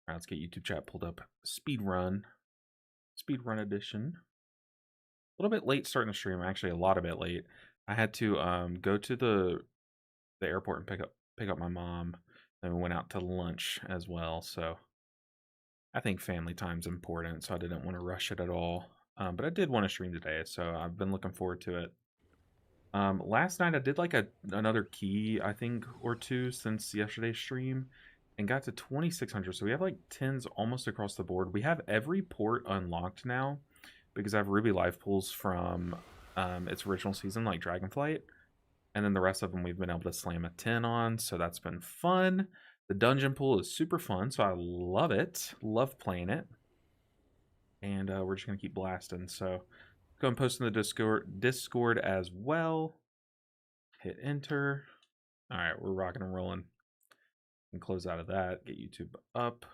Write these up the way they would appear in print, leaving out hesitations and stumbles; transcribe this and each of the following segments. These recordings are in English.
All right, let's get YouTube chat pulled up. Speed run edition. A little bit late starting the stream. Actually, a lot of it late. I had to go to the airport and pick up my mom, and we went out to lunch as well. So I think family time's important, so I didn't want to rush it at all. But I did want to stream today, so I've been looking forward to it. Last night I did like another key, I think, or two since yesterday's stream, and got to 2600. So we have like 10s almost across the board. We have every port unlocked now because I have Ruby life pools from its original season, like Dragonflight, and then the rest of them we've been able to slam a 10 on, so that's been fun. The dungeon pool is super fun, so I love it. Love playing it. And we're just gonna keep blasting. So go and post in the Discord as well. Hit enter. All right, we're rocking and rolling. And close out of that. Get YouTube up.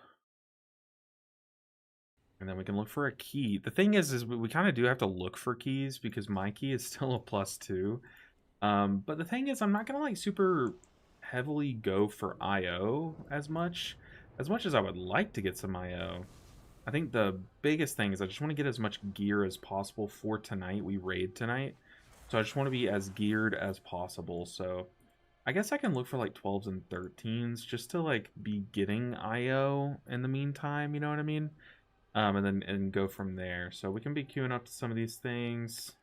And then we can look for a key. The thing is we kind of do have to look for keys because my key is still a +2. But the thing is, I'm not gonna like super heavily go for IO as much as I would like to get some IO. I think the biggest thing is I just want to get as much gear as possible for tonight. We raid tonight, so I just want to be as geared as possible. So I guess I can look for like 12s and 13s just to like be getting IO in the meantime, you know what I mean? And go from there. So we can be queuing up to some of these things.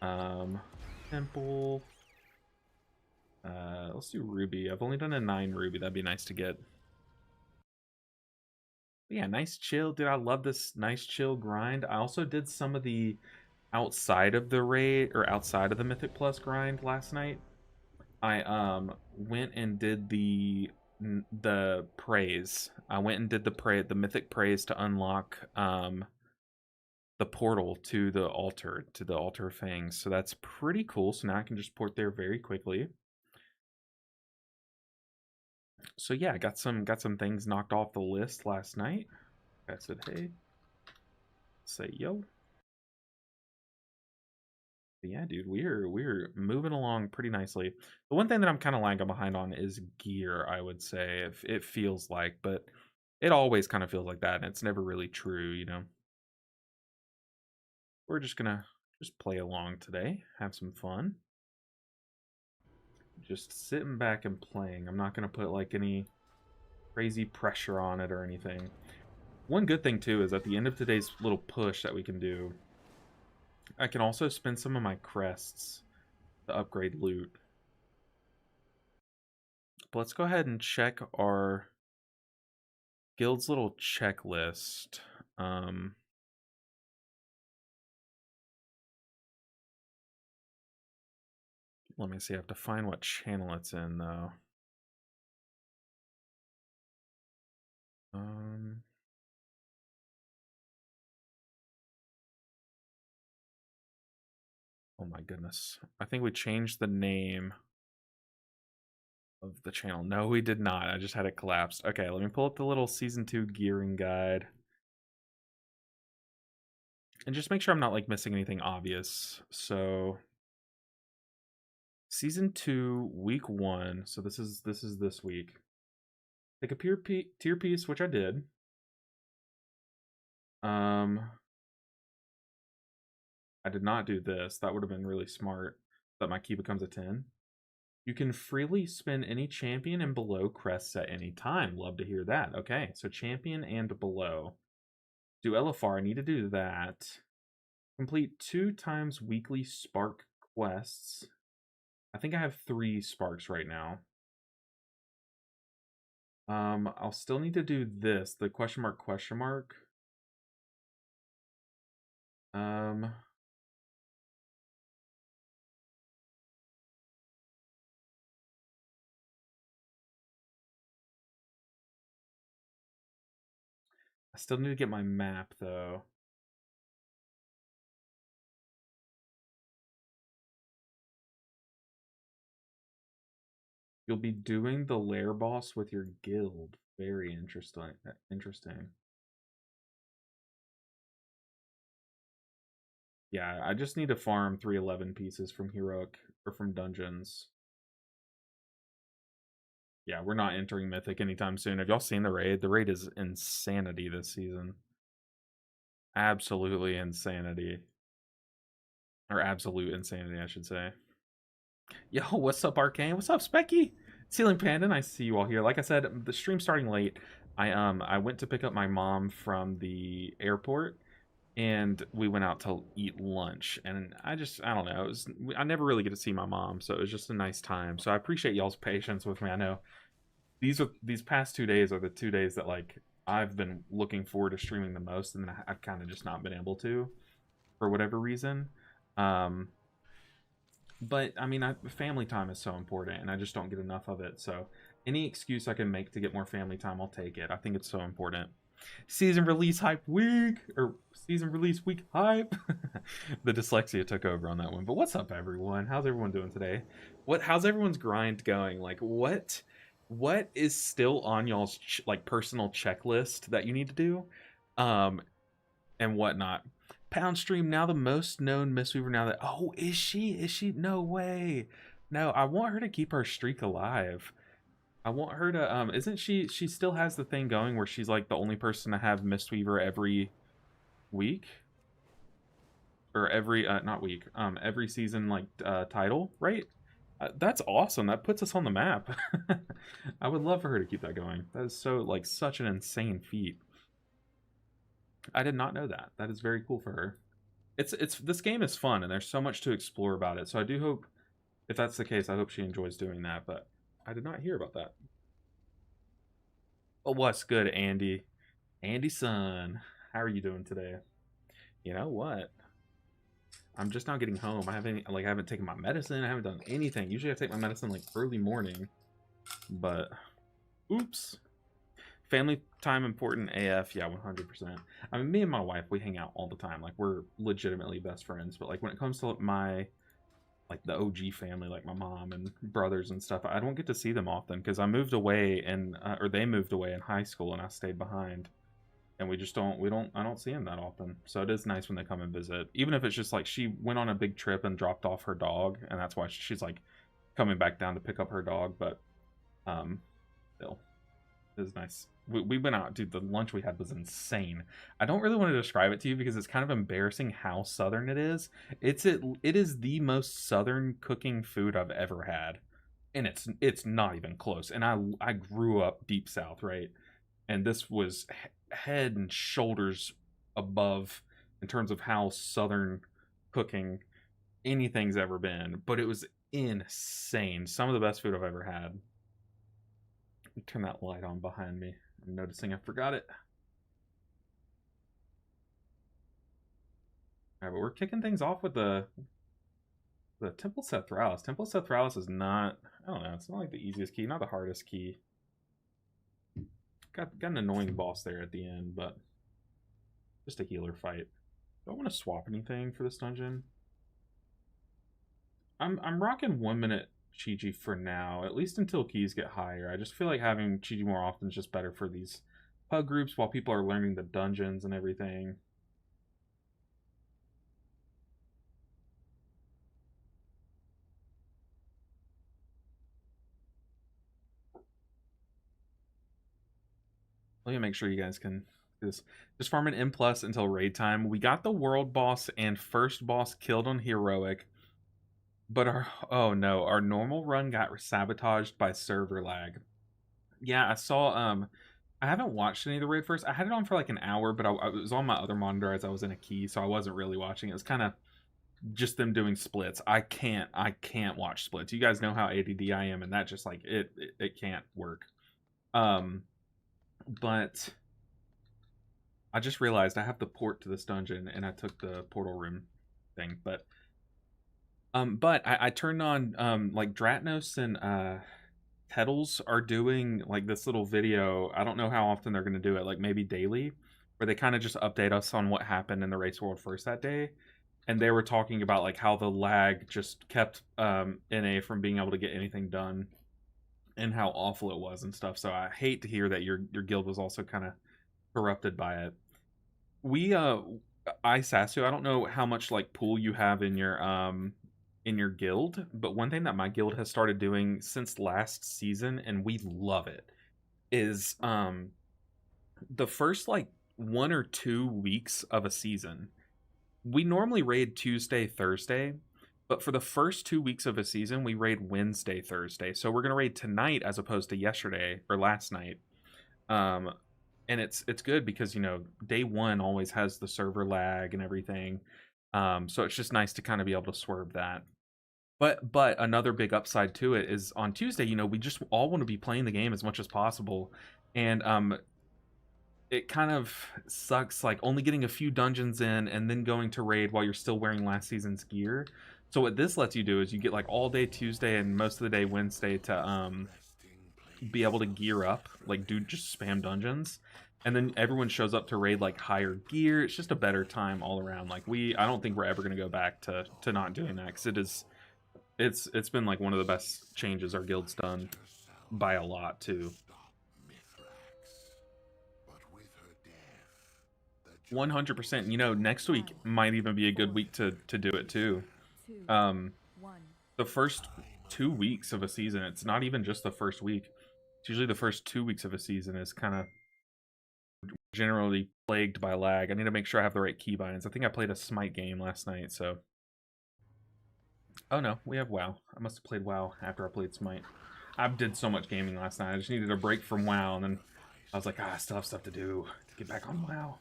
Temple. Let's do Ruby. I've only done a 9 Ruby. That'd be nice to get. But yeah, nice chill. Dude, I love this nice chill grind. I also did some of the outside of the raid or outside of the Mythic Plus grind last night. I went and did the praise. I went and did the mythic praise to unlock the portal to the altar of fangs. So that's pretty cool. So now I can just port there very quickly. So yeah, I got some things knocked off the list last night. I said hey, say yo. But yeah, dude, we're moving along pretty nicely. The one thing that I'm kind of lagging behind on is gear, I would say. If it feels like, but it always kind of feels like that, and it's never really true, you know. We're just gonna play along today, have some fun. Just sitting back and playing. I'm not gonna put like any crazy pressure on it or anything. One good thing too is at the end of today's little push that we can do, I can also spend some of my crests to upgrade loot. But let's go ahead and check our guild's little checklist. Let me see. I have to find what channel it's in, though. Oh my goodness. I think we changed the name of the channel. No, we did not. I just had it collapsed. Okay, let me pull up the little Season 2 gearing guide. And just make sure I'm not like missing anything obvious. So Season 2, Week 1. So this is this week. Take a tier piece, which I did. I did not do this. That would have been really smart. That my key becomes a 10. You can freely spin any champion and below crests at any time. Love to hear that. Okay, so champion and below. Do LFR. I need to do that. Complete 2 times weekly spark quests. I think I have 3 sparks right now. I'll still need to do this. The question mark. I still need to get my map though. You'll be doing the lair boss with your guild. Very interesting. Yeah, I just need to farm 311 pieces from heroic or from dungeons. Yeah, we're not entering Mythic anytime soon. Have y'all seen the raid? The raid is insanity this season. Absolutely insanity. Or absolute insanity, I should say. Yo, what's up, Arcane? What's up, Specky? Ceiling Panda, nice to see you all here. Like I said, the stream's starting late. I went to pick up my mom from the airport, and we went out to eat lunch. And I don't know. I never really get to see my mom, so it was just a nice time. So I appreciate y'all's patience with me. I know these past 2 days are the 2 days that like I've been looking forward to streaming the most, and then I've kind of just not been able to for whatever reason. Um, but I mean, family time is so important, and I just don't get enough of it. So any excuse I can make to get more family time, I'll take it. I think it's so important. Season release hype week, or season release week hype. The dyslexia took over on that one. But what's up, everyone? How's everyone doing today? How's everyone's grind going? Like, what is still on y'all's like personal checklist that you need to do, um, and whatnot? Pound Stream, now the most known Mistweaver. Now that, oh, is she? Is she? No way. No, I want her to keep her streak alive. I want her to isn't she still has the thing going where she's like the only person to have Mistweaver every week? Or every not week, every season like title, right? That's awesome. That puts us on the map. I would love for her to keep that going. That is so like such an insane feat. I did not know that. That is very cool for her. It's this game is fun and there's so much to explore about it. So I do hope if that's the case, I hope she enjoys doing that, but I did not hear about that. Oh, what's good, Andy? Andy son, how are you doing today? You know what? I'm just now getting home. I haven't taken my medicine. I haven't done anything. Usually I take my medicine like early morning, but oops. Family time important AF. Yeah, 100%. I mean, me and my wife, we hang out all the time. Like we're legitimately best friends. But like when it comes to my like the OG family, like my mom and brothers and stuff, I don't get to see them often because I moved away and or they moved away in high school and I stayed behind. And I don't see them that often. So it is nice when they come and visit. Even if it's just like she went on a big trip and dropped off her dog, and that's why she's like coming back down to pick up her dog, but still. It was nice. We went out, dude. The lunch we had was insane. I don't really want to describe it to you because it's kind of embarrassing how southern it is. It is the most southern cooking food I've ever had, and it's not even close. And I grew up deep south, right? And this was head and shoulders above in terms of how southern cooking anything's ever been. But it was insane. Some of the best food I've ever had. Turn that light on behind me. I'm noticing I forgot it. All right, but we're kicking things off with the Temple Sethralis. Temple Sethralis is not, I don't know, it's not like the easiest key, not the hardest key. Got an annoying boss there at the end, but just a healer fight. Do I want to swap anything for this dungeon? I'm rocking 1 minute Chi-Ji for now, at least until keys get higher. I just feel like having Chi-Ji more often is just better for these pug groups while people are learning the dungeons and everything. Let me make sure you guys can do this. Just farm an M plus until raid time. We got the world boss and first boss killed on heroic, but oh no, our normal run got sabotaged by server lag. Yeah, I saw I haven't watched any of the raid first. I had it on for like an hour, but I was on my other monitor as I was in a key, so I wasn't really watching. It was kind of just them doing splits. I can't watch splits. You guys know how ADD I am, and that just like it can't work. But I just realized I have the port to this dungeon, and I took the portal room thing. But I turned on like Dratnos and Kettles are doing like this little video. I don't know how often they're going to do it, like maybe daily, where they kind of just update us on what happened in the race world first that day. And they were talking about like how the lag just kept NA from being able to get anything done, and how awful it was and stuff. So I hate to hear that your guild was also kind of corrupted by it. We Isasu, I don't know how much like pool you have in your in your guild, but one thing that my guild has started doing since last season, and we love it, is the first like 1 or 2 weeks of a season. We normally raid Tuesday, Thursday, but for the first 2 weeks of a season, we raid Wednesday, Thursday. So we're gonna raid tonight as opposed to yesterday or last night. Um, and it's good because, you know, day one always has the server lag and everything. So it's just nice to kind of be able to swerve that. But another big upside to it is on Tuesday, you know, we just all want to be playing the game as much as possible. And it kind of sucks like only getting a few dungeons in and then going to raid while you're still wearing last season's gear. So what this lets you do is you get like all day Tuesday and most of the day Wednesday to be able to gear up, like do just spam dungeons, and then everyone shows up to raid like higher gear. It's just a better time all around. Like I don't think we're ever going to go back to not doing that, because it's been like one of the best changes our guild's done by a lot too. 100%. You know, next week might even be a good week to do it too. The first 2 weeks of a season, it's not even just the first week. It's usually the first 2 weeks of a season is kind of generally plagued by lag. I need to make sure I have the right keybinds. I think I played a Smite game last night, so... Oh no, we have WoW. I must have played WoW after I played Smite. I did so much gaming last night. I just needed a break from WoW, and then I was like, I still have stuff to do to get back on WoW.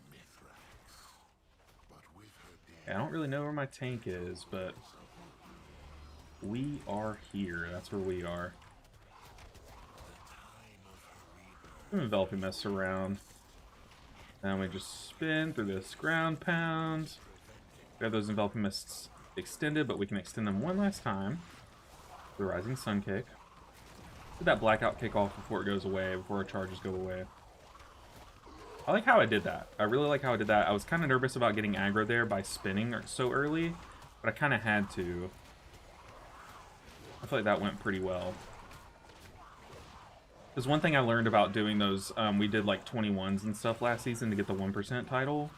Yeah, I don't really know where my tank is, but we are here. That's where we are. I'm enveloping mess around. Now we just spin through this ground pound. We have those enveloping mists extended, but we can extend them one last time. The rising sun kick. Did that blackout kick off before it goes away, before our charges go away. I like how I did that. I really like how I did that. I was kind of nervous about getting aggro there by spinning so early, but I kind of had to. I feel like that went pretty well. There's one thing I learned about doing those, we did like 21s and stuff last season to get the 1% title.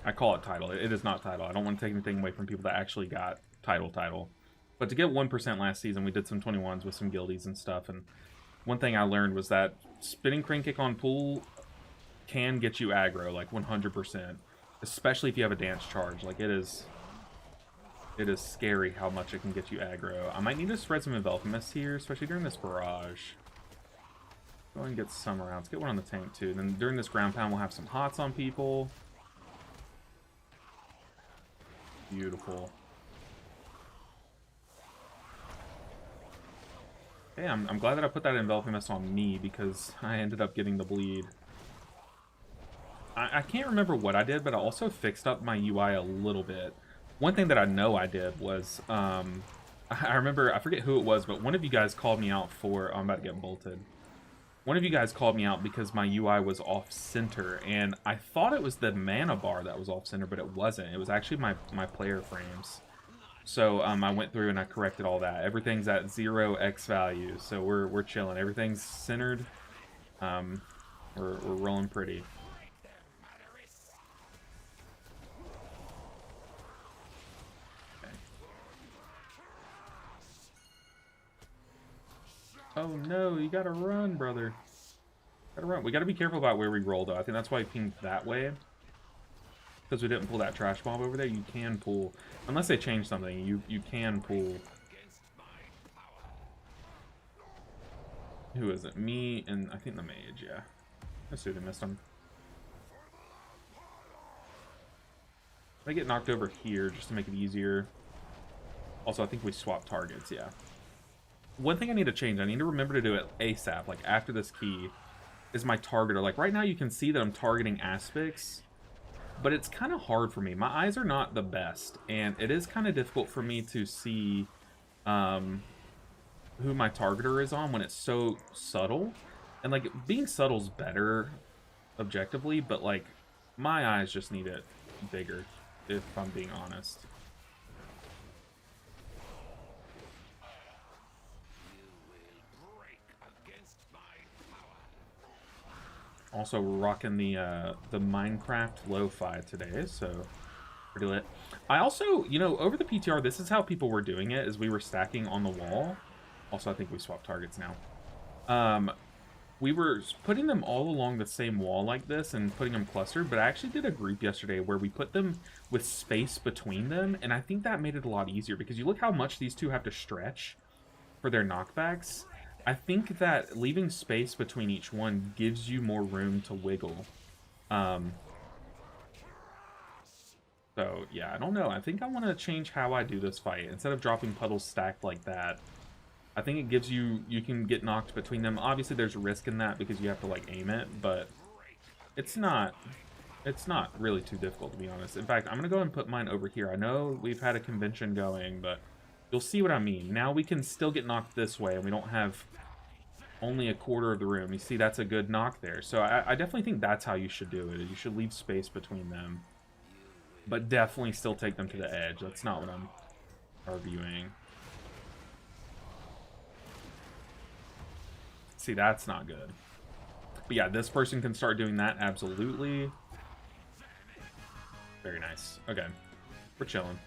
I call it title. It is not title. I don't want to take anything away from people that actually got title. But to get 1% last season, we did some 21s with some guildies and stuff. And one thing I learned was that spinning crane kick on pool can get you aggro, like 100%. Especially if you have a dance charge. Like it is scary how much it can get you aggro. I might need to spread some enveloping mist here, especially during this barrage. Go ahead and get some rounds. Get one on the tank too. Then during this ground pound, we'll have some hots on people. Beautiful. Hey, I'm glad that I put that enveloping mist on me because I ended up getting the bleed. I can't remember what I did, but I also fixed up my UI a little bit. One thing that I know I did was, I remember, I forget who it was, but one of you guys called me out for, oh, I'm about to get bolted. One of you guys called me out because my UI was off-center, and I thought it was the mana bar that was off-center, but it wasn't. It was actually my player frames. So I went through and I corrected all that. Everything's at 0x value, so we're chilling. Everything's centered. We're rolling pretty. Oh no, you gotta run, brother. Gotta run. We gotta be careful about where we roll, though. I think that's why I pinged that way. Because we didn't pull that trash bomb over there. You can pull. Unless they change something, you can pull. Who is it? Me and I think the mage, yeah. I see they missed him. I get knocked over here just to make it easier. Also, I think we swap targets, yeah. One thing I need to change, I need to remember to do it ASAP, like after this key, is my targeter. Like right now you can see that I'm targeting aspects, but it's kind of hard for me. My eyes are not the best, and it is kind of difficult for me to see who my targeter is on when it's so subtle. And like being subtle's better objectively, but like my eyes just need it bigger, if I'm being honest. Also, we're rocking the Minecraft lo-fi today, so Pretty lit. I also, you know, over the PTR, this is how people were doing it, is we were stacking on the wall. Also, I think we swapped targets now. We were putting them all along the same wall like this and putting them clustered, but I actually did a group yesterday where we put them with space between them, and I think that made it a lot easier because you look how much these two have to stretch for their knockbacks. I think that leaving space between each one gives you more room to wiggle. So, yeah, I don't know. I think I want to change how I do this fight. Instead of dropping puddles stacked like that, I think it gives you can get knocked between them. Obviously, there's risk in that because you have to, like, aim it, but it's not really too difficult, to be honest. In fact, I'm going to go and put mine over here. I know we've had a convention going, but you'll see what I mean. Now we can still get knocked this way, and we don't have only a quarter of the room. You see, that's a good knock there. So I definitely think that's how you should do it. You should leave space between them, but definitely still take them to the edge. That's not what I'm arguing. See, that's not good. But yeah, this person can start doing that, absolutely. Very nice. Okay, we're chilling.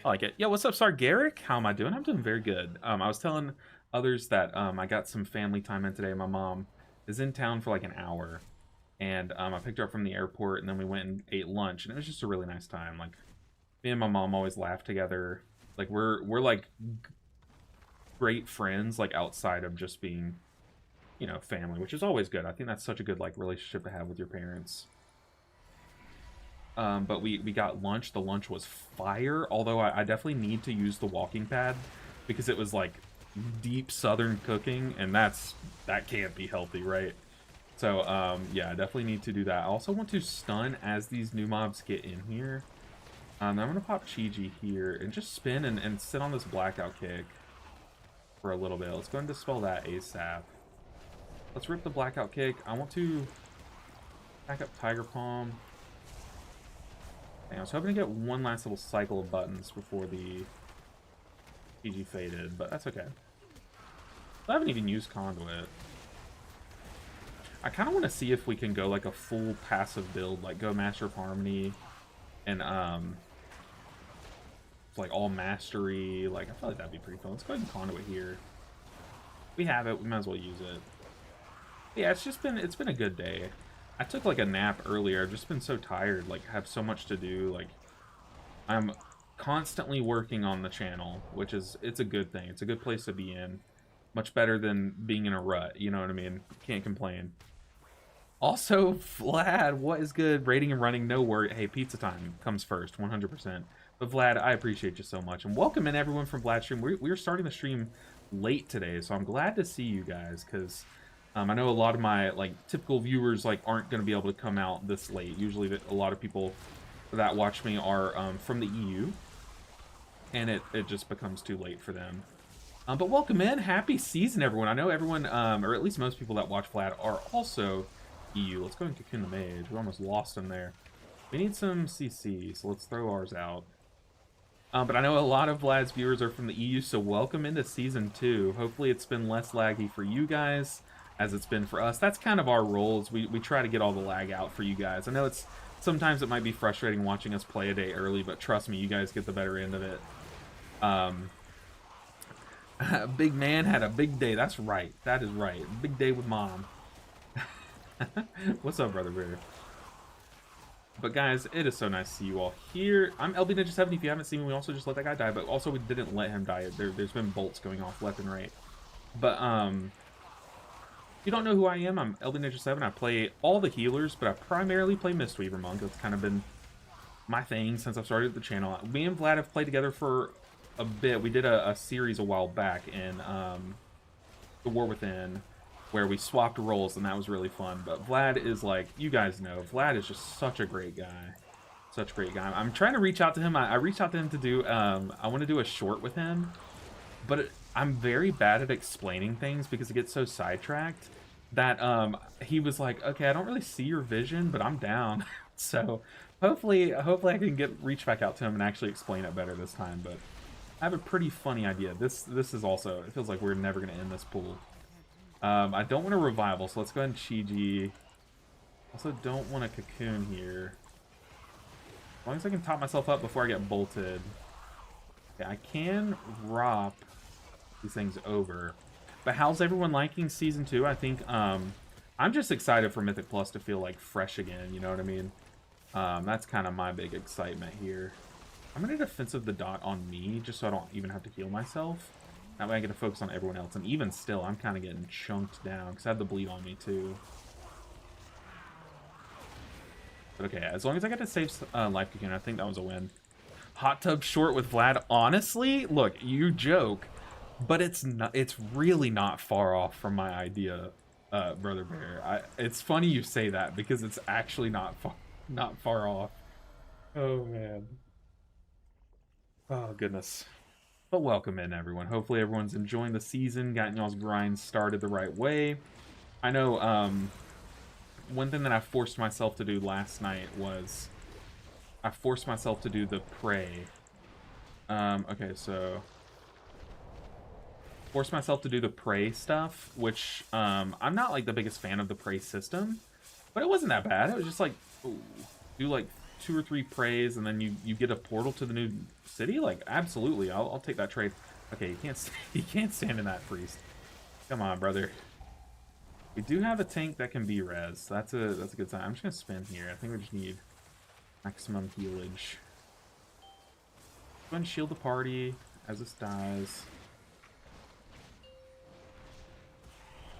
I like it. Yo, what's up, Sargaric? How am I doing? I'm doing very good. I was telling others that I got some family time in today. My mom is in town for like an hour, and I picked her up from the airport, and then we went and ate lunch, and it was just a really nice time. Like, me and my mom always laugh together. Like, we're like great friends, like outside of just being, you know, family, which is always good. I think that's such a good like relationship to have with your parents. But we got lunch. The lunch was fire, although I definitely need to use the walking pad because it was like deep southern cooking, and that can't be healthy, right? So yeah, I definitely need to do that. I also want to stun as these new mobs get in here. I'm gonna pop Chi-Ji here and just spin and sit on this blackout kick for a little bit. Let's go and dispel that ASAP. Let's rip the blackout kick. I want to back up Tiger Palm. Dang, I was hoping to get one last little cycle of buttons before the PG faded, but that's okay. I haven't even used Conduit. I kind of want to see if we can go like a full passive build, like go Master of Harmony and like all mastery. Like, I feel like that'd be pretty fun. Let's go ahead and Conduit here. We have it. We might as well use it. Yeah, it's been a good day. I took like a nap earlier. I've just been so tired, like have so much to do. Like, I'm constantly working on the channel, which is, it's a good thing. It's a good place to be in. Much better than being in a rut, you know what I mean? Can't complain. Also, Vlad, what is good? Rating and running, no worry. Hey, pizza time comes first, 100%. But Vlad, I appreciate you so much. And welcome in everyone from Vlad's stream. We're starting the stream late today, so I'm glad to see you guys, because I know a lot of my like typical viewers like aren't going to be able to come out this late. Usually a lot of people that watch me are from the EU, and it just becomes too late for them. But welcome in. Happy season, everyone. I know everyone, or at least most people that watch Vlad are also EU. Let's go and cocoon the mage. We almost lost him there. We need some CC, so let's throw ours out. But I know a lot of Vlad's viewers are from the EU, so welcome into Season 2. Hopefully it's been less laggy for you guys as it's been for us. That's kind of our role, is we try to get all the lag out for you guys. I know sometimes it might be frustrating watching us play a day early, but trust me, you guys get the better end of it. Big man had a big day. That's right. That is right. Big day with mom. What's up, Brother Bear? But guys, it is so nice to see you all here. I'm LB Ninja 70. If you haven't seen me, we also just let that guy die, but also we didn't let him die. There's been bolts going off left and right. But if you don't know who I am, I'm LB Ninja 7. I play all the healers, but I primarily play Mistweaver Monk. That's kind of been my thing since I've started the channel. Me and Vlad have played together for a bit. We did a series a while back in The War Within, where we swapped roles, and that was really fun. But Vlad is like, you guys know, Vlad is just such a great guy. Such a great guy. I'm trying to reach out to him. I reached out to him to do, I want to do a short with him, but I'm very bad at explaining things because it gets so sidetracked that he was like, okay, I don't really see your vision, but I'm down. So hopefully I can reach back out to him and actually explain it better this time. But I have a pretty funny idea. This is also, it feels like we're never going to end this pool. I don't want a revival, so let's go ahead and Chi-Ji. Also don't want a cocoon here. As long as I can top myself up before I get bolted. Okay, I can drop these things over. But how's everyone liking Season 2? I think, I'm just excited for Mythic Plus to feel, like, fresh again, you know what I mean? That's kind of my big excitement here. I'm going to defensive the dot on me, just so I don't even have to heal myself. That way I get to focus on everyone else. And even still, I'm kind of getting chunked down, because I have the bleed on me, too. But okay, as long as I get to save life cocoon, I think that was a win. Hot tub short with Vlad. Honestly, look, you joke, but it's not. It's really not far off from my idea, Brother Bear. It's funny you say that because it's actually not far off. Oh man. Oh goodness. But welcome in everyone. Hopefully everyone's enjoying the season, getting y'all's grind started the right way. I know one thing that I forced myself to do last night was I forced myself to do the pray. Okay, so forced myself to do the pray stuff, which I'm not like the biggest fan of the pray system, but it wasn't that bad. It was just like, ooh, do like 2 or 3 prays and then you get a portal to the new city. Like absolutely, I'll take that trade. Okay, you can't stand in that priest. Come on, brother. We do have a tank that can be res. So that's a good sign. I'm just gonna spin here. I think we just need maximum healage. Go ahead and shield the party as this dies.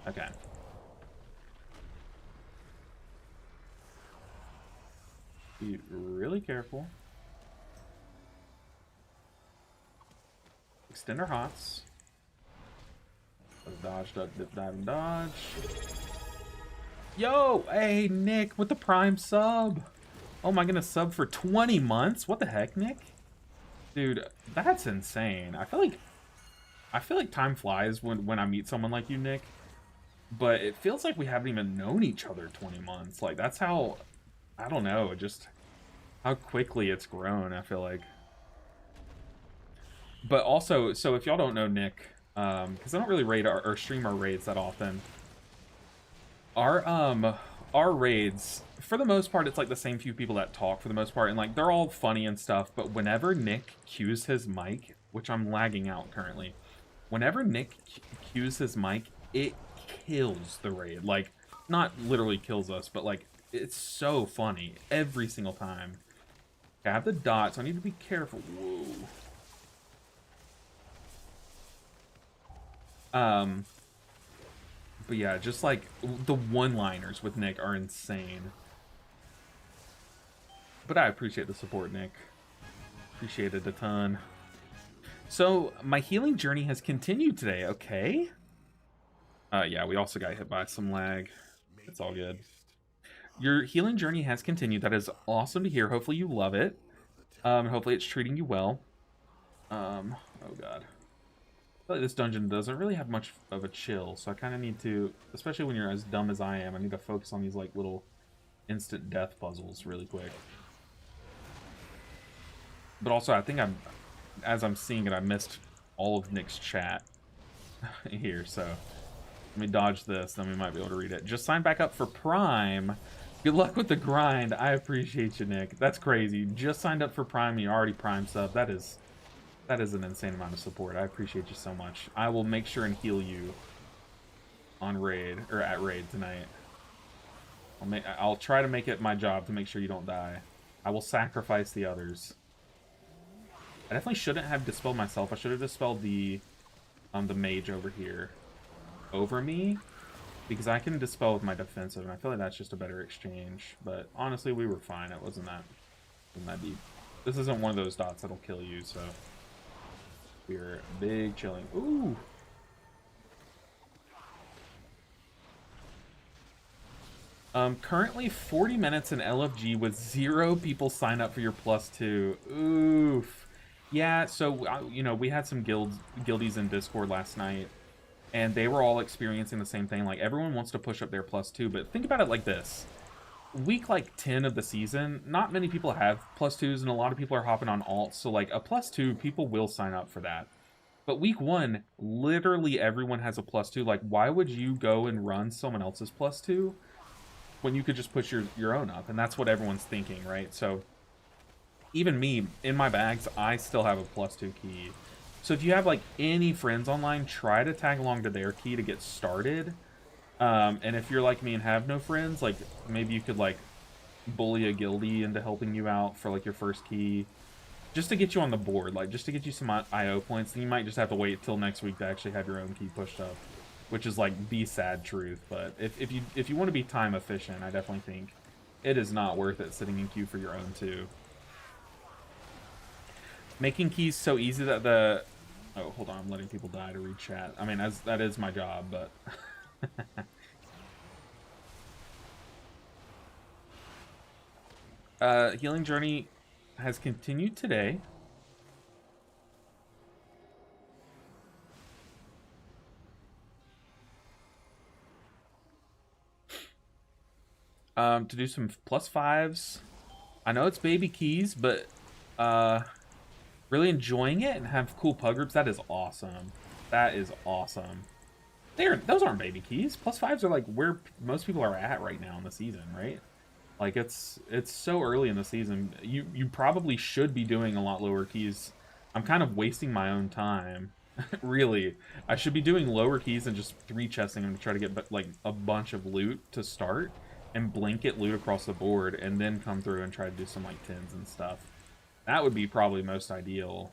Okay. Be really careful. Extend our hots. Dodge, duck, dip, dive, and dodge. Yo! Hey, Nick, with the Prime sub. Oh, am I gonna sub for 20 months? What the heck, Nick? Dude, that's insane. I feel like time flies when I meet someone like you, Nick. But it feels like we haven't even known each other 20 months. Like, that's how, I don't know, just how quickly it's grown, I feel like. But also, so if y'all don't know Nick, because I don't really raid or stream our raids that often. Our raids, for the most part, it's like the same few people that talk for the most part, and like they're all funny and stuff, but whenever Nick cues his mic, which I'm lagging out currently, whenever Nick cues his mic, it kills the raid. Like, not literally kills us, but like, it's so funny every single time. Okay, I have the dots, so I need to be careful. Whoa. But yeah, just like the one-liners with Nick are insane. But I appreciate the support, Nick. Appreciate it a ton. So my healing journey has continued today. Okay. Yeah, we also got hit by some lag. It's all good. Your healing journey has continued. That is awesome to hear. Hopefully you love it. Hopefully it's treating you well. Oh god. I feel like this dungeon doesn't really have much of a chill, so I kind of need to, especially when you're as dumb as I am, I need to focus on these like little instant death puzzles really quick. But also, I think as I'm seeing it, I missed all of Nick's chat here, so let me dodge this, then we might be able to read it. Just sign back up for Prime. Good luck with the grind. I appreciate you, Nick. That's crazy. You just signed up for Prime, and you already Prime sub. That is an insane amount of support. I appreciate you so much. I will make sure and heal you on raid, or at raid tonight. I'll try to make it my job to make sure you don't die. I will sacrifice the others. I definitely shouldn't have dispelled myself. I should have dispelled the mage over here over me, because I can dispel with my defensive, and I feel like that's just a better exchange. But honestly, we were fine. It wasn't that deep. This isn't one of those dots that'll kill you, so we're big chilling. Ooh. Currently 40 minutes in LFG with 0 people sign up for your +2. Oof. Yeah, so you know, we had some guildies in Discord last night, and they were all experiencing the same thing. Like, everyone wants to push up their +2, but think about it like this. Week like 10 of the season, not many people have +2s, and a lot of people are hopping on alts, so like a +2, people will sign up for that. But week 1, literally everyone has a +2. Like, why would you go and run someone else's +2 when you could just push your own up? And that's what everyone's thinking, right? So even me, in my bags, I still have a +2 key. So if you have, like, any friends online, try to tag along to their key to get started. And if you're like me and have no friends, like, maybe you could, like, bully a guildie into helping you out for, like, your first key. Just to get you on the board, like, just to get you some IO points. And you might just have to wait till next week to actually have your own key pushed up. Which is, like, the sad truth. But if you want to be time efficient, I definitely think it is not worth it sitting in queue for your own, too. Making keys so easy that the... Oh, hold on, I'm letting people die to read chat. I mean, that is my job, but... Healing Journey has continued today. To do some +5s. I know it's baby keys, but really enjoying it and have cool pug groups. That is awesome. That is awesome. Those aren't baby keys. +5s are like where most people are at right now in the season, right? Like it's so early in the season. You probably should be doing a lot lower keys. I'm kind of wasting my own time. Really, I should be doing lower keys and just 3-chesting them to try to get like a bunch of loot to start and blanket loot across the board, and then come through and try to do some like 10s and stuff. That would be probably most ideal.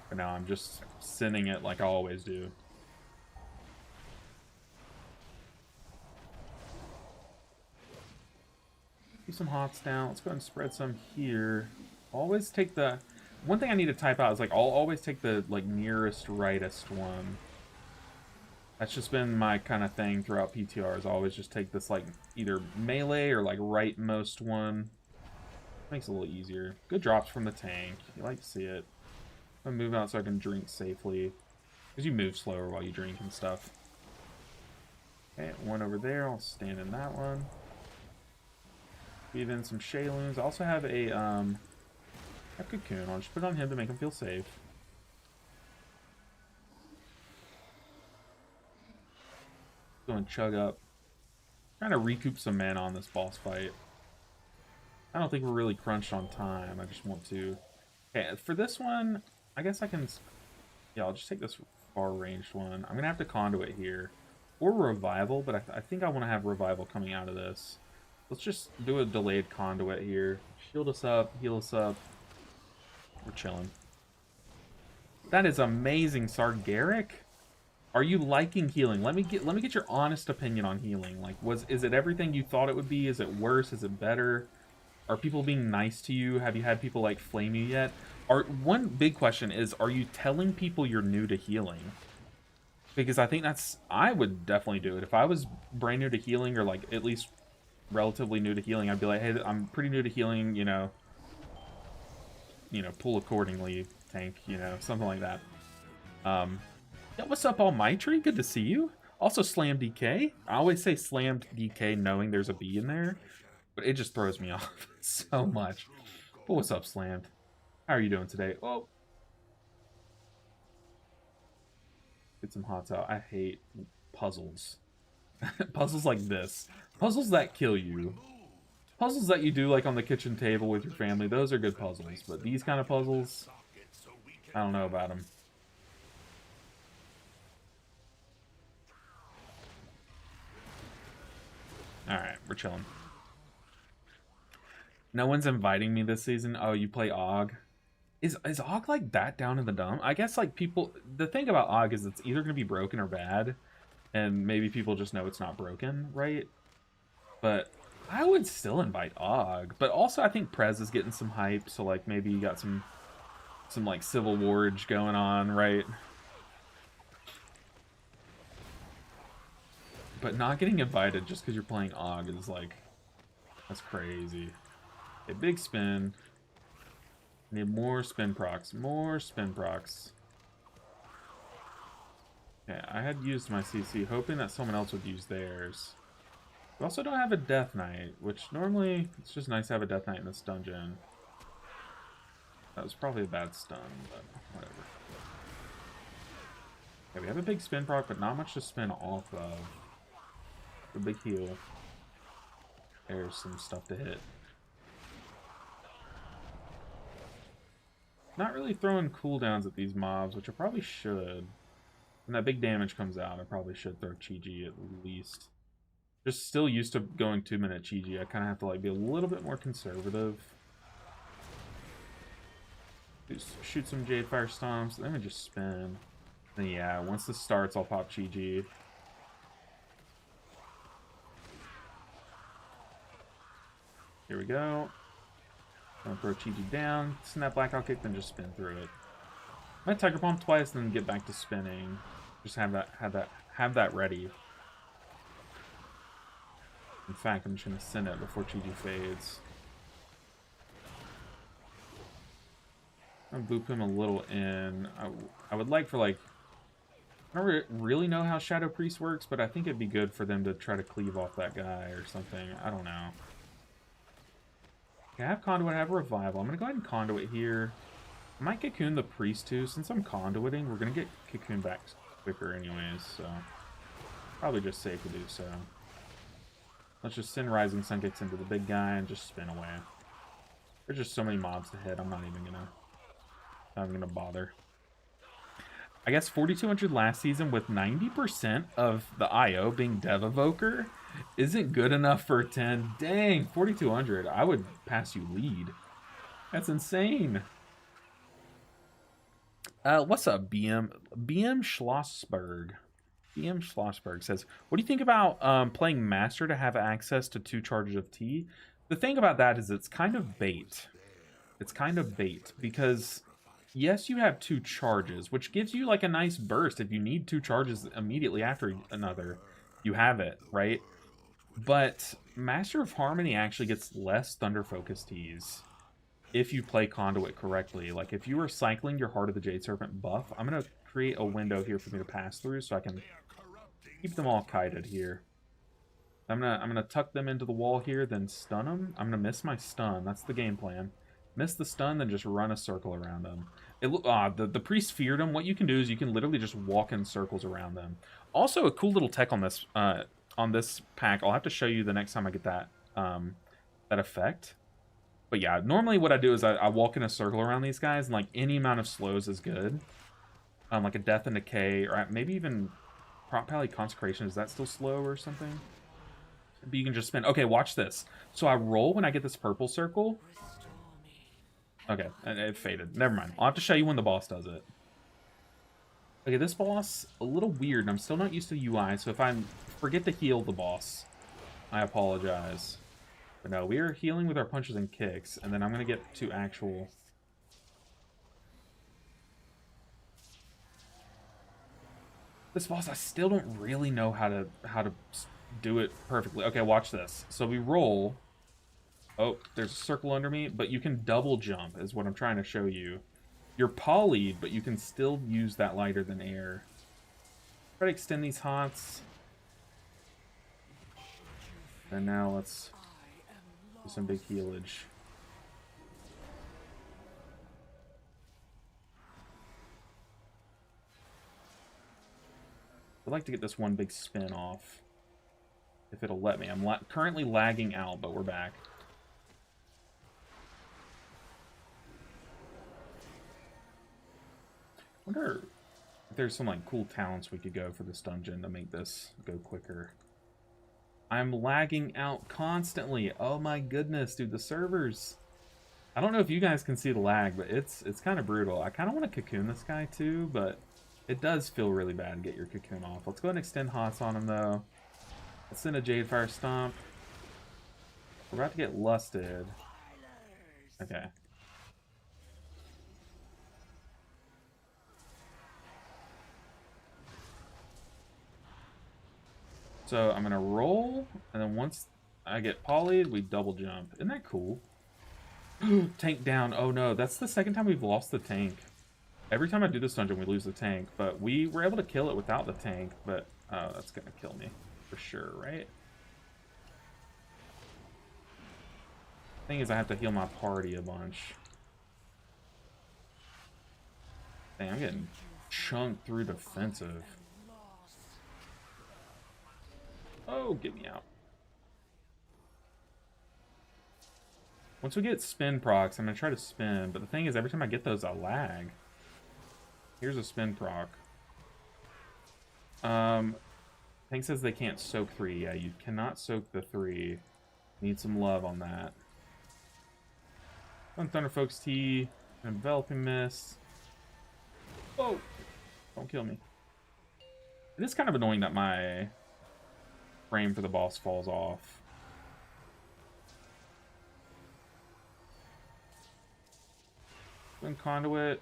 But now I'm just sending it like I always do. Keep some hots down. Let's go ahead and spread some here. Always take the... One thing I need to type out is, like, I'll always take the, like, nearest rightest one. That's just been my kind of thing throughout PTRs. I always just take this, like, either melee or, like, rightmost one. Makes it a little easier. Good drops from the tank. You like to see it. I'm gonna move out so I can drink safely. Because you move slower while you drink and stuff. Okay, one over there. I'll stand in that one. Weave in some Shayloons. I also have a cocoon. I'll just put it on him to make him feel safe. Go and chug up. Trying to recoup some mana on this boss fight. I don't think we're really crunched on time. I just want to... Okay, for this one, I guess I can... Yeah, I'll just take this far-ranged one. I'm going to have to conduit here. Or Revival, but I think I want to have Revival coming out of this. Let's just do a delayed conduit here. Shield us up, heal us up. We're chilling. That is amazing, Sargaric. Are you liking healing? Let me get your honest opinion on healing. Like, is it everything you thought it would be? Is it worse? Is it better? Are people being nice to you? Have you had people like flame you yet? One big question is, are you telling people you're new to healing? Because I think I would definitely do it. If I was brand new to healing, or like at least relatively new to healing, I'd be like, hey, I'm pretty new to healing, you know, pull accordingly, tank, something like that. Yeah, what's up, Almitry? Good to see you. Also, Slam DK. I always say Slammed DK knowing there's a B in there, but it just throws me off so much. But what's up, Slammed? How are you doing today? Oh, get some hots out. I hate puzzles. Puzzles like this. Puzzles that kill you. Puzzles that you do like on the kitchen table with your family. Those are good puzzles. But these kind of puzzles, I don't know about them. Alright, we're chilling. No one's inviting me this season. Oh, you play AUG? Is AUG like that down in the dump? I guess like people... The thing about AUG is it's either going to be broken or bad. And maybe people just know it's not broken, right? But I would still invite AUG. But also I think Prez is getting some hype. So like maybe you got some like Civil War-age going on, right? But not getting invited just because you're playing AUG is like... That's crazy. A big spin. Need more spin procs. More spin procs. Okay, I had used my CC, hoping that someone else would use theirs. We also don't have a Death Knight, which normally it's just nice to have a Death Knight in this dungeon. That was probably a bad stun, but whatever. Okay, we have a big spin proc, but not much to spin off of. A big heal. There's some stuff to hit. Not really throwing cooldowns at these mobs, which I probably should. When that big damage comes out, I probably should throw Chi-Ji at least. Just still used to going 2-minute Chi-Ji. I kind of have to like be a little bit more conservative. Just shoot some Jade Fire Stomps, then we just spin. Then yeah, once this starts, I'll pop Chi-Ji. Here we go. Gonna throw Chi-Ji down, snap Blackout Kick, then just spin through it. I might Tiger Palm twice, then get back to spinning. Just have that ready. In fact, I'm just gonna send it before Chi-Ji fades. I'll boop him a little in. I would like for like, I don't really know how Shadow Priest works, but I think it'd be good for them to try to cleave off that guy or something. I don't know. Okay, I have Conduit, I have Revival. I'm gonna go ahead and Conduit here. I might Cocoon the Priest too. Since I'm Conduiting, we're gonna get Cocoon back quicker anyways, so probably just safe to do so. Let's just send Rising Sun Kicks into the big guy and just spin away. There's just so many mobs to hit, I'm not even gonna bother. I guess 4,200 last season with 90% of the IO being Dev Evoker isn't good enough for 10. Dang, 4,200. I would pass you lead. That's insane. What's up, BM Schlossberg? BM Schlossberg says, what do you think about playing Master to have access to 2 charges of tea? The thing about that is it's kind of bait. It's kind of bait because, yes, you have 2 charges, which gives you like a nice burst. If you need 2 charges immediately after another, you have it, right? But Master of Harmony actually gets less Thunder Focus teas if you play Conduit correctly. Like if you were cycling your Heart of the Jade Serpent buff, I'm going to create a window here for me to pass through so I can keep them all kited here. I'm gonna tuck them into the wall here, then stun them. I'm gonna miss my stun. That's the game plan. Miss the stun, then just run a circle around them. The priest feared them. What you can do is you can literally just walk in circles around them. Also, a cool little tech on this pack. I'll have to show you the next time I get that that effect. But yeah, normally what I do is I walk in a circle around these guys, and like any amount of slows is good. Like a Death and Decay, or maybe even Prop Pally Consecration. Is that still slow or something? But you can just spin. Okay, watch this. So I roll when I get this purple circle. Okay, and it faded. Never mind. I'll have to show you when the boss does it. Okay, this boss, a little weird, and I'm still not used to UI, so if I forget to heal the boss, I apologize. But no, we are healing with our punches and kicks, and then I'm going to get to actual... This boss, I still don't really know how to do it perfectly. Okay, watch this. So we roll... Oh, there's a circle under me, but you can double jump, is what I'm trying to show you. You're polyed, but you can still use that lighter than air. Try to extend these hots. And now let's do some big healage. I'd like to get this one big spin off. If it'll let me. I'm currently lagging out, but we're back. I wonder if there's some like cool talents we could go for this dungeon to make this go quicker. I'm lagging out constantly. Oh my goodness, dude, the servers. I don't know if you guys can see the lag, but it's kind of brutal. I kind of want to cocoon this guy too, but it does feel really bad to get your cocoon off. Let's go ahead and extend hots on him though. Let's send a Jade Fire Stomp. We're about to get lusted. Okay. So I'm gonna roll, and then once I get polyed, we double jump. Isn't that cool? Tank down. Oh no, that's the second time we've lost the tank. Every time I do this dungeon, we lose the tank, but we were able to kill it without the tank, but oh, that's gonna kill me for sure, right? Thing is, I have to heal my party a bunch. Dang, I'm getting chunked through defensive. Oh, get me out. Once we get spin procs, I'm going to try to spin. But the thing is, every time I get those, I lag. Here's a spin proc. Tank says they can't soak 3. Yeah, you cannot soak the 3. Need some love on that. On Thunderfolk's Tea. Enveloping Mist. Oh! Don't kill me. It is kind of annoying that my frame for the boss falls off. Spin Conduit.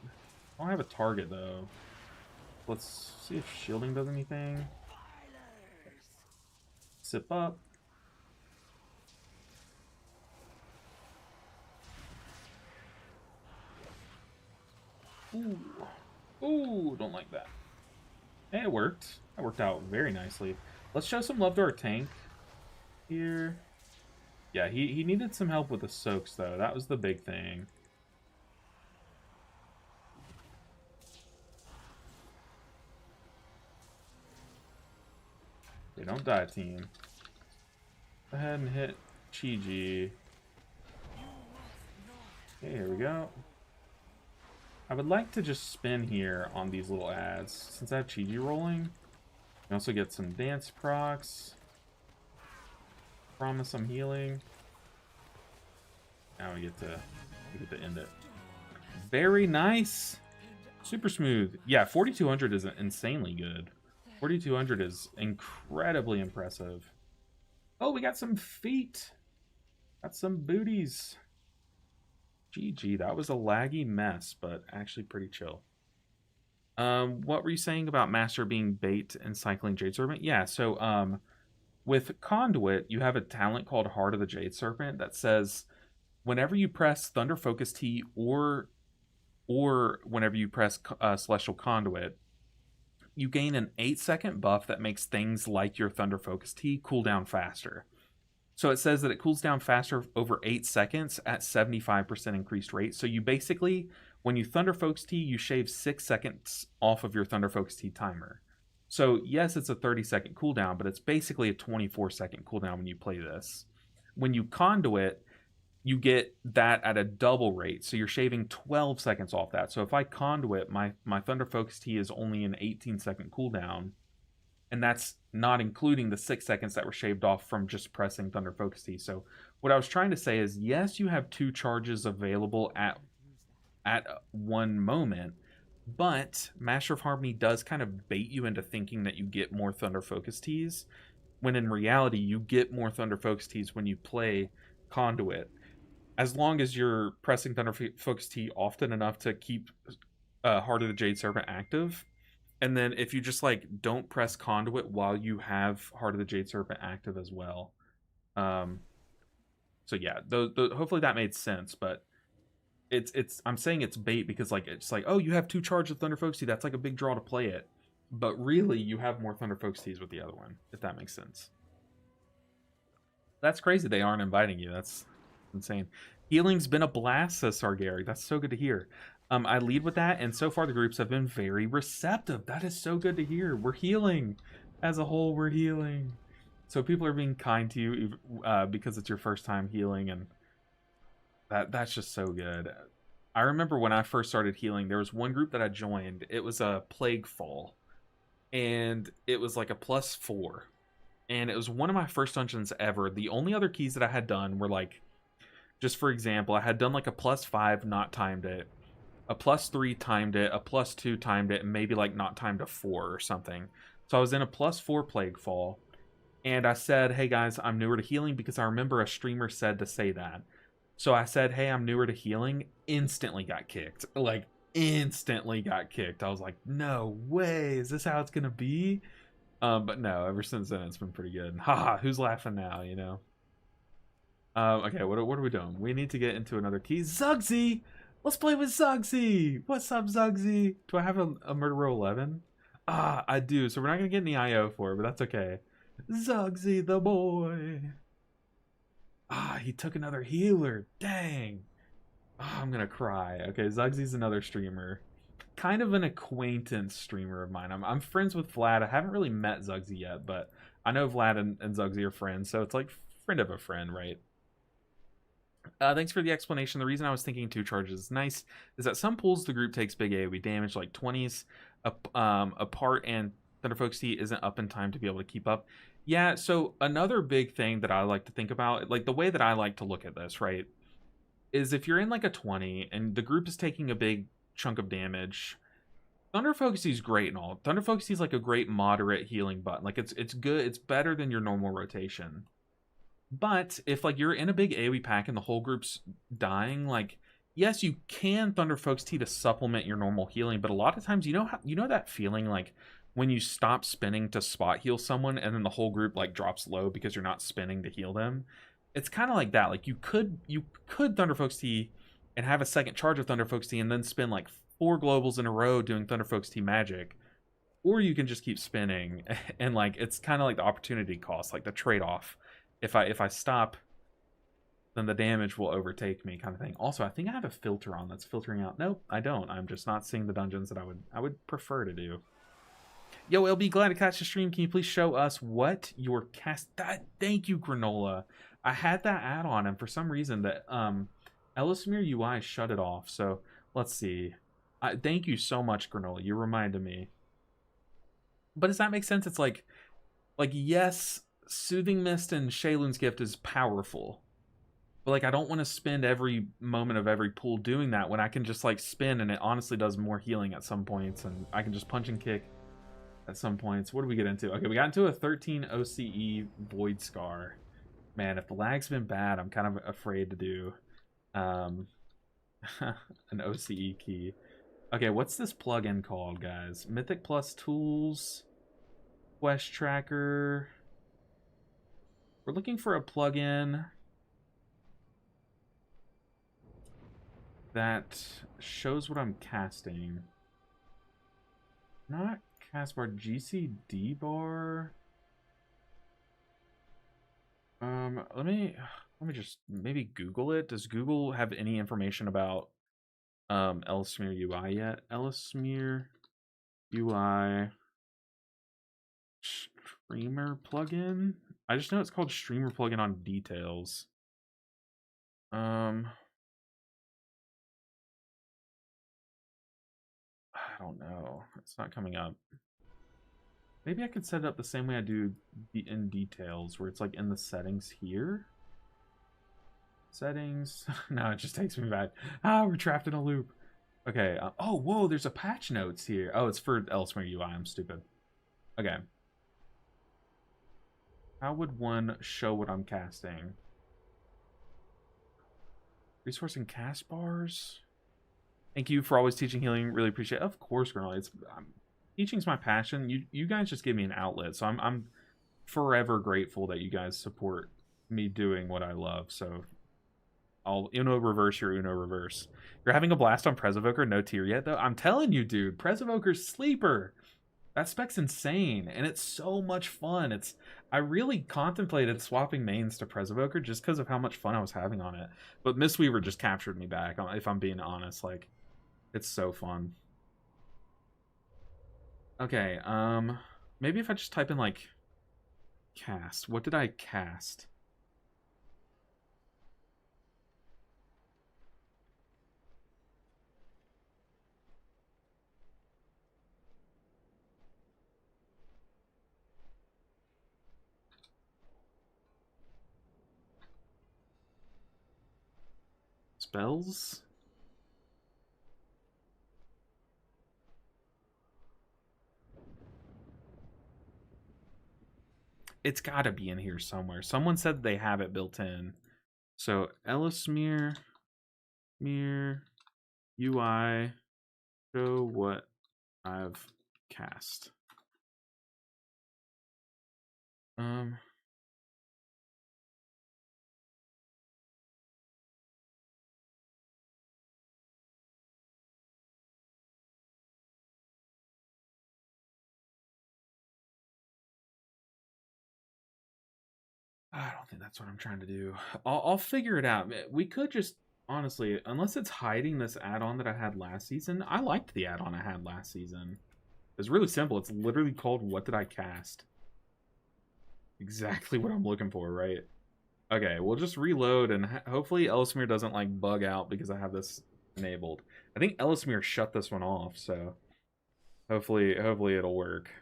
I don't have a target, though. Let's see if shielding does anything. Sip up. Ooh. Ooh, don't like that. Hey, it worked. That worked out very nicely. Let's show some love to our tank here. Yeah, he needed some help with the soaks, though. That was the big thing. Okay, don't die, team. Go ahead and hit Chi-Ji. Okay, here we go. I would like to just spin here on these little ads. Since I have Chi-Ji rolling, I also get some dance procs. Promise I'm healing. Now we get to end it. Very nice. Super smooth. Yeah, 4200 is insanely good. 4200 is incredibly impressive. Oh, we got some feet. Got some booties. GG, that was a laggy mess, but actually pretty chill. What were you saying about Master being bait and cycling Jade Serpent? Yeah, so with Conduit, you have a talent called Heart of the Jade Serpent that says whenever you press Thunder Focus Tea or whenever you press Celestial Conduit, you gain an 8-second buff that makes things like your Thunder Focus Tea cool down faster. So it says that it cools down faster over 8 seconds at 75% increased rate. So you basically, when you Thunder Focus Tea, you shave 6 seconds off of your Thunder Focus Tea timer. So yes, it's a 30-second cooldown, but it's basically a 24-second cooldown when you play this. When you Conduit, you get that at a double rate. So you're shaving 12 seconds off that. So if I Conduit, my Thunder Focus Tea is only an 18-second cooldown. And that's not including the 6 seconds that were shaved off from just pressing Thunder Focus Tea. So what I was trying to say is, yes, you have 2 charges available at one moment, but Master of Harmony does kind of bait you into thinking that you get more Thunder Focus Teas, when in reality, you get more Thunder Focus Teas when you play Conduit. As long as you're pressing Thunder Focus Tea often enough to keep Heart of the Jade Serpent active. And then if you just like don't press Conduit while you have Heart of the Jade Serpent active as well. So yeah, hopefully that made sense, but I'm saying it's bait because like it's like, oh, you have 2 charges of Thunder Focus Tea, that's like a big draw to play it. But really you have more Thunder Focus Teas with the other one, if that makes sense. That's crazy they aren't inviting you. That's insane. Healing's been a blast, says Sargari. That's so good to hear. I lead with that, and so far the groups have been very receptive. That is so good to hear. We're healing. As a whole, we're healing. So people are being kind to you because it's your first time healing, and that's just so good. I remember when I first started healing, there was one group that I joined. It was a Plague Fall, and it was like a +4. And it was one of my first dungeons ever. The only other keys that I had done were like, just for example, I had done like a +5, not timed it. A +3 timed it, a +2 timed it, and maybe like not timed a 4 or something. So I was in a +4 Plague Fall, and I said, hey guys, I'm newer to healing, because I remember a streamer said to say that. So I said, hey, I'm newer to healing, instantly got kicked. Like, instantly got kicked. I was like, no way, is this how it's gonna be? But no, ever since then it's been pretty good. Haha, who's laughing now, you know? Okay, what are we doing? We need to get into another key. Zugsy! Let's play with Zugsy! What's up, Zugsy? Do I have a Murder Row 11? Ah, I do, so we're not going to get any IO for it, but that's okay. Zugsy the boy! Ah, he took another healer. Dang! Ah, I'm going to cry. Okay, Zugsy's another streamer. Kind of an acquaintance streamer of mine. I'm friends with Vlad. I haven't really met Zugsy yet, but I know Vlad and Zugsy are friends, so it's like friend of a friend, right? Thanks for the explanation. The reason I was thinking 2 charges is nice is that some pools the group takes big AoE damage, like 20s apart, and Thunderfolk's Tea isn't up in time to be able to keep up. Yeah, so another big thing that I like to think about, like the way that I like to look at this, right, is if you're in like a 20 and the group is taking a big chunk of damage, Thunderfolk's is great and all. Thunderfolk's is like a great moderate healing button. Like it's good. It's better than your normal rotation. But if like you're in a big AoE pack and the whole group's dying, like yes, you can Thunderfolk's Tea to supplement your normal healing, but a lot of times you know that feeling like when you stop spinning to spot heal someone and then the whole group like drops low because you're not spinning to heal them. It's kind of like that. Like you could Thunderfolk's Tea and have a second charge of Thunderfolk's Tea and then spin like 4 globals in a row doing Thunderfolk's Tea magic, or you can just keep spinning and like it's kind of like the opportunity cost, like the trade-off. If I stop, then the damage will overtake me, kind of thing. Also, I think I have a filter on that's filtering out. Nope, I don't. I'm just not seeing the dungeons that I would prefer to do. Yo, LB, glad to catch the stream. Can you please show us what your cast? Thank you, Granola. I had that add-on, and for some reason that Ellismere UI shut it off. So let's see. Thank you so much, Granola. You reminded me. But does that make sense? It's like yes, Soothing Mist and Shaylun's Gift is powerful. But like I don't want to spend every moment of every pool doing that when I can just like spin and it honestly does more healing at some points, and I can just punch and kick at some points. What did we get into? Okay, we got into a 13 OCE Void Scar. Man, if the lag's been bad, I'm kind of afraid to do an OCE key. Okay, what's this plugin called, guys? Mythic Plus Tools, Quest Tracker. We're looking for a plugin that shows what I'm casting. Not cast bar, GCD bar. Let me just maybe Google it. Does Google have any information about Ellismere UI yet? Ellismere UI streamer plugin. I just know it's called streamer plugin on details. I don't know. It's not coming up. Maybe I could set it up the same way I do in details, where it's like in the settings here. Settings. No, it just takes me back. Ah, we're trapped in a loop. Okay. Oh, whoa, there's a patch notes here. Oh, it's for Ellismere UI. I'm stupid. Okay. How would one show what I'm casting? Resource and cast bars. Thank you for always teaching healing. Really appreciate it. Of course, Granoli. Teaching's my passion. You guys just give me an outlet, so I'm forever grateful that you guys support me doing what I love. So I'll Uno reverse your Uno reverse. You're having a blast on Presevoker, no tier yet though. I'm telling you, dude, Presevoker's sleeper. That spec's insane, and it's so much fun. I really contemplated swapping mains to Presevoker just because of how much fun I was having on it. But Mistweaver just captured me back, if I'm being honest. Like, it's so fun. Okay, maybe if I just type in, like, cast. What did I cast? Spells? It's gotta be in here somewhere. Someone said they have it built in. So Ellismere UI, show what I've cast. I don't think that's what I'm trying to do. I'll figure it out. We could just, honestly, unless it's hiding this add-on that I had last season. I liked the add-on I had last season. It's really simple. It's literally called What Did I Cast? Exactly what I'm looking for, right? Okay, we'll just reload and hopefully Ellesmere doesn't like bug out because I have this enabled. I think Ellesmere shut this one off, so hopefully it'll work.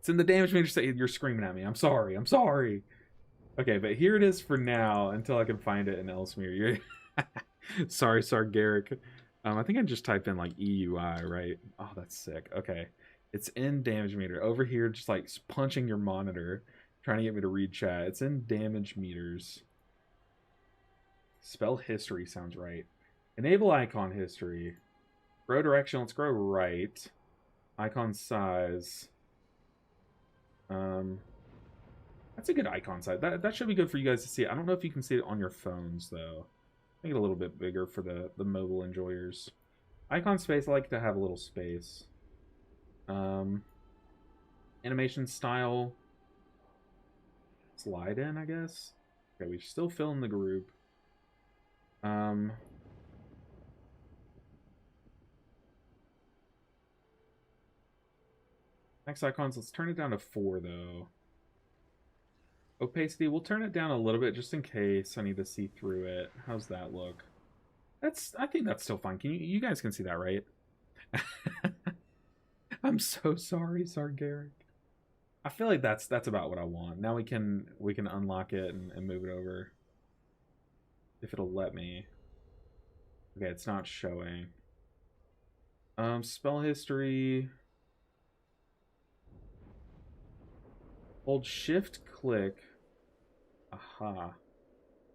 It's in the damage meter. You're screaming at me. I'm sorry. I'm sorry. Okay, but here it is for now until I can find it in Ellesmere. You're sorry, Sargaric. I think I just typed in like EUI, right? Oh, that's sick. Okay. It's in damage meter. Over here, just like punching your monitor, trying to get me to read chat. It's in damage meters. Spell history sounds right. Enable icon history. Grow direction, let's grow right. Icon size. That's a good icon size. That should be good for you guys to see. I don't know if you can see it on your phones though. Make it a little bit bigger for the mobile enjoyers. Icon space, I like to have a little space. Animation style. Slide in, I guess. Okay, we still fill in the group. Next icons, let's turn it down to 4 though. Opacity, we'll turn it down a little bit just in case I need to see through it. How's that look? I think that's still fine. You guys can see that, right? I'm so sorry, Sargaric. I feel like that's about what I want. Now we can unlock it and move it over. If it'll let me. Okay, it's not showing. Spell history. Hold shift click. Aha.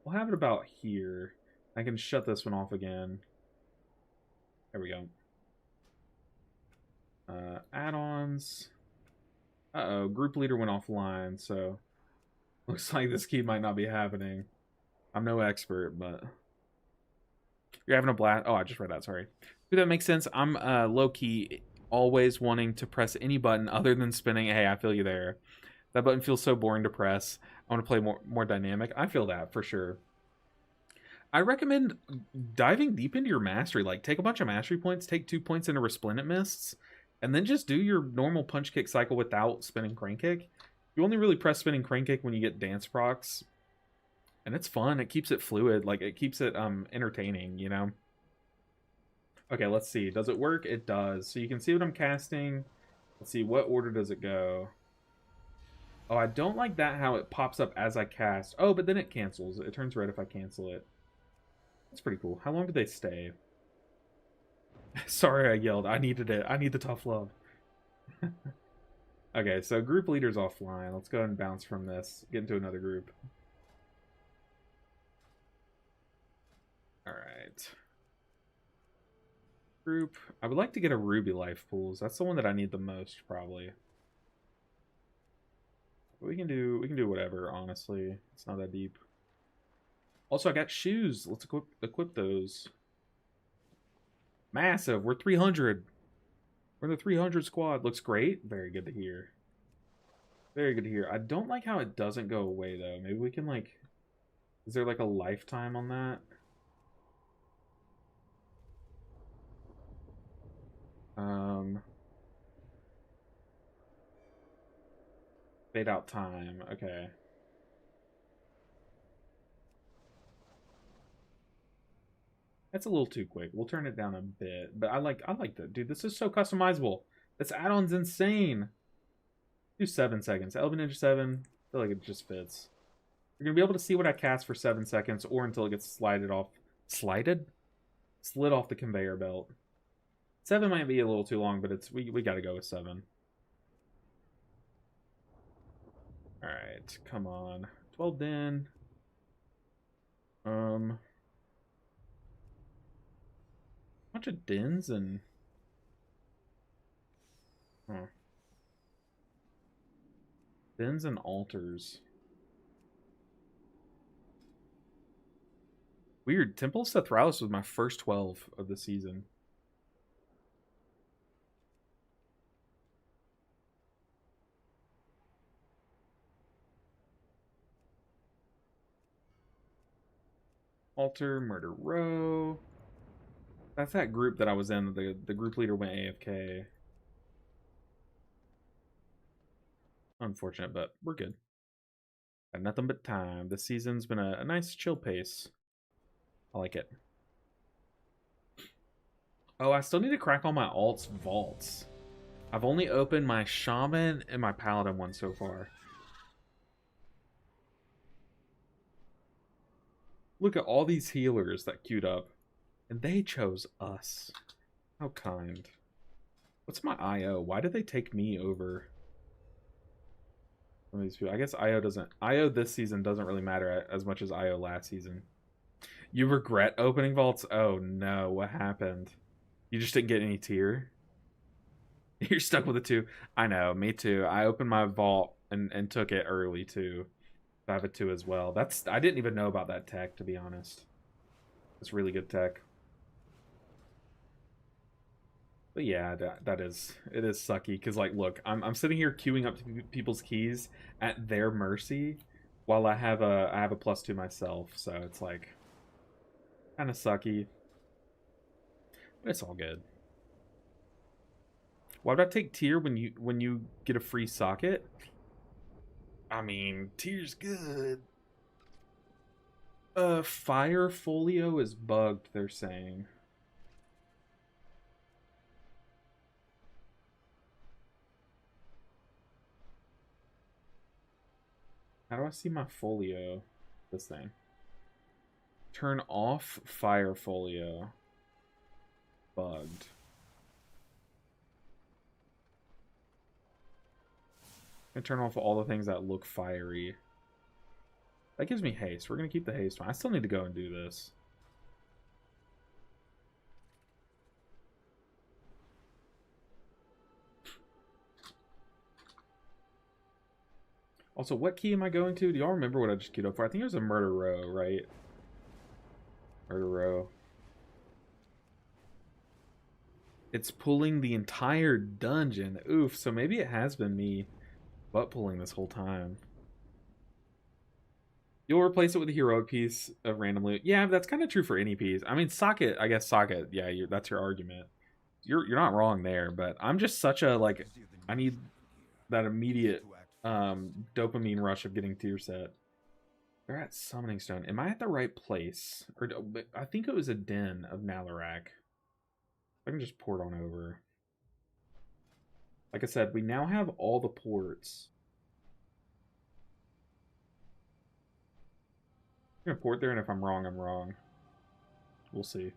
We'll have it about here. I can shut this one off again. There we go. Add-ons. Uh-oh, group leader went offline, so looks like this key might not be happening. I'm no expert, but you're having a blast. Oh, I just read that, sorry. Dude, that makes sense. I'm low-key always wanting to press any button other than spinning. Hey, I feel you there. That button feels so boring to press. I want to play more dynamic. I feel that for sure. I recommend diving deep into your mastery. Like, take a bunch of mastery points, take 2 points into Resplendent Mists, and then just do your normal punch kick cycle without spinning crane kick. You only really press spinning crane kick when you get dance procs. And it's fun. It keeps it fluid. Like, it keeps it entertaining, you know? Okay, let's see. Does it work? It does. So you can see what I'm casting. Let's see, what order does it go? Oh, I don't like that how it pops up as I cast. Oh, but then it cancels. It turns red if I cancel it. That's pretty cool. How long do they stay? Sorry I yelled. I needed it. I need the tough love. Okay, so group leader's offline. Let's go ahead and bounce from this. Get into another group. Alright. Group. I would like to get a Ruby Life Pools. That's the one that I need the most, probably. We can do whatever, honestly. It's not that deep. Also, I got shoes. Let's equip those. Massive. We're 300. We're in the 300 squad. Looks great. Very good to hear. Very good to hear. I don't like how it doesn't go away, though. Maybe we can, like... Is there, like, a lifetime on that? Fade out time. Okay. That's a little too quick. We'll turn it down a bit. But I like that. Dude, this is so customizable. This add-on's insane. Do 7 seconds. Elven Ninja 7. I feel like it just fits. You're going to be able to see what I cast for 7 seconds or until it gets slided off. Slided? Slid off the conveyor belt. 7 might be a little too long, but it's we got to go with 7. Alright, come on. 12 den. Bunch of dens and... Huh. Dens and altars. Weird. Temple of Sethralis was my first 12 of the season. Altar, Murder Row. That's that group that I was in. The group leader went AFK. Unfortunate, but we're good. Got nothing but time. This season's been a nice chill pace. I like it. Oh, I still need to crack all my alts vaults. I've only opened my shaman and my paladin one so far. Look at all these healers that queued up. And they chose us. How kind. What's my IO? Why did they take me over some of these people? I guess IO this season doesn't really matter as much as IO last season. You regret opening vaults? Oh no, what happened? You just didn't get any tier? You're stuck with a 2. I know, me too. I opened my vault and took it early too. I have a 2 as well. I didn't even know about that tech, to be honest. It's really good tech. But yeah, it is sucky because like, look, I'm sitting here queuing up to people's keys at their mercy, while I have a +2 myself, so it's like kind of sucky, but it's all good. Why would I take tier when you get a free socket? I mean, tier's good. Fire folio is bugged, they're saying. How do I see my folio? This thing. Turn off fire folio. Bugged. And turn off all the things that look fiery. That gives me haste. We're going to keep the haste one. I still need to go and do this. Also, what key am I going to? Do y'all remember what I just queued up for? I think it was a murder row, right? Murder row. It's pulling the entire dungeon. Oof, so maybe it has been me butt pulling this whole time. You'll replace it with a heroic piece of random loot. Yeah, that's kind of true for any piece. I mean, socket, I guess socket, yeah, that's your argument. You're not wrong there, but I'm just such a, like, I need that immediate dopamine rush of getting Tierset. They're at Summoning Stone. Am I at the right place? Or I think it was a den of Nalarak. I can just port on over. Like I said, we now have all the ports. I'm gonna port there, and if I'm wrong, I'm wrong. We'll see.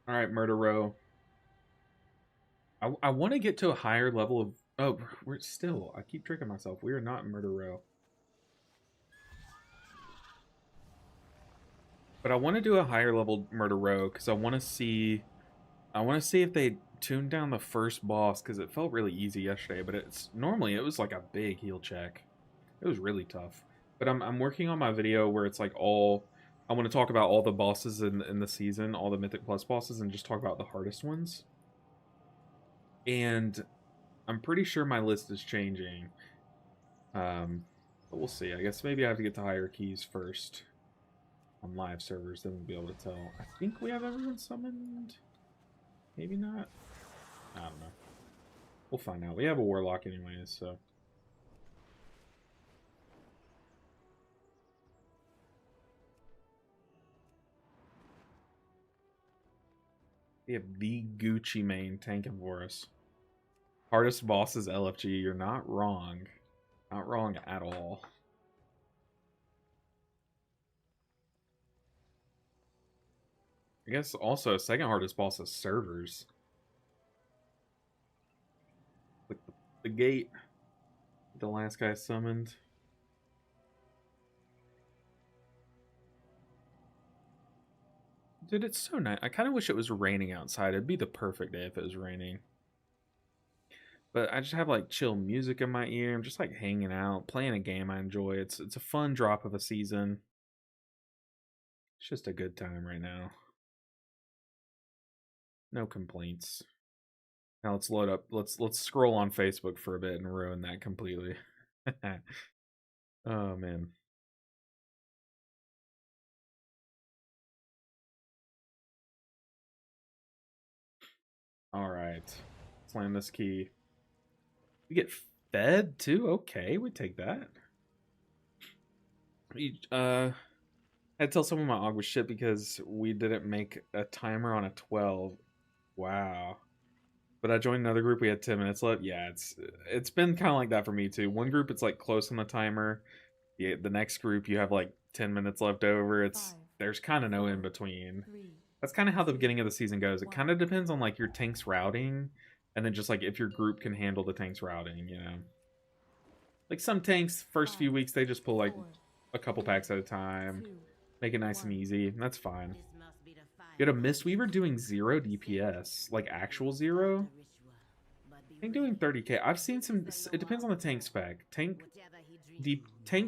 All right, Murder Row. I want to get to a higher level of... Oh, we're still... I keep tricking myself. We are not in Murder Row. But I want to do a higher level Murder Row because I want to see... I want to see if they tuned down the first boss because it felt really easy yesterday. But normally it was like a big heal check. It was really tough. But I'm working on my video where it's like all... I want to talk about all the bosses in the season, all the Mythic Plus bosses, and just talk about the hardest ones. And I'm pretty sure my list is changing. But we'll see. I guess maybe I have to get to higher keys first on live servers, then we'll be able to tell. I think we have everyone summoned. Maybe not. I don't know. We'll find out. We have a warlock anyways, so. We have the Gucci main tanking for us. Hardest boss is LFG. You're not wrong. Not wrong at all. I guess also second hardest boss is servers. Like the gate. The last guy summoned. Dude, it's so nice. I kind of wish it was raining outside. It'd be the perfect day if it was raining. But I just have like chill music in my ear. I'm just like hanging out, playing a game I enjoy. It's a fun drop of a season. It's just a good time right now. No complaints. Now let's load up. Let's scroll on Facebook for a bit and ruin that completely. Oh man. Alright. Slam this key. We get fed too? Okay, we take that. Had to tell someone my AUG was shit because we didn't make a timer on a 12. Wow. But I joined another group, we had 10 minutes left. Yeah, it's been kind of like that for me too. One group it's like close on the timer. The next group you have like 10 minutes left over. There's kind of no in between. That's kind of how the beginning of the season goes. It kind of depends on like your tank's routing and then just like if your group can handle the tank's routing, you know. Like some tanks first few weeks they just pull like a couple packs at a time. Make it nice and easy. And that's fine. You had a Mistweaver doing 0 DPS, like actual 0. Tank doing 30k. I've seen some. It depends on the tank spec. Tank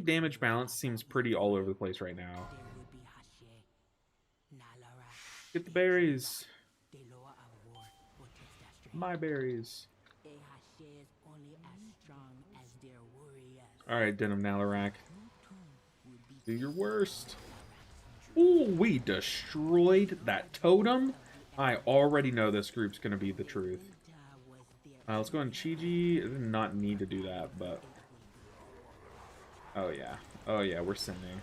damage balance seems pretty all over the place right now. Get the berries. My berries. All right, Denim Nalarak. Do your worst. Ooh, we destroyed that totem. I already know this group's going to be the truth. Let's go on Chi-Ji. I did not need to do that, but... Oh, yeah. Oh, yeah, we're sending.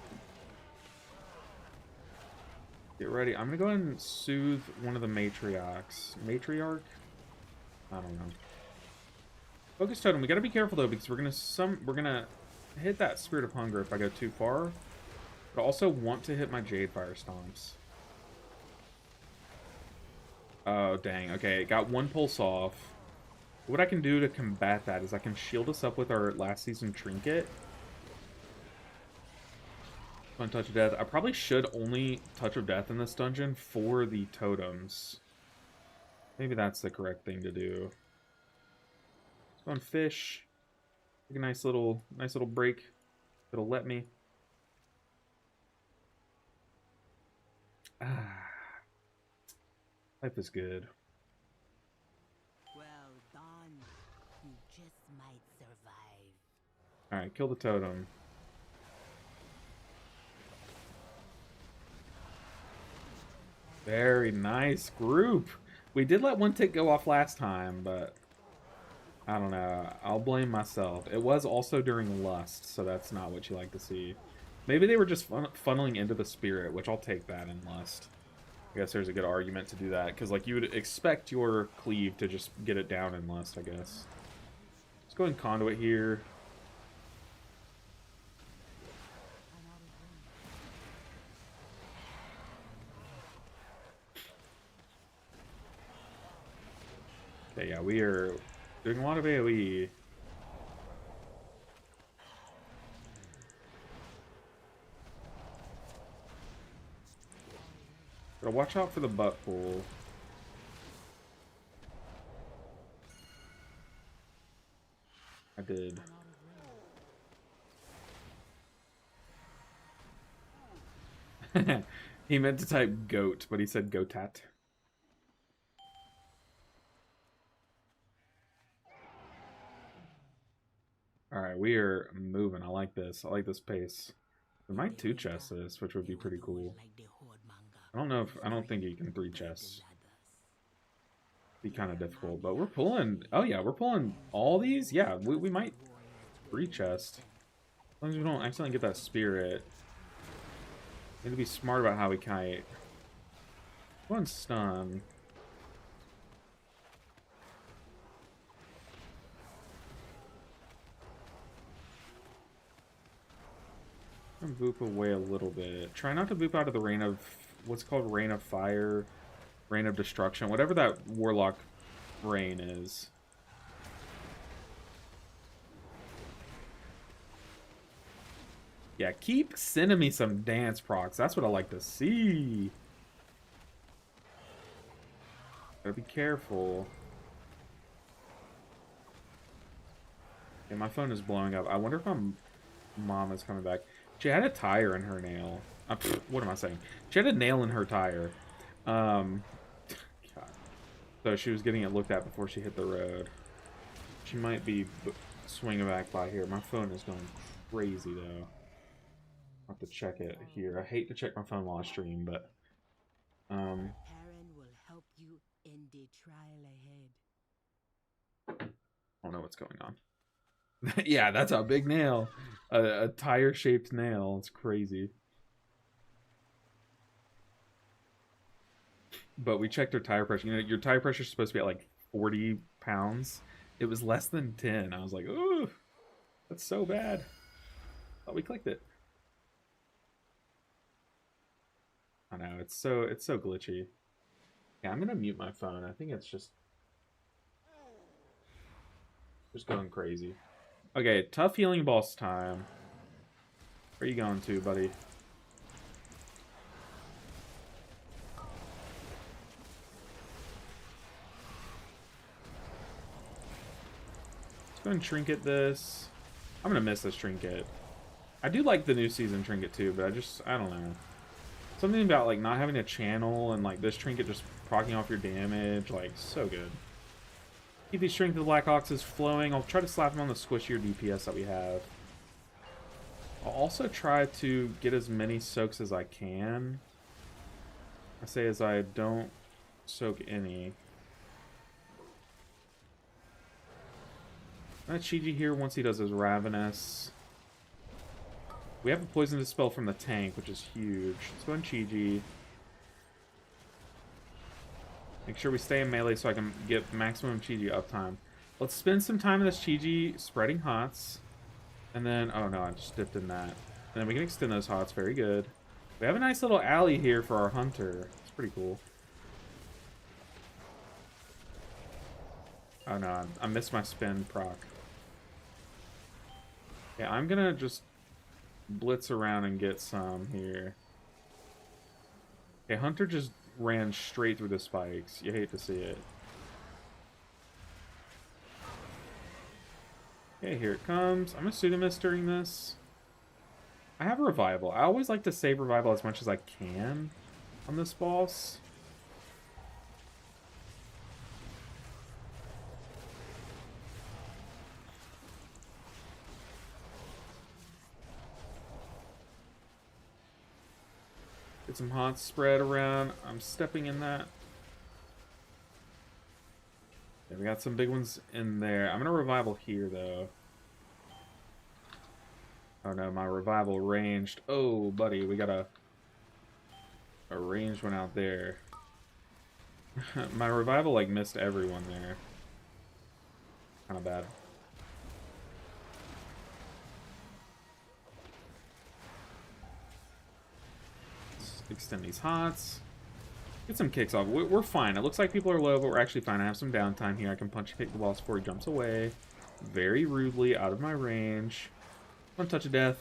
Get ready. I'm going to go ahead and soothe one of the matriarchs. Matriarch? I don't know. Focus totem. We got to be careful, though, because we're going to hit that Spirit of Hunger if I go too far. But I also want to hit my Jade Fire Stomps. Oh, dang. Okay, it got one pulse off. What I can do to combat that is I can shield us up with our last season trinket. One Touch of Death. I probably should only Touch of Death in this dungeon for the totems. Maybe that's the correct thing to do. Let's go on Fish. Take a nice little break. It'll let me. Ah. Life is good. Well done. You just might survive. Alright, kill the totem. Very nice group. We did let one tick go off last time, but I don't know. I'll blame myself. It was also during Lust, so that's not what you like to see. Maybe they were just funneling into the Spirit, which I'll take that in Lust. I guess there's a good argument to do that, because like you would expect your cleave to just get it down in Lust, I guess. Let's go in Conduit here. Okay, yeah, we are doing a lot of AoE. Gotta watch out for the butt pool. I did. He meant to type goat, but he said goatat. Alright, we are moving. I like this. I like this pace. We might 2-chest this, which would be pretty cool. I don't think you can 3-chest. Be kind of difficult, but we're pulling. Oh yeah, we're pulling all these. Yeah, we might 3-chest. As long as we don't accidentally get that spirit. Need to be smart about how we kite. Go and stun. And boop away a little bit. Try not to boop out of the rain of what's called rain of fire, rain of destruction, whatever that warlock rain is. Yeah, keep sending me some dance procs. That's what I like to see. Gotta be careful. Yeah, my phone is blowing up. I wonder if my mom is coming back. She had a tire in her nail. What am I saying? She had a nail in her tire. God. So she was getting it looked at before she hit the road. She might be swinging back by here. My phone is going crazy, though. I'll have to check it here. I hate to check my phone while I stream, but... Heron will help you in the a trial ahead. I don't know what's going on. Yeah, that's a big nail. A tire-shaped nail. It's crazy. But we checked her tire pressure. You know, your tire pressure is supposed to be at like 40 pounds. It was less than 10. I was like, ooh, that's so bad. Thought we clicked it. I know, it's so glitchy. Yeah, I'm gonna mute my phone. I think it's just going crazy. Okay, tough healing boss time. Where are you going to, buddy? Let's go and trinket this. I'm gonna miss this trinket. I do like the new season trinket too, but I don't know. Something about like not having a channel and like this trinket just proccing off your damage, like so good. Keep the strength of the Black Oxes flowing. I'll try to slap them on the squishier DPS that we have. I'll also try to get as many soaks as I can. I say as I don't soak any. I'm gonna Chi-Ji here once he does his Ravenous. We have a Poison Dispel from the tank, which is huge. Let's go and Chi-Ji. Make sure we stay in melee so I can get maximum Chi-Ji uptime. Let's spend some time in this Chi-Ji spreading hots. And then, oh no, I just dipped in that. And then we can extend those hots, very good. We have a nice little alley here for our hunter. It's pretty cool. Oh no, I missed my spin proc. Yeah, I'm gonna just blitz around and get some here. Okay, hunter just ran straight through the spikes. You hate to see it. Okay, here it comes. I'm gonna pseudomist during this. I have a revival. I always like to save revival as much as I can on this boss. Get some hot spread around. I'm stepping in that. Yeah, we got some big ones in there. I'm gonna revival here though. Oh no, my revival ranged. Oh, buddy, we got a ranged one out there. My revival like missed everyone there. Kind of bad. Let's extend these hots. Get some kicks off. We're fine. It looks like people are low, but we're actually fine. I have some downtime here. I can punch kick the boss before he jumps away. Very rudely, out of my range. One touch of death.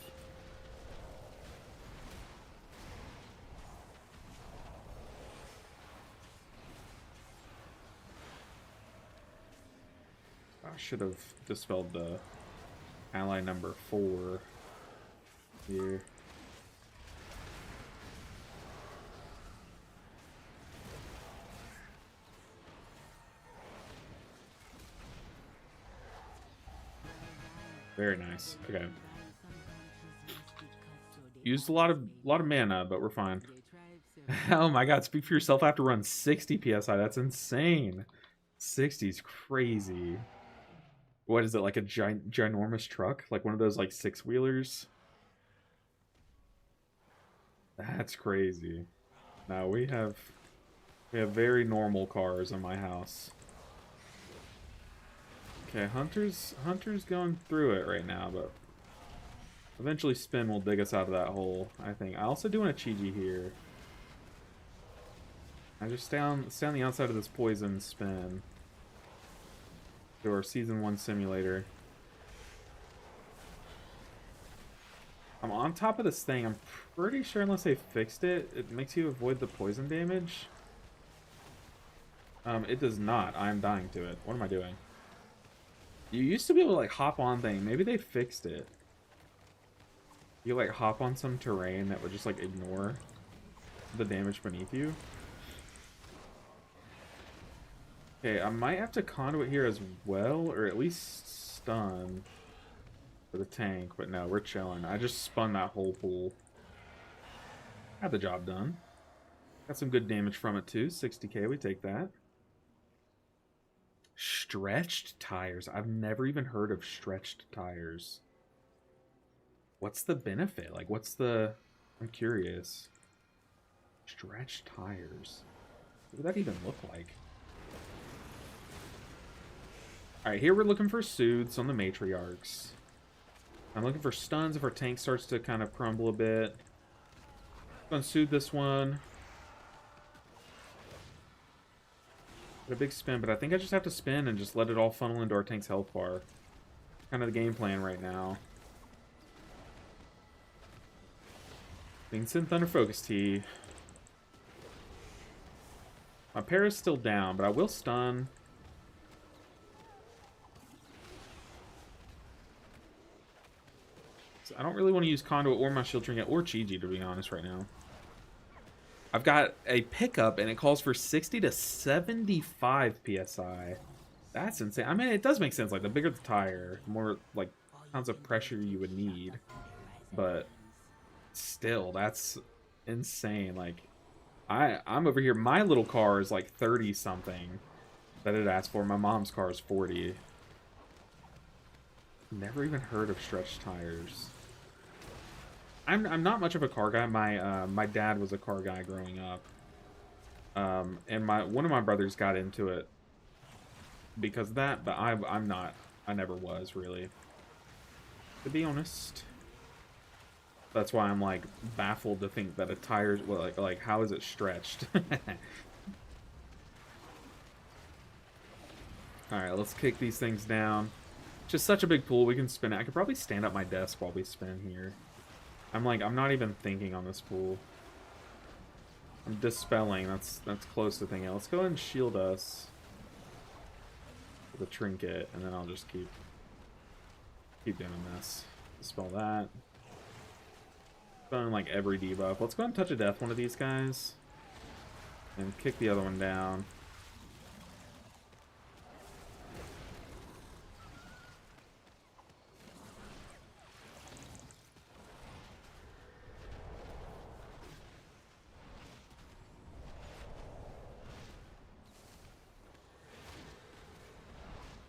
I should have dispelled the ally number 4 here. Very nice. Okay. Used a lot of mana, but we're fine. Oh my god, speak for yourself. I have to run 60 PSI. That's insane. 60 is crazy. What is it, like a ginormous truck? Like one of those like 6-wheelers? That's crazy. Now we have very normal cars in my house. Okay, Hunter's going through it right now, but eventually spin will dig us out of that hole, I think. I also do want a Chi-Ji here. I just stay on the outside of this poison spin. To our season 1 simulator. I'm on top of this thing. I'm pretty sure unless they fixed it, it makes you avoid the poison damage. It does not. I'm dying to it. What am I doing? You used to be able to like hop on thing. Maybe they fixed it. You like hop on some terrain that would just like ignore the damage beneath you. Okay, I might have to conduit here as well, or at least stun for the tank, but no, we're chilling. I just spun that whole pool. Got the job done. Got some good damage from it too. 60k, we take that. Stretched tires. I've never even heard of stretched tires. What's the benefit? Like, what's the... I'm curious. Stretched tires. What would that even look like? Alright, here we're looking for soothes on the matriarchs. I'm looking for stuns if our tank starts to kind of crumble a bit. Gonna soothe this one. Got a big spin, but I think I just have to spin and just let it all funnel into our tank's health bar. Kind of the game plan right now. Vincent Thunder Focus Tea. My pair is still down, but I will stun. So I don't really want to use Conduit or my Shield Trinket or Chi-Ji, to be honest, right now. I've got a pickup, and it calls for 60 to 75 PSI. That's insane. I mean, it does make sense. Like, the bigger the tire, the more, like, pounds of pressure you would need. But still, that's insane. Like, I'm over here. My little car is, like, 30-something that it asked for. My mom's car is 40. Never even heard of stretched tires. I'm not much of a car guy. My dad was a car guy growing up, and one of my brothers got into it because of that. But I'm not. I never was really, to be honest. That's why I'm like baffled to think that a tire's like how is it stretched? All right, let's kick these things down. Just such a big pool. We can spin it. I could probably stand up my desk while we spin here. I'm not even thinking on this pool. I'm dispelling. That's close to thinking. Let's go ahead and shield us with a trinket, and then I'll just keep doing this. Dispel that. Spelling like every debuff. Let's go ahead and touch a death one of these guys, and kick the other one down.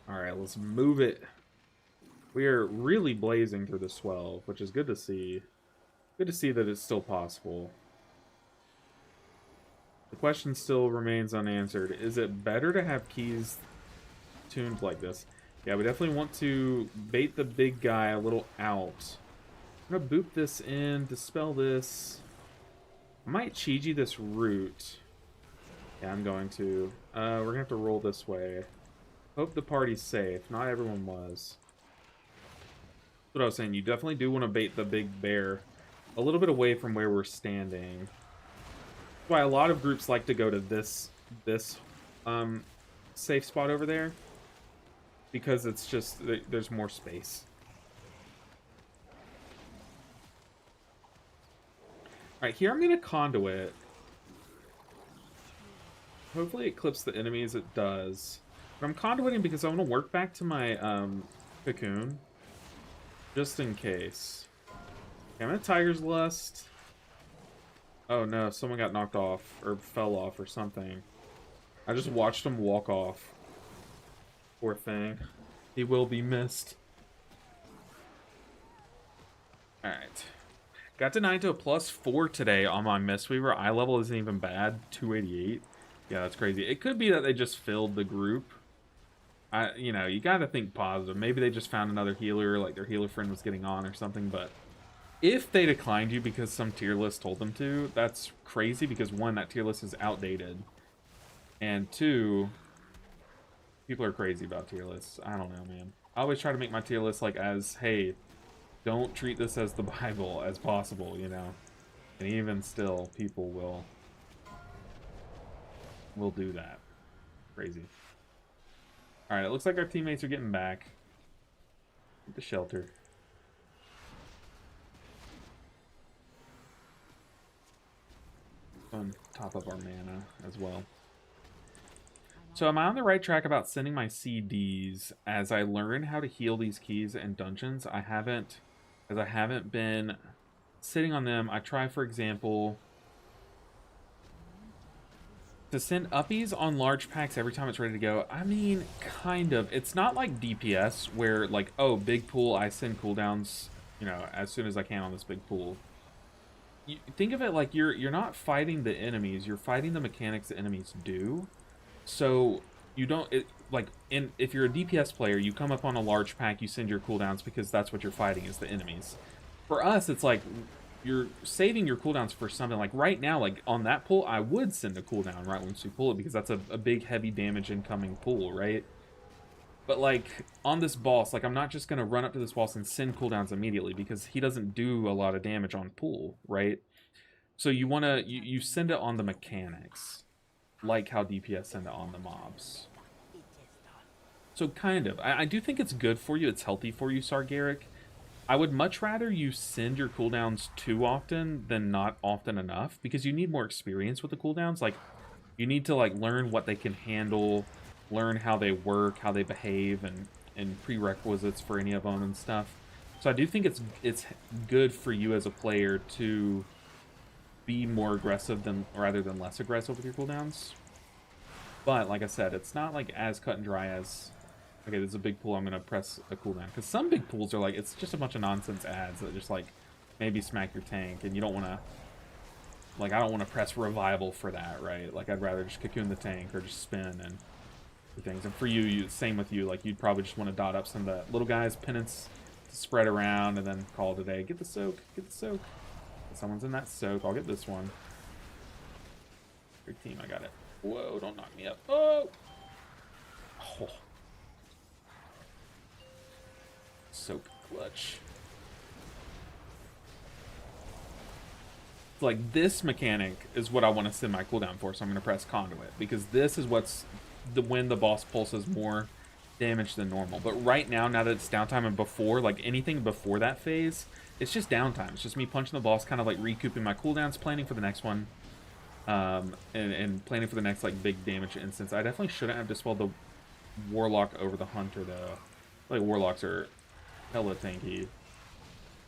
Alright, let's move it. We are really blazing through the 12, which is good to see. Good to see that it's still possible. The question still remains unanswered. Is it better to have keys tuned like this? Yeah, we definitely want to bait the big guy a little out. I'm going to boop this in, dispel this. I might Chi-Ji this root. Yeah, I'm going to. We're going to have to roll this way. Hope the party's safe. Not everyone was. That's what I was saying. You definitely do want to bait the big bear a little bit away from where we're standing. That's why a lot of groups like to go to this safe spot over there, because it's just there's more space. All right, here I'm gonna conduit. Hopefully it clips the enemies. It does. But I'm conduiting because I want to work back to my cocoon, just in case. Okay, I'm at Tiger's Lust. Oh no, someone got knocked off, or fell off, or something. I just watched him walk off. Poor thing. He will be missed. Alright. Got denied to a +4 today on my Mistweaver. Eye level isn't even bad. 288. Yeah, that's crazy. It could be that they just filled the group. You know, you gotta think positive. Maybe they just found another healer, like their healer friend was getting on or something, but if they declined you because some tier list told them to, that's crazy because one, that tier list is outdated, and two, people are crazy about tier lists. I don't know, man. I always try to make my tier list like as, hey, don't treat this as the Bible as possible, you know? And even still, people will do that. Crazy. Alright, it looks like our teammates are getting back. Get the shelter. And top up our mana as well. So am I on the right track about sending my CDs as I learn how to heal these keys in dungeons? I haven't been sitting on them. I try, for example, To send uppies on large packs every time it's ready to go, I mean, kind of. It's not like DPS where, like, oh, big pool, I send cooldowns, you know, as soon as I can on this big pool. You think of it like you're not fighting the enemies, you're fighting the mechanics the enemies do. So you don't if you're a DPS player, you come up on a large pack, you send your cooldowns because that's what you're fighting is the enemies. For us, it's like you're saving your cooldowns for something like right now, like on that pull, I would send a cooldown right once you pull it because that's a big heavy damage incoming pull, right? But like on this boss, like I'm not just gonna run up to this boss and send cooldowns immediately because he doesn't do a lot of damage on pull, right? So you send it on the mechanics, like how DPS send it on the mobs. So kind of. I do think it's good for you, it's healthy for you, Sargaric. I would much rather you send your cooldowns too often than not often enough, because you need more experience with the cooldowns. Like, you need to like learn what they can handle, learn how they work, how they behave, and prerequisites for any of them and stuff. So I do think it's good for you as a player to be more aggressive than rather than less aggressive with your cooldowns. But like I said, it's not like as cut and dry as, okay, there's a big pool, I'm gonna press a cooldown. Because some big pools are like, it's just a bunch of nonsense ads that just like maybe smack your tank, and you don't want to, like, I don't want to press revival for that, right? Like, I'd rather just cocoon the tank or just spin and do things. And for you, same with you, like, you'd probably just want to dot up some of the little guys' penance to spread around and then call it a day. Get the soak, get the soak. If someone's in that soak, I'll get this one. Great team, I got it. Whoa, don't knock me up. Oh! Oh. Soak clutch. Like, this mechanic is what I want to send my cooldown for, so I'm going to press Conduit, because this is what's when the boss pulses more damage than normal. But right now that it's downtime, and before, like anything before that phase, it's just downtime. It's just me punching the boss, kind of like recouping my cooldowns, planning for the next one, and planning for the next like big damage instance. I definitely shouldn't have dispelled the Warlock over the Hunter though. Like, Warlocks are hella tanky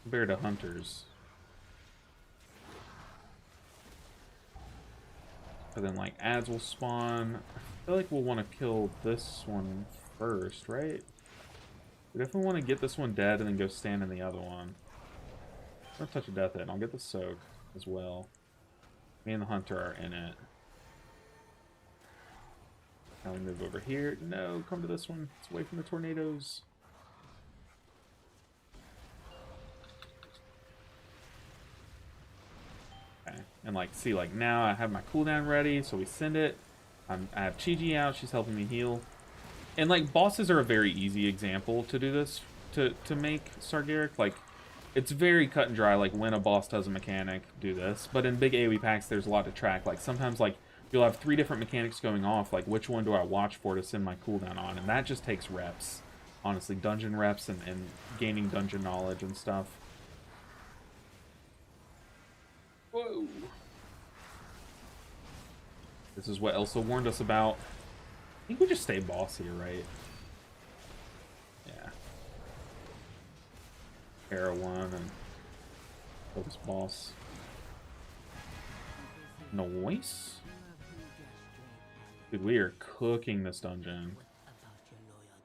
compared to Hunters. And then like ads will spawn. I feel like we'll want to kill this one first, right? We definitely want to get this one dead and then go stand in the other one. I'm gonna touch a death hit. I'll get the soak as well. Me and the Hunter are in it. Now we move over here. No, come to this one. It's away from the tornadoes. Okay. And like, see, like now I have my cooldown ready, so we send it. I have Chi-Ji out. She's helping me heal. And like, bosses are a very easy example to do this, to make Sargaric. Like, it's very cut and dry, like when a boss does a mechanic, do this. But in big AoE packs, there's a lot to track. Like, sometimes like you'll have 3 different mechanics going off. Like, which one do I watch for to send my cooldown on? And that just takes reps. Honestly, dungeon reps and gaining dungeon knowledge and stuff. Whoa. This is what Elsa warned us about. I think we just stay boss here, right? Yeah. Arrow one and focus boss. Noise? Dude, we are cooking this dungeon.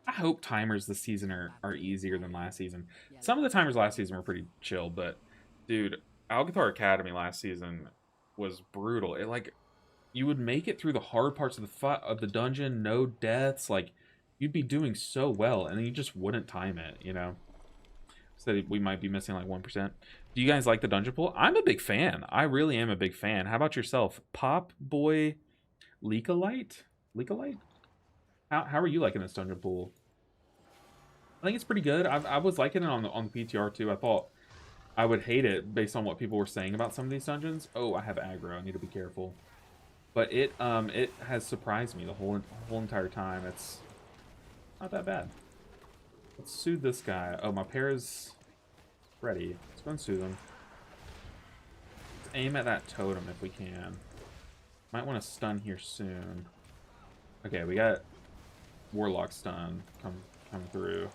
I hope timers this season are easier than last season. Some of the timers last season were pretty chill, but dude, Alcathar Academy last season was brutal. It like, you would make it through the hard parts of the dungeon, no deaths, like you'd be doing so well, and then you just wouldn't time it, you know. So we might be missing like 1%. Do you guys like the dungeon pool? I'm a big fan. I really am a big fan. How about yourself, Pop Boy Leakalite? Leakalite? How are you liking this dungeon pool? I think it's pretty good. I was liking it on the PTR too. I thought I would hate it based on what people were saying about some of these dungeons. Oh, I have aggro. I need to be careful. But it has surprised me the whole entire time. It's not that bad. Let's soothe this guy. Oh, my pair is ready. Let's go and soothe him. Let's aim at that totem if we can. Might want to stun here soon. Okay, we got Warlock stun come through.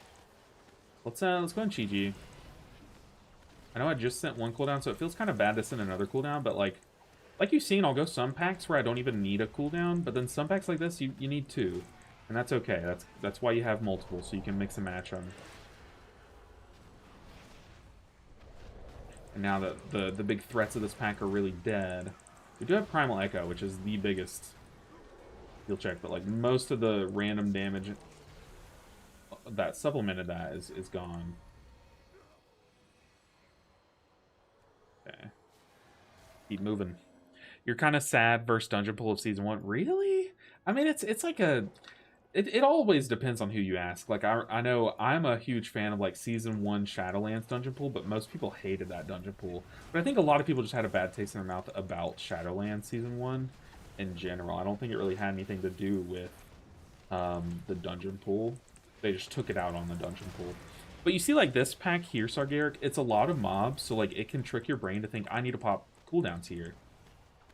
Let's go and Chi-Ji. I know I just sent one cooldown, so it feels kind of bad to send another cooldown, but like, Like you've seen, I'll go some packs where I don't even need a cooldown, but then some packs like this, you need 2. And that's okay. That's why you have multiple, so you can mix and match them. And now that the big threats of this pack are really dead, we do have Primal Echo, which is the biggest heal check, but like most of the random damage that supplemented that is gone. Okay. Keep moving. You're kind of sad versus Dungeon Pool of Season 1. Really? I mean, it's like a... It always depends on who you ask. Like, I know I'm a huge fan of, like, Season 1 Shadowlands Dungeon Pool, but most people hated that Dungeon Pool. But I think a lot of people just had a bad taste in their mouth about Shadowlands Season 1 in general. I don't think it really had anything to do with the Dungeon Pool. They just took it out on the Dungeon Pool. But you see, like, this pack here, Sargaric, it's a lot of mobs, so, like, it can trick your brain to think, I need to pop cooldowns here.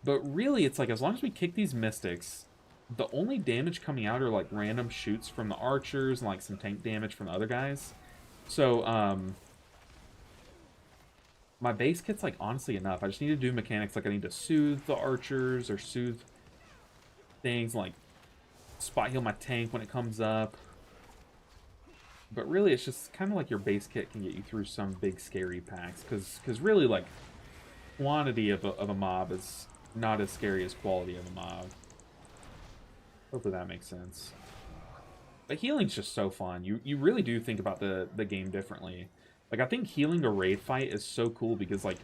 But really, it's like, as long as we kick these Mystics, the only damage coming out are, like, random shoots from the archers and, like, some tank damage from the other guys. So, my base kit's, like, honestly enough. I just need to do mechanics, like, I need to soothe the archers or soothe things, like, spot heal my tank when it comes up. But really, it's just kind of like your base kit can get you through some big, scary packs. Because really, like, quantity of a mob is not as scary as quality of a mob. Hopefully that makes sense. But healing's just so fun. You really do think about the game differently. Like, I think healing a raid fight is so cool because, like,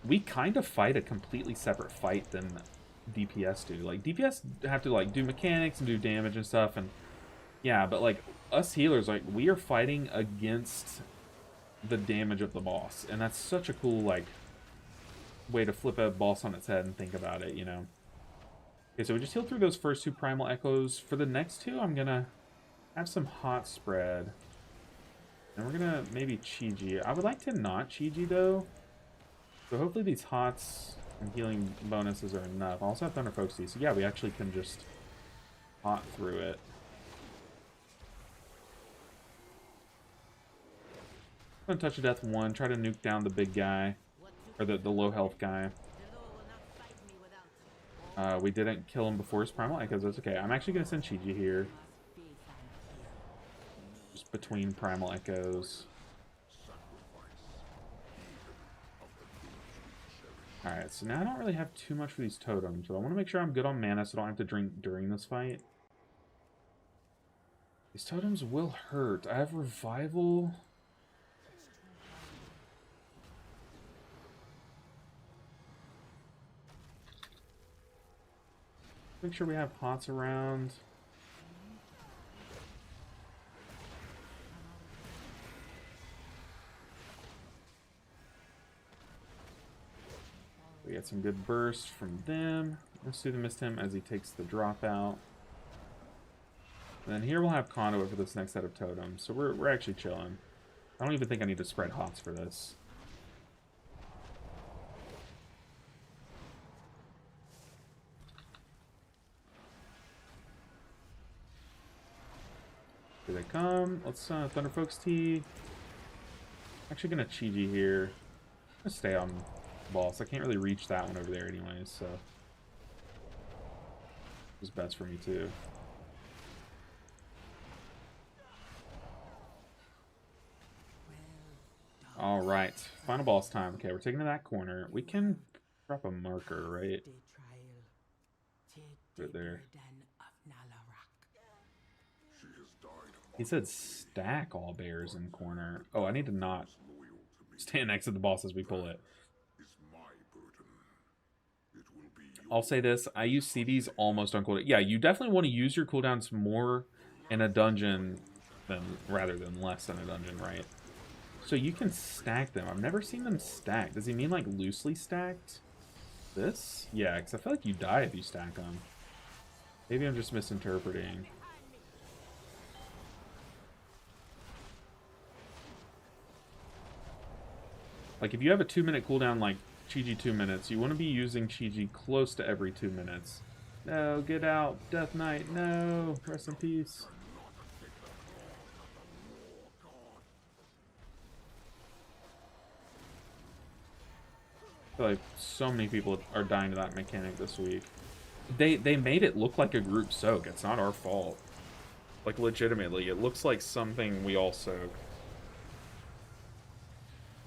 we kind of fight a completely separate fight than DPS do. Like, DPS have to, like, do mechanics and do damage and stuff, and yeah, but, like, us healers, like, we are fighting against the damage of the boss, and that's such a cool, like, way to flip a boss on its head and think about it, you know? Okay, so we just healed through those first 2 Primal Echoes. For the next 2, I'm gonna have some Hot Spread. And we're gonna maybe Chi-Ji. I would like to not Chi-Ji, though. So hopefully these Hots and healing bonuses are enough. I also have Thunder Folksy, so yeah, we actually can just Hot through it. I'm gonna Touch of Death 1, try to nuke down the big guy. Or the low health guy. We didn't kill him before his Primal Echoes, that's okay. I'm actually going to send Chi-Ji here. Just between Primal Echoes. Alright, so now I don't really have too much for these totems, but I want to make sure I'm good on mana so I don't have to drink during this fight. These totems will hurt. I have Revival. Make sure we have Hots around. We get some good burst from them. Let's do the Mist him as he takes the drop out. And then here we'll have Conduit for this next set of totems. So we're actually chilling. I don't even think I need to spread Hots for this. Here they come. Let's Thunder Folks T. Actually gonna Chi-Ji here. I'm gonna stay on boss. I can't really reach that one over there anyways, so it's best for me too. Alright, final boss time. Okay, we're taking to that corner. We can drop a marker, right? Right there. He said stack all bears in corner. Oh, I need to not stand next to the boss as we pull it. I'll say this. I use CDs almost on cooldown. Yeah, you definitely want to use your cooldowns more in a dungeon rather than less in a dungeon, right? So you can stack them. I've never seen them stacked. Does he mean like loosely stacked? This? Yeah, because I feel like you die if you stack them. Maybe I'm just misinterpreting. Like, if you have a 2-minute cooldown like Chi-Ji 2 minutes, you want to be using Chi-Ji close to every 2 minutes. No, get out. Death Knight, no. Rest in peace. I feel like so many people are dying to that mechanic this week. They made it look like a group soak. It's not our fault. Like, legitimately, it looks like something we all soak.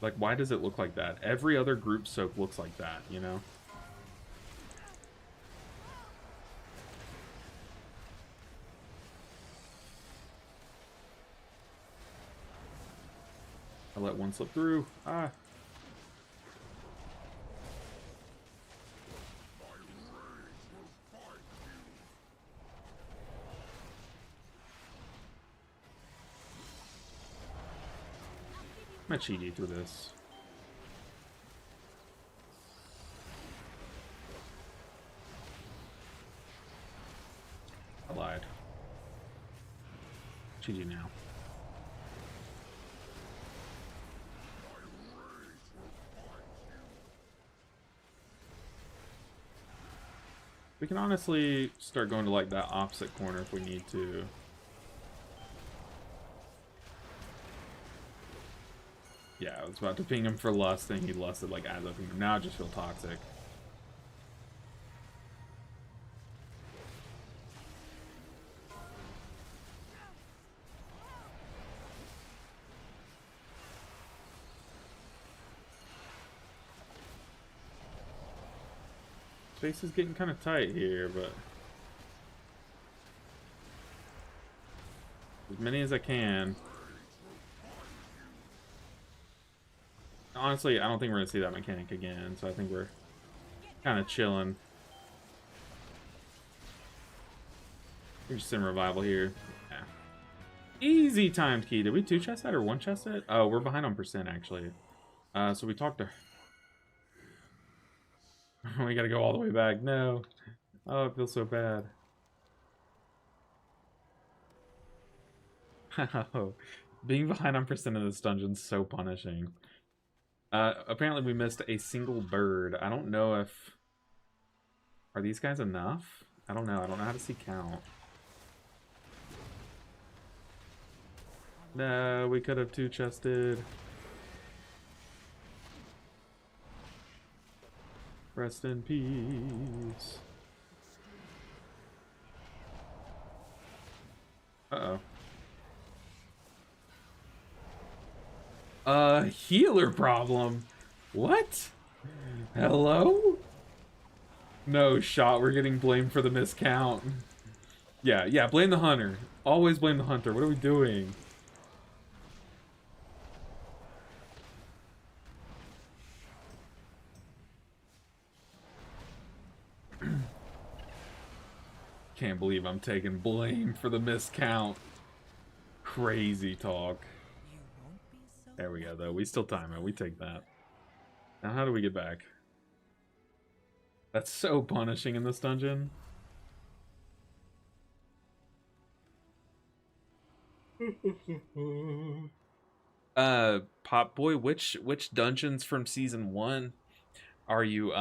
Like, why does it look like that? Every other group soak looks like that, you know? I let one slip through. Ah. I'm gonna GG through this. I lied. GG now. We can honestly start going to like that opposite corner if we need to. Yeah, I was about to ping him for lust, and he lusted like as of him. Now I just feel toxic. Space is getting kind of tight here, but as many as I can. Honestly, I don't think we're gonna see that mechanic again, so I think we're kind of chilling. We're just in revival here. Yeah. Easy timed key. Did we 2-chest that or 1-chest it? Oh, we're behind on percent actually. So we talked to. We gotta go all the way back. No. Oh, it feels so bad. Being behind on percent in this dungeon's so punishing. Apparently we missed a single bird. I don't know if... Are these guys enough? I don't know. I don't know how to see count. No, we could have 2-chested. Rest in peace. Uh-oh. Healer problem. What? Hello? No shot. We're getting blamed for the miscount. Yeah, blame the hunter. Always blame the hunter. What are we doing? Can't believe I'm taking blame for the miscount. Crazy talk. There we go, though. We still time it. We take that. Now, how do we get back? That's so punishing in this dungeon. Pop Boy, which dungeons from season 1 are you,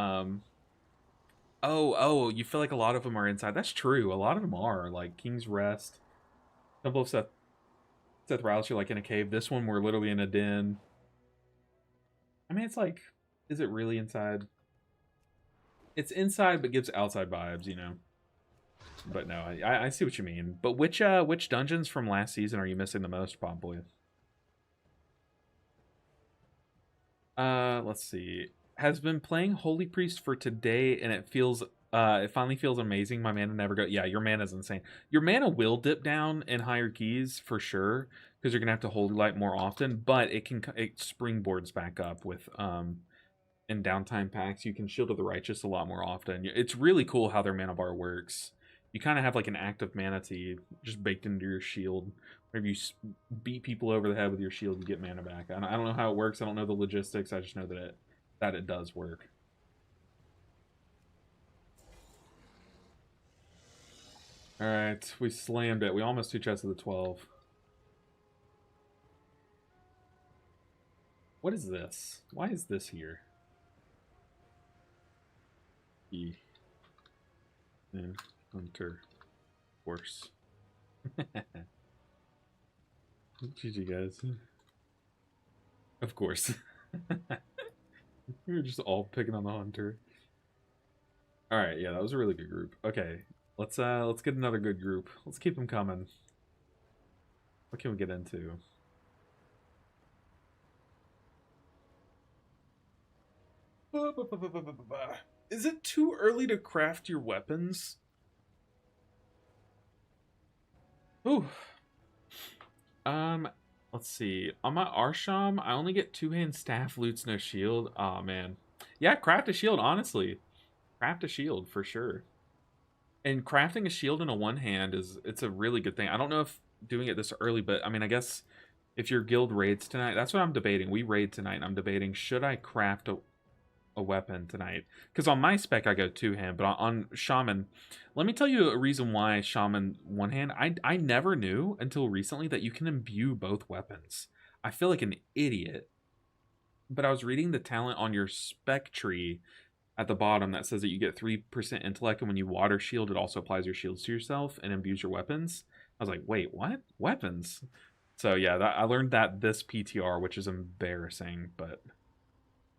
Oh, you feel like a lot of them are inside. That's true. A lot of them are. Like, King's Rest. Temple of Seth Rouse, you're like in a cave. This one, we're literally in a den. I mean, it's like, is it really inside? It's inside, but gives outside vibes, you know. But no, I see what you mean. But which dungeons from last season are you missing the most, Pop Boy? Let's see. Has been playing Holy Priest for today, and it finally feels amazing. My mana never go. Yeah, your mana's insane. Your mana will dip down in higher keys for sure, because you're gonna have to Holy Light more often. But it springboards back up with in downtime packs. You can Shield of the Righteous a lot more often. It's really cool how their mana bar works. You kind of have like an active mana tea just baked into your shield. Whenever you beat people over the head with your shield, you get mana back. I don't know how it works. I don't know the logistics. I just know that it does work. All right, we slammed it. We almost 2-chests of the 12. What is this? Why is this here? E. And Hunter. Horse. GG, guys. Of course. We were just all picking on the hunter. All right, yeah, that was a really good group. Okay, let's get another good group. Let's keep them coming. What can we get into? Is it too early to craft your weapons? Ooh. Um, let's see. On my Arsham, I only get two-hand staff, loots, no shield. Oh man. Yeah, craft a shield, honestly. Craft a shield for sure. And crafting a shield in a one hand it's a really good thing. I don't know if doing it this early, but I mean I guess if your guild raids tonight, that's what I'm debating. We raid tonight and I'm debating should I craft a weapon tonight? Because on my spec I go two hand, but on Shaman, let me tell you a reason why Shaman one hand. I never knew until recently that you can imbue both weapons. I feel like an idiot. But I was reading the talent on your spec tree at the bottom that says that you get 3% intellect, and when you water shield, it also applies your shields to yourself and imbues your weapons. I was like, wait, what? Weapons? So yeah, I learned that this PTR, which is embarrassing, but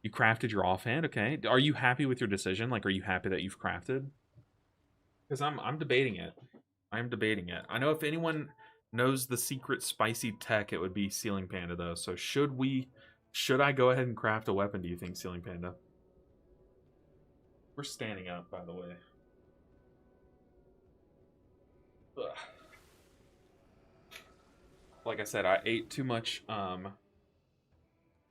you crafted your offhand, okay? Are you happy with your decision? Like, are you happy that you've crafted? Because I'm debating it. I'm debating it. I know if anyone knows the secret spicy tech, it would be Ceiling Panda though. So should I go ahead and craft a weapon, do you think, Ceiling Panda? We're standing up, by the way. Ugh. Like I said, I ate too much.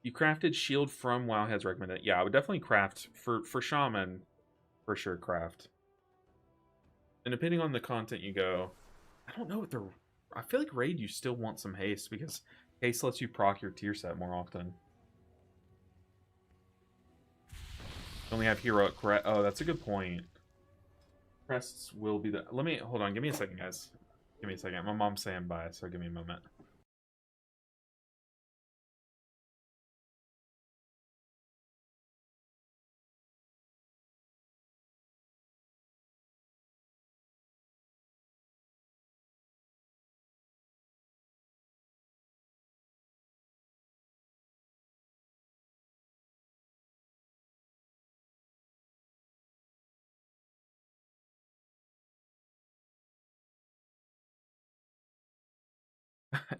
You crafted shield from Wowhead's recommended. Yeah, I would definitely craft for shaman, for sure craft. And depending on the content you go, I don't know what they're. I feel like raid you still want some haste because haste lets you proc your tier set more often. Only have heroic crest. Oh, that's a good point. Crests will be the. Let me hold on. Give me a second, guys. Give me a second. My mom's saying bye, so give me a moment.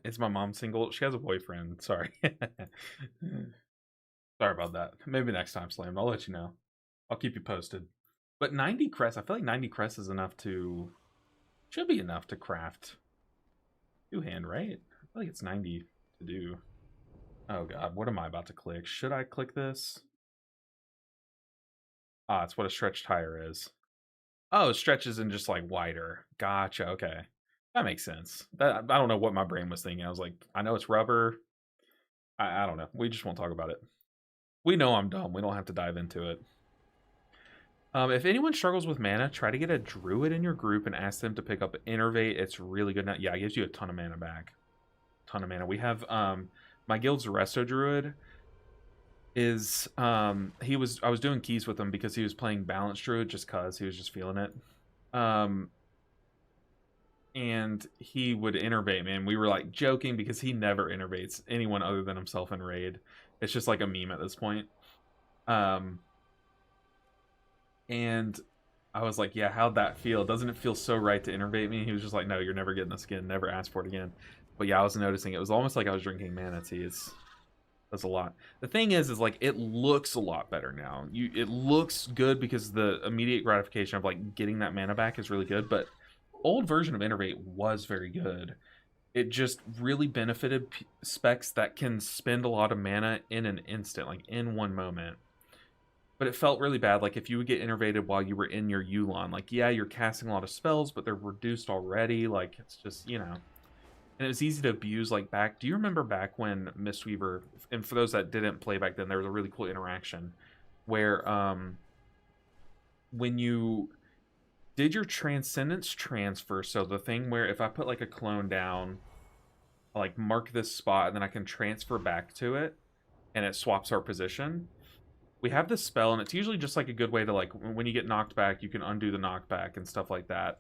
Is my mom single? She has a boyfriend. Sorry. Sorry about that. Maybe next time, Slam. I'll let you know. I'll keep you posted. But 90 crests, I feel like 90 crests is enough to. Should be enough to craft two hand, right? I feel like it's 90 to do. Oh god, what am I about to click? Should I click this? Ah, it's what a stretch tire is. Oh, it stretches and just like wider. Gotcha, okay. That makes sense. That I don't know what my brain was thinking. I was like, I know it's rubber. I don't know. We just won't talk about it. We know I'm dumb. We don't have to dive into it. If anyone struggles with mana, try to get a druid in your group and ask them to pick up Innervate. It's really good. Now. Yeah, it gives you a ton of mana back. Ton of mana. We have my guild's resto druid is I was doing keys with him because he was playing balanced druid just cause he was just feeling it. And he would innervate me, and we were like joking because he never innervates anyone other than himself in raid. It's just like a meme at this point. And I was like, yeah, how'd that feel? Doesn't it feel so right to innervate me? He was just like, no, you're never getting this again. Never ask for it again. But yeah, I was noticing it was almost like I was drinking mana tea. That's a lot. The thing is like it looks a lot better now. It looks good because the immediate gratification of like getting that mana back is really good. But old version of Innervate was very good. It just really benefited specs that can spend a lot of mana in an instant, like in one moment. But it felt really bad. Like if you would get innervated while you were in your Yulon, like yeah, you're casting a lot of spells, but they're reduced already. Like it's just, you know. And it was easy to abuse. Like back, do you remember back when Mistweaver? And for those that didn't play back then, there was a really cool interaction where when you did your transcendence transfer, so the thing where if I put like a clone down, I like mark this spot and then I can transfer back to it, and it swaps our position. We have this spell, and it's usually just like a good way to like when you get knocked back, you can undo the knockback and stuff like that.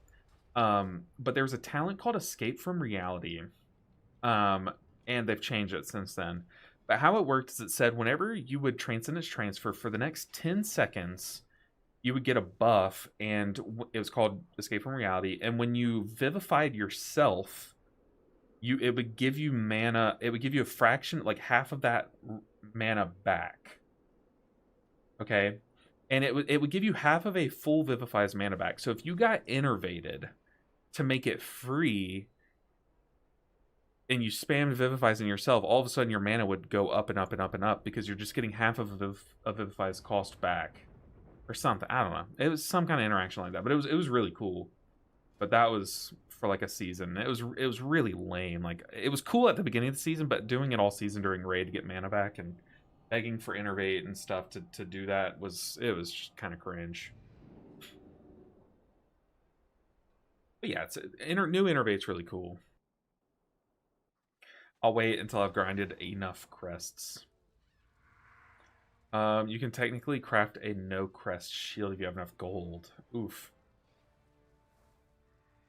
But there's a talent called Escape from Reality, and they've changed it since then. But how it worked is it said whenever you would Transcendence Transfer for the next 10 seconds, you would get a buff, and it was called Escape from Reality. And when you vivified yourself, it would give you mana. It would give you a fraction, like half of that mana back. Okay, and it would give you half of a full Vivify's mana back. So if you got innervated to make it free, and you spammed Vivifies in yourself, all of a sudden your mana would go up and up and up and up because you're just getting half of Vivify's cost back. Or something. I don't know. It was some kind of interaction like that. But it was really cool. But that was for like a season. It was really lame. Like it was cool at the beginning of the season, but doing it all season during raid to get mana back and begging for innervate and stuff to do that was kind of cringe. But yeah, new innervate's really cool. I'll wait until I've grinded enough crests. You can technically craft a no crest shield if you have enough gold. Oof.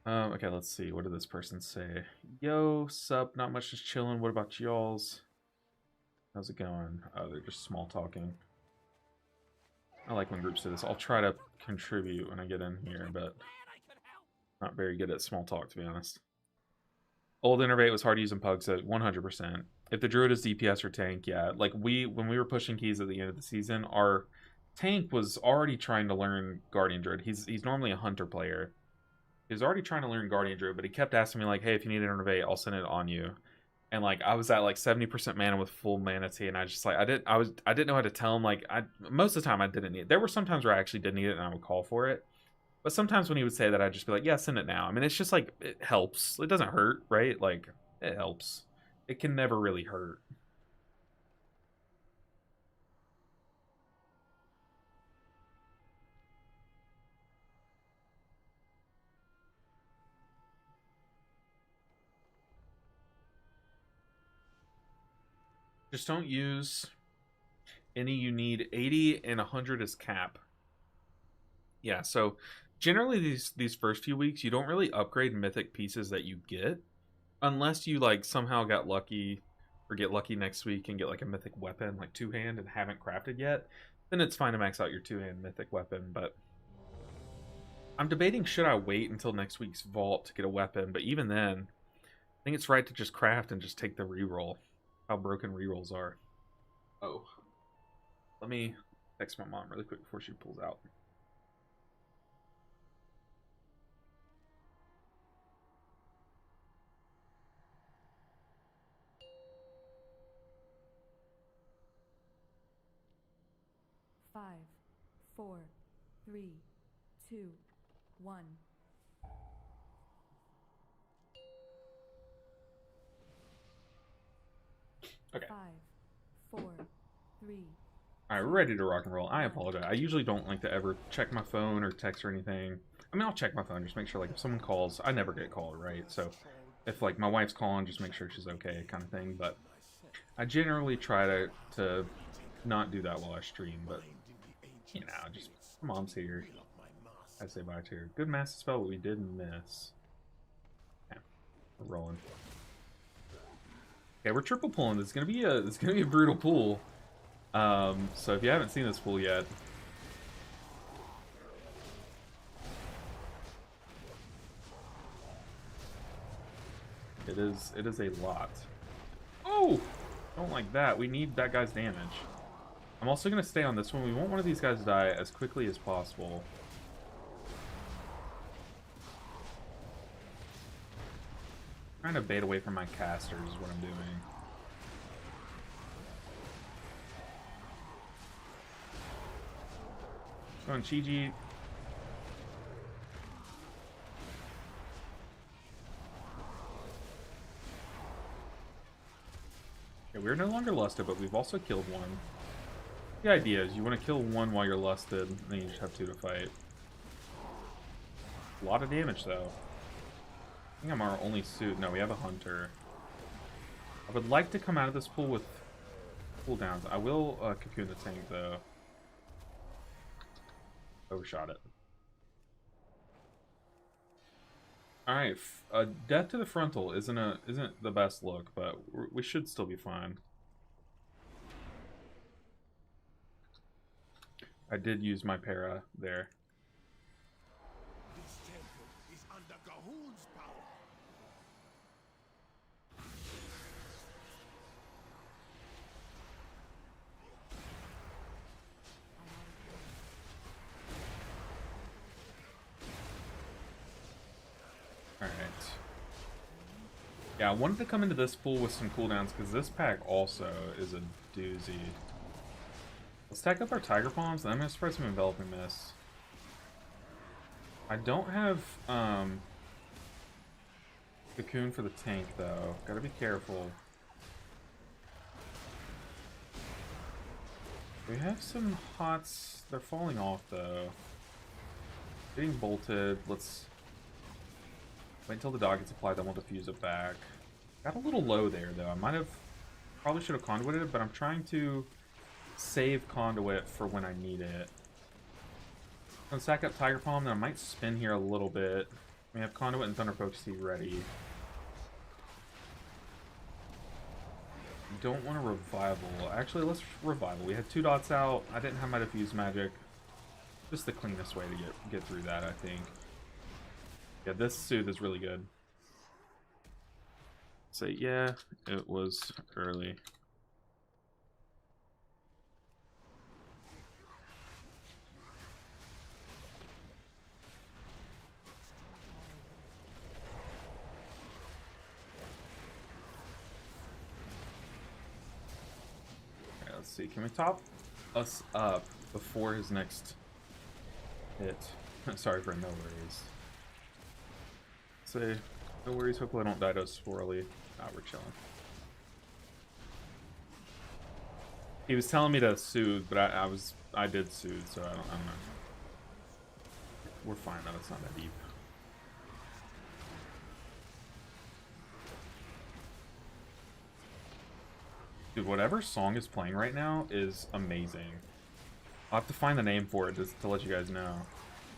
Okay, let's see. What did this person say? Yo, sup, not much, just chilling. What about y'all's? How's it going? Oh, they're just small talking. I like when groups do this. I'll try to contribute when I get in here, but not very good at small talk, to be honest. Old Innervate was hard to use in Pugs at 100%. If the Druid is DPS or tank, yeah. Like, when we were pushing keys at the end of the season, our tank was already trying to learn Guardian Druid. He's normally a Hunter player. He was already trying to learn Guardian Druid, but he kept asking me, like, hey, if you need an Innervate, I'll send it on you. And, like, I was at, like, 70% mana with full Mana Tea, and I just, like, I didn't know how to tell him, like, most of the time I didn't need it. There were some times where I actually did need it, and I would call for it. But sometimes when he would say that, I'd just be like, yeah, send it now. I mean, it's just like, it helps. It doesn't hurt, right? Like, it helps. It can never really hurt. Just don't use any you need. 80 and 100 is cap. Yeah, so generally these first few weeks, you don't really upgrade mythic pieces that you get. Unless you, like, somehow got lucky or get lucky next week and get, like, a mythic weapon, like two-hand, and haven't crafted yet. Then it's fine to max out your two-hand mythic weapon, but I'm debating should I wait until next week's vault to get a weapon, but even then, I think it's right to just craft and just take the reroll. How broken rerolls are. Oh. Let me text my mom really quick before she pulls out. Five, 4, 3, 2, 1. Okay. 5, 4, 3. Alright, we're ready to rock and roll. I apologize. I usually don't like to ever check my phone or text or anything. I mean, I'll check my phone, just make sure, like, if someone calls, I never get called, right? So, if, like, my wife's calling, just make sure she's okay, kind of thing. But I generally try to not do that while I stream, but, you know, just, mom's here. I say bye to her. Good master spell, but we did miss. Yeah, we're rolling. Okay, we're triple pulling. It's gonna be a brutal pull. So if you haven't seen this pool yet, it is a lot. Oh, don't like that. We need that guy's damage. I'm also gonna stay on this one. We want one of these guys to die as quickly as possible. I'm trying to bait away from my casters is what I'm doing. Going Chi-Ji. Okay, we're no longer lusted, but we've also killed one. The idea is you want to kill one while you're lusted, and then you just have two to fight. A lot of damage, though. I think I'm our only suit. No, we have a hunter. I would like to come out of this pool with cooldowns. I will cocoon the tank, though. Overshot it. Alright, death to the frontal isn't the best look, but we should still be fine. I did use my para there. This temple is under Gahul's power. Alright. Yeah, I wanted to come into this pool with some cooldowns because this pack also is a doozy. Let's stack up our Tiger Palms, and I'm going to spread some Enveloping Mist. I don't have Cocoon for the tank, though. Gotta be careful. We have some hots. They're falling off, though. Getting bolted. Let's wait until the dog gets applied, then we'll diffuse it back. Got a little low there, though. I might have... Probably should have conduited it, but I'm trying to save conduit for when I need it. I'm gonna stack up Tiger Palm, then I might spin here a little bit. We have conduit and Thunderpoke Seed ready. Don't want a revival. Actually, let's revival. We had 2 dots out. I didn't have my diffuse magic. Just the cleanest way to get through that, I think. Yeah, this soothe is really good. So yeah, it was early. Okay, let's see. Can we top us up before his next hit? Sorry for no worries. Say no worries. Hopefully I don't die to a swirly. Nah, we're chilling. He was telling me to soothe, but I did soothe, so I don't know. We're fine though. It's not that deep. Dude, whatever song is playing right now is amazing. I'll have to find the name for it just to let you guys know.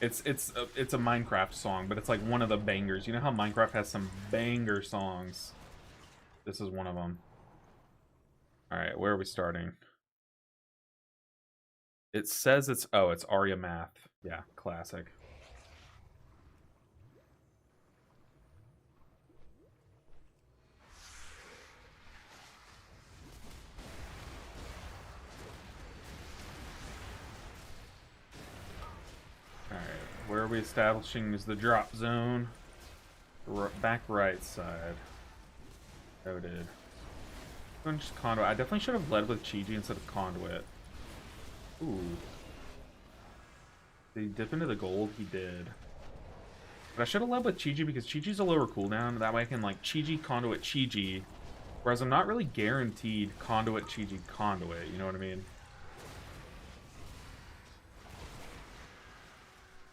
It's a Minecraft song, but it's like one of the bangers. You know how Minecraft has some banger songs? This is one of them. Alright, where are we starting? It says it's... Oh, it's Aria Math. Yeah, classic. Alright, where are we establishing is the drop zone? Back right side. Noted. Just conduit. I definitely should have led with Chi-Ji instead of conduit. Ooh. Did he dip into the gold? He did. But I should have led with Chi-Ji because Chi-Ji's a lower cooldown. That way I can like Chi-Ji, conduit, Chi-Ji. Whereas I'm not really guaranteed conduit, Chi-Ji, conduit. You know what I mean?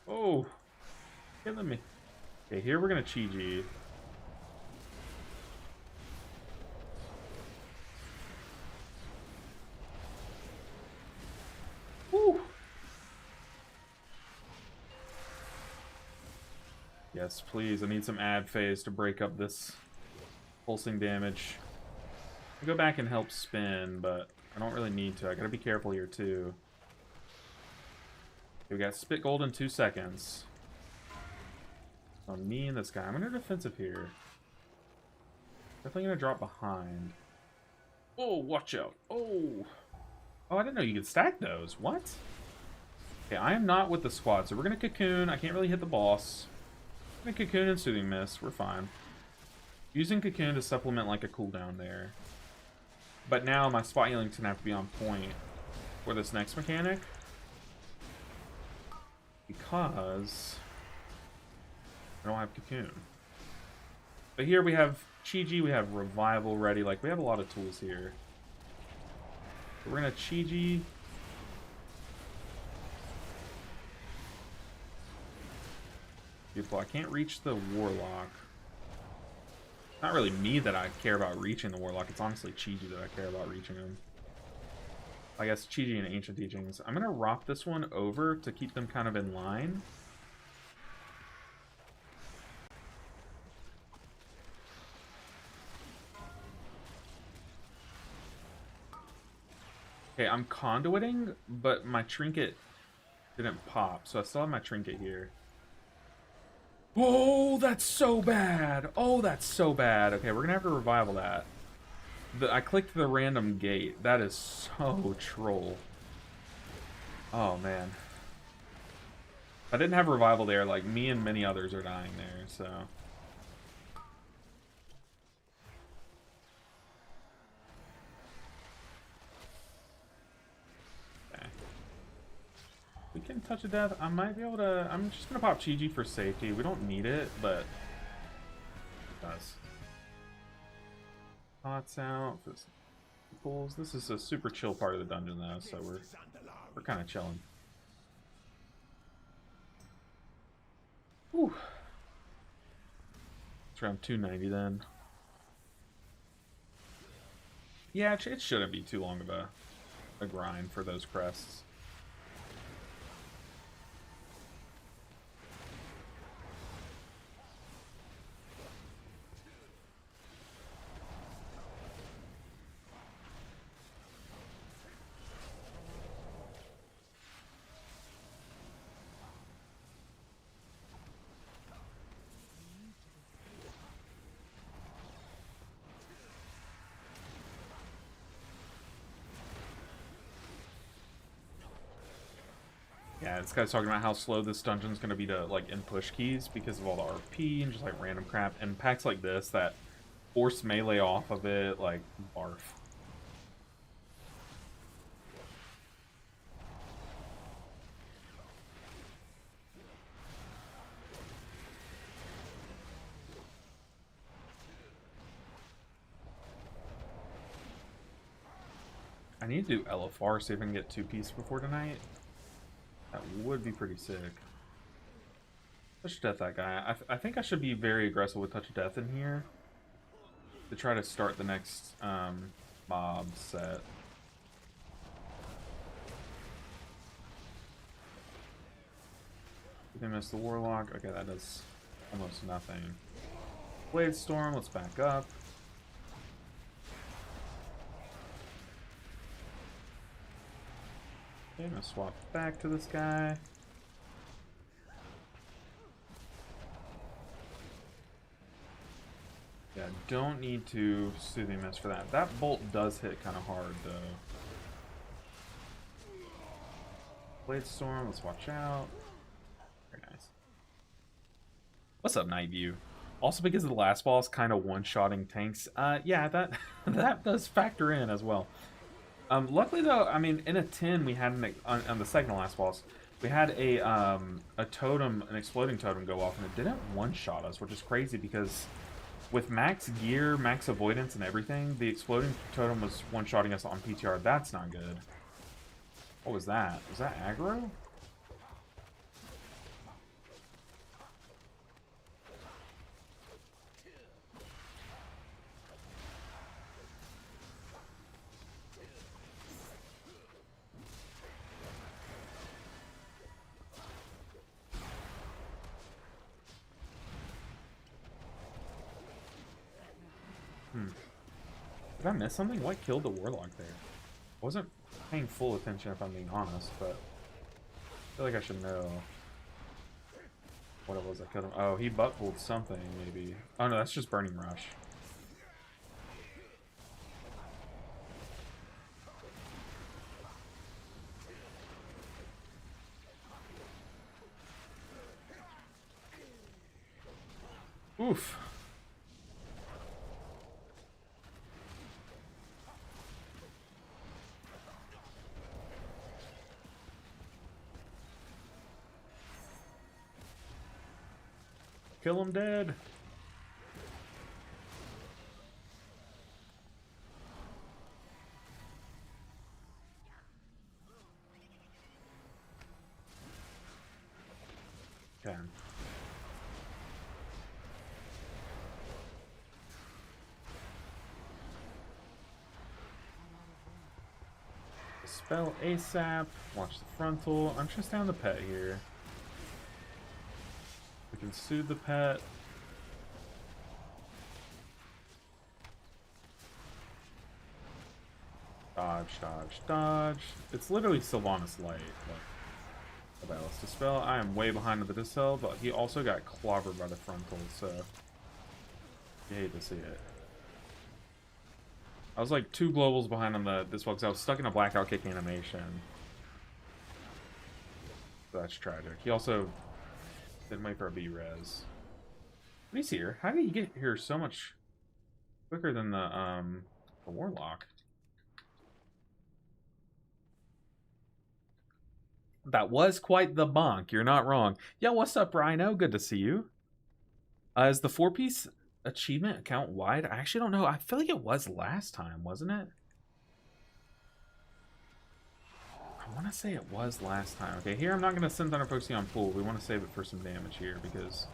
Oh. Killing me. Okay, here we're gonna Chi-Ji. Woo. Yes, please. I need some ad phase to break up this pulsing damage. I go back and help spin, but I don't really need to. I gotta be careful here too. Okay, we got spit gold in 2 seconds. So me and this guy. I'm gonna defensive here. Definitely gonna drop behind. Oh, watch out. Oh. Oh, I didn't know you could stack those. What? Okay, I am not with the squad, so we're gonna cocoon. I can't really hit the boss. I'm gonna cocoon and soothing mist. We're fine. Using cocoon to supplement like a cooldown there. But now my spot healing's gonna have to be on point for this next mechanic. Because I don't have cocoon. But here we have Chi-Ji, we have revival ready. Like, we have a lot of tools here. So we're gonna Chi-Ji. Beautiful. I can't reach the warlock. Not really me that I care about reaching the warlock. It's honestly Chi-Ji that I care about reaching him. I guess Chi-Ji and Ancient Teachings. I'm gonna rock this one over to keep them kind of in line. Okay, I'm conduiting, but my trinket Didn't pop, so I still have my trinket here. Oh, that's so bad. Oh, that's so bad. Okay, we're gonna have to revival that. I clicked the random gate. That is so troll. Oh, man. If I didn't have revival there, like, me and many others are dying there, so... Okay. We can touch a death. I might be able to... I'm just gonna pop Chi-Ji for safety. We don't need it, but... It does. Thoughts out. Pulls. This is a super chill part of the dungeon, though, so we're kind of chilling. Whew. It's around 290 then. Yeah, it shouldn't be too long of a grind for those crests. Yeah, this guy's talking about how slow this dungeon's going to be to, like, in push keys because of all the RP and just, like, random crap. And packs like this that force melee off of it, like, barf. I need to do LFR, see if I can get 2-piece before tonight. That would be pretty sick. Touch of Death that guy. I think I should be very aggressive with Touch of Death in here to try to start the next mob set. They missed the Warlock. Okay, that does almost nothing. Blade Storm, let's back up. Okay, I'm gonna swap back to this guy. Yeah, don't need to Soothing Mist for that. That bolt does hit kind of hard, though. Blade Storm, let's watch out. Very nice. What's up, Night View? Also, because of the last boss kind of one-shotting tanks, yeah, that that does factor in as well. Luckily, though, I mean, in a 10, we had on the second last boss, we had a totem, an exploding totem go off, and it didn't one-shot us, which is crazy because with max gear, max avoidance, and everything, the exploding totem was one-shotting us on PTR. That's not good. What was that? Was that aggro? Did I miss something? What killed the Warlock there? I wasn't paying full attention if I'm being honest, but I feel like I should know what it was that killed him. Oh, he butt-pulled something, maybe. Oh no, that's just Burning Rush. Oof. Kill him dead. Okay. Spell ASAP. Watch the frontal. I'm just down the pet here. We can soothe the pet. Dodge, dodge, dodge. It's literally Sylvanas Light. But A Ballast Dispel. I am way behind with the Dispel, but he also got clobbered by the frontal, so you hate to see it. I was like 2 globals behind on the Dispel because I was stuck in a blackout kick animation. So that's tragic. He also didn't wait for a B-res. But he's here. How did he get here so much quicker than the Warlock? That was quite the bonk. You're not wrong. Yeah, what's up, Rhino? Good to see you. Is the 4-piece achievement account wide? I actually don't know. I feel like it was last time, wasn't it? I want to say it was last time. Okay, here I'm not going to send Thunder Posey on full. We want to save it for some damage here because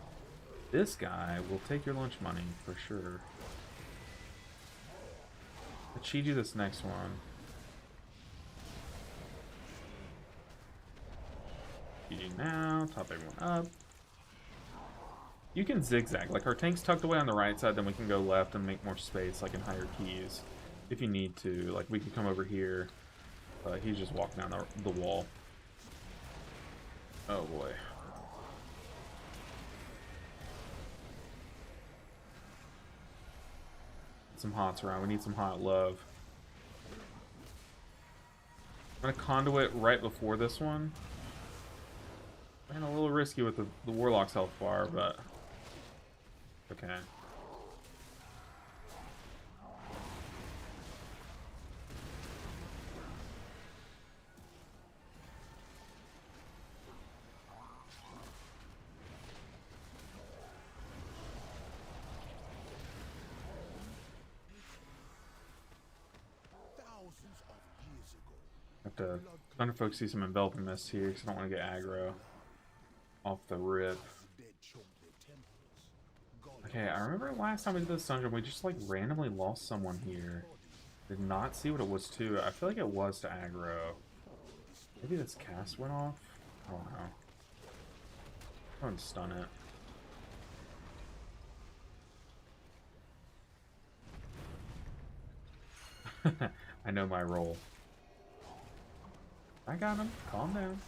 this guy will take your lunch money for sure. Achiji this next one. GG now, top everyone up. You can zigzag. Like, our tank's tucked away on the right side, then we can go left and make more space, like in higher keys. If you need to. Like, we could come over here. He's just walking down the wall. Oh, boy. Some hots around. We need some hot love. I'm going to conduit right before this one. Man, a little risky with the Warlock's health bar, but okay. Thousands of years ago, Have to Thunder Folk see some enveloping mist here because I don't want to get aggro off the rip. dead choked their temples. Okay, I remember last time we did this dungeon, we just like randomly lost someone here. Did not see what it was to. I feel like it was to aggro. Maybe this cast went off? I don't know. Go and stun it. I know my role. I got him. Calm down.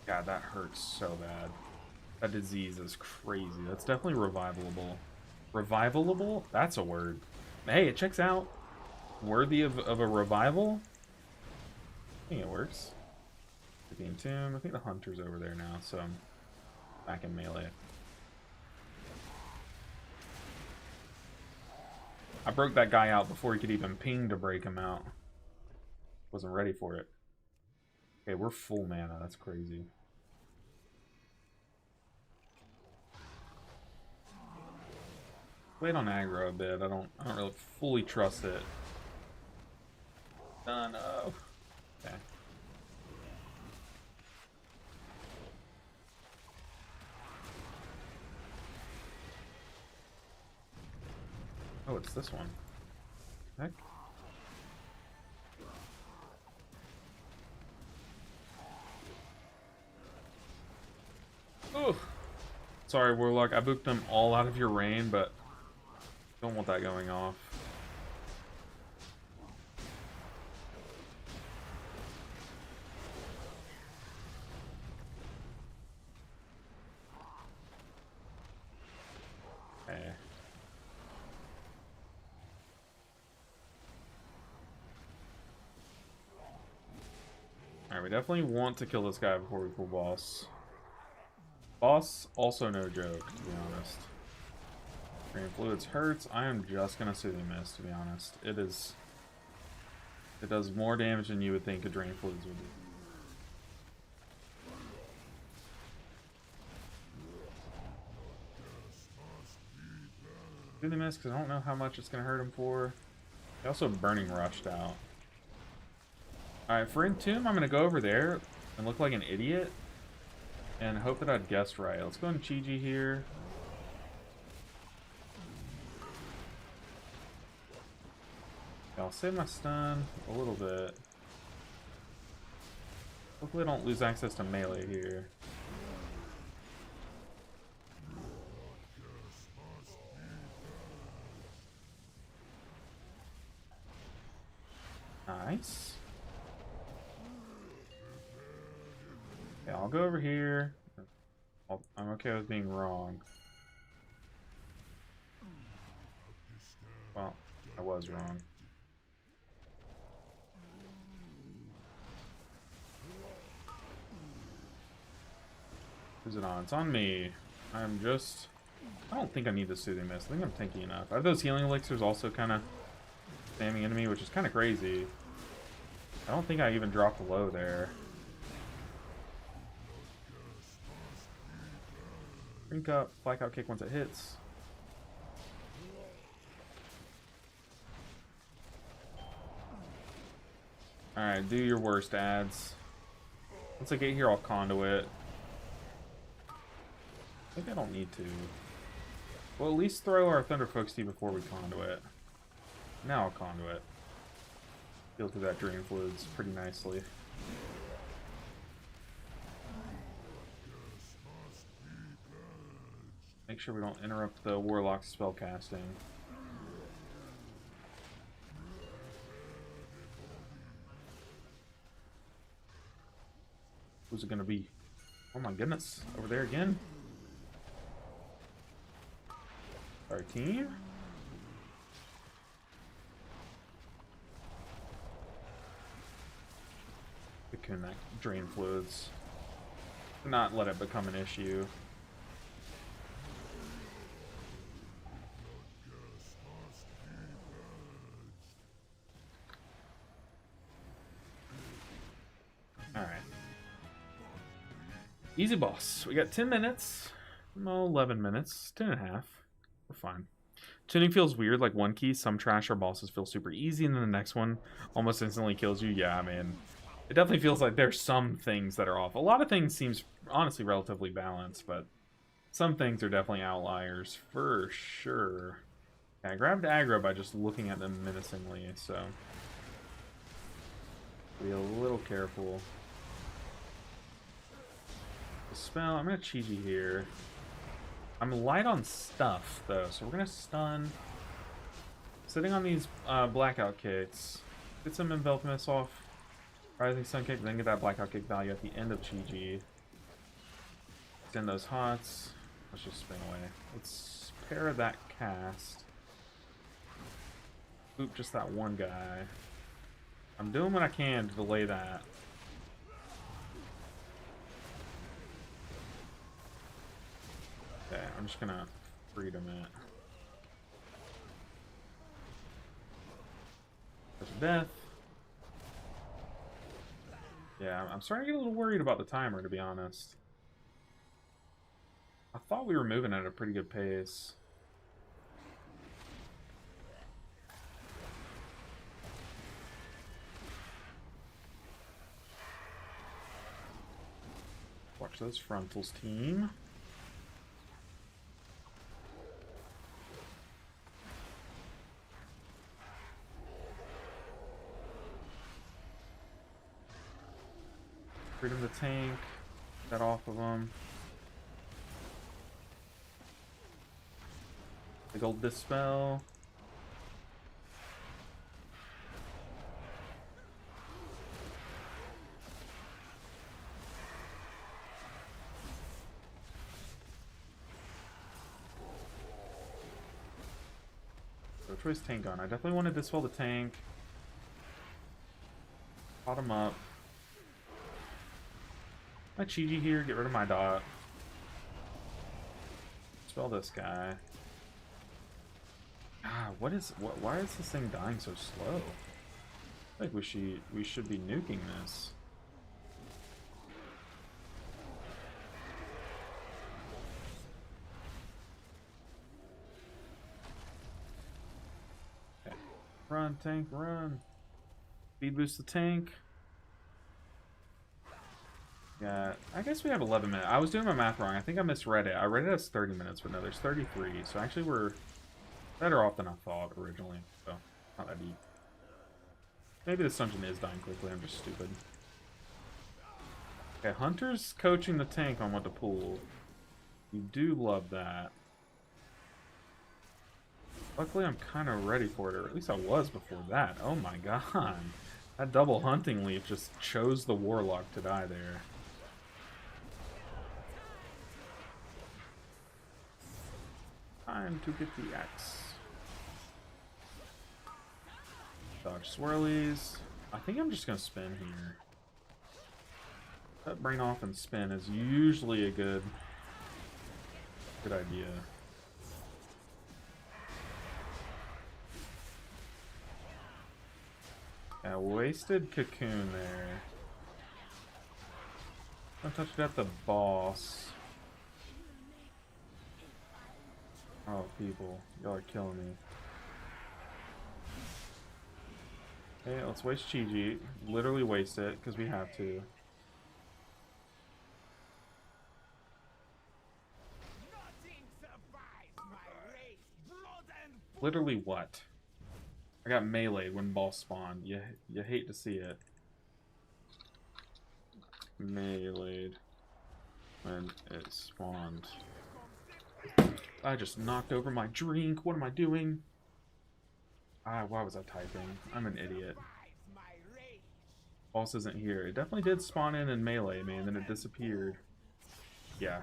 God, that hurts so bad. That disease is crazy. That's definitely revivalable. Revivalable? That's a word. Hey, it checks out. Worthy of a revival? I think it works. The Tomb. I think the Hunter's over there now, so I'm back in melee. I broke that guy out before he could even ping to break him out. Wasn't ready for it. Okay, we're full mana. That's crazy. Wait on aggro a bit. I don't really fully trust it. Oh no. Okay. Oh, it's this one. Heck. Oh. Sorry, Warlock. I booked them all out of your reign, but don't want that going off. Okay. Alright, we definitely want to kill this guy before we pull boss. Boss, also no joke, to be honest. Drain Fluids hurts. I am just gonna Soothing Mist, to be honest. It does more damage than you would think a Drain Fluids would do. Soothing Mist, because I don't know how much it's gonna hurt him for. He also Burning Rushed out. Alright, for Entomb, I'm gonna go over there and look like an idiot and hope that I'd guessed right. Let's go and Chi-Ji here. I'll save my stun a little bit. Hopefully I don't lose access to melee here. Nice. Nice. Okay, I'll go over here. I'm okay with being wrong. Well, I was wrong. Who's it on? It's on me. I'm just... I don't think I need the Soothing Mist. I think I'm tanky enough. I have those healing elixirs also kind of spamming into me, which is kind of crazy. I don't think I even dropped low there. Drink up, blackout kick once it hits. Alright, do your worst, ads. Once I get here, I'll conduit. I think I don't need to. Well, at least throw our Thunder Folksy before we conduit. Now I'll conduit. Feel through that Drain Fluids pretty nicely. Make sure we don't interrupt the Warlock spell casting. Who's it gonna be? Oh my goodness, over there again? Our team? Cocoon that Drain Fluids. Not let it become an issue. Alright. Easy boss. We got 10 minutes. No, 11 minutes. 10 and a half. We're fine. Tuning feels weird, like one key, some trash or bosses feel super easy, and then the next one almost instantly kills you. Yeah, I mean, it definitely feels like there's some things that are off. A lot of things seems honestly relatively balanced, but some things are definitely outliers for sure. Okay, I grabbed aggro by just looking at them menacingly, so be a little careful. The spell, I'm gonna Chi-Ji here. I'm light on stuff though, so we're gonna stun. Sitting on these blackout kicks. Get some envelop miss off. Rising Sun Kick, then get that blackout kick value at the end of Chi-Ji. Send those hots. Let's just spin away. Let's pair that cast. Oop, just that one guy. I'm doing what I can to delay that. Okay, I'm just gonna freedom it. There's death. Yeah, I'm starting to get a little worried about the timer, to be honest. I thought we were moving at a pretty good pace. Watch those frontals, team. Freedom the tank. Get off of them. Big old dispel. So choice tank on. I definitely want to dispel the tank. Pot him up. My Chi-Ji here, get rid of my dot. Spell this guy. Ah, why is this thing dying so slow? I think we should be nuking this. Okay. Run, tank, run. Speed boost the tank. Yeah, I guess we have 11 minutes. I was doing my math wrong. I think I misread it. I read it as 30 minutes, but no, there's 33. So actually we're better off than I thought originally. So, not that deep. Maybe this dungeon is dying quickly. I'm just stupid. Okay, Hunter's coaching the tank on what to pull. You do love that. Luckily, I'm kind of ready for it, or at least I was before that. Oh my god. That double hunting leaf just chose the warlock to die there. Time to get the axe. Dodge swirlies. I think I'm just gonna spin here. Cut brain off and spin is usually a good idea. Yeah, wasted cocoon there. Don't touch it at the boss. Oh, people, y'all are killing me. Okay, let's waste Chi-Ji. Literally waste it, because we have to. Literally what? I got meleeed when boss spawned. You hate to see it. Meleeed when it spawned. I just knocked over my drink. What am I doing? Why was I typing? I'm an idiot. Boss isn't here. It definitely did spawn in and melee me, and then it disappeared. Yeah.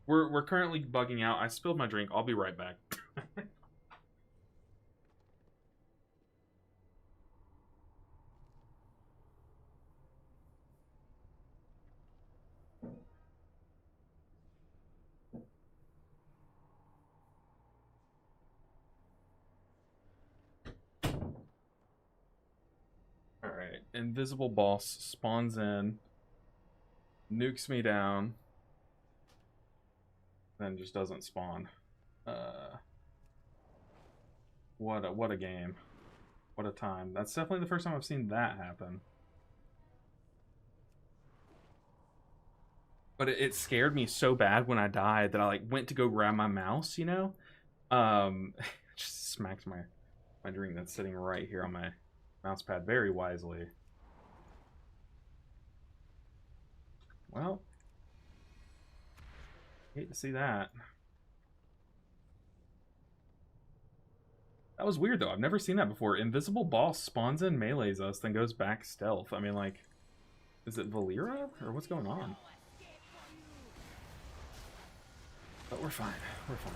We're currently bugging out. I spilled my drink. I'll be right back. Alright, invisible boss spawns in, nukes me down, then just doesn't spawn. What a game. What a time. That's definitely the first time I've seen that happen. But it scared me so bad when I died that I like went to go grab my mouse, you know? Just smacked my drink that's sitting right here on my mouse pad very wisely. Well, hate to see that. That was weird though. I've never seen that before. Invisible boss spawns in, melees us, then goes back stealth. I mean, like, is it Valera or what's going on? But we're fine. We're fine.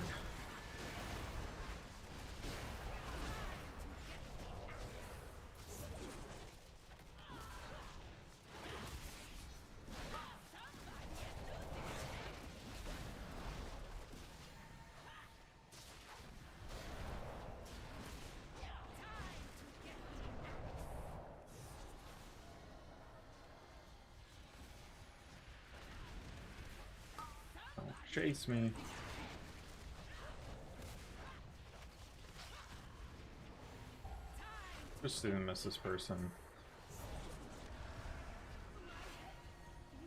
Chase me. Just didn't miss this person.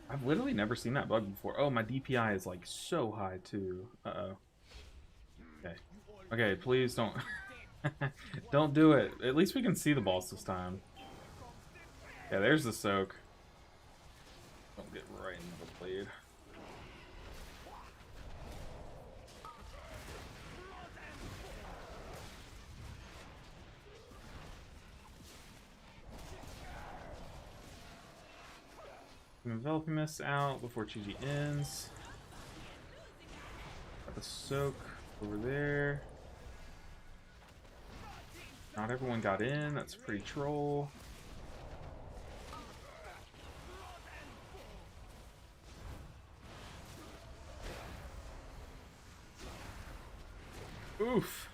I've literally never seen that bug before. Oh, my DPI is like so high too. Uh-oh. Okay. Okay, please don't don't do it. At least we can see the boss this time. Yeah, there's the soak. Don't get right into the blade. Enveloping Mist out before Chi-Ji ends. Got the soak over there. Not everyone got in. That's pretty troll. Oof.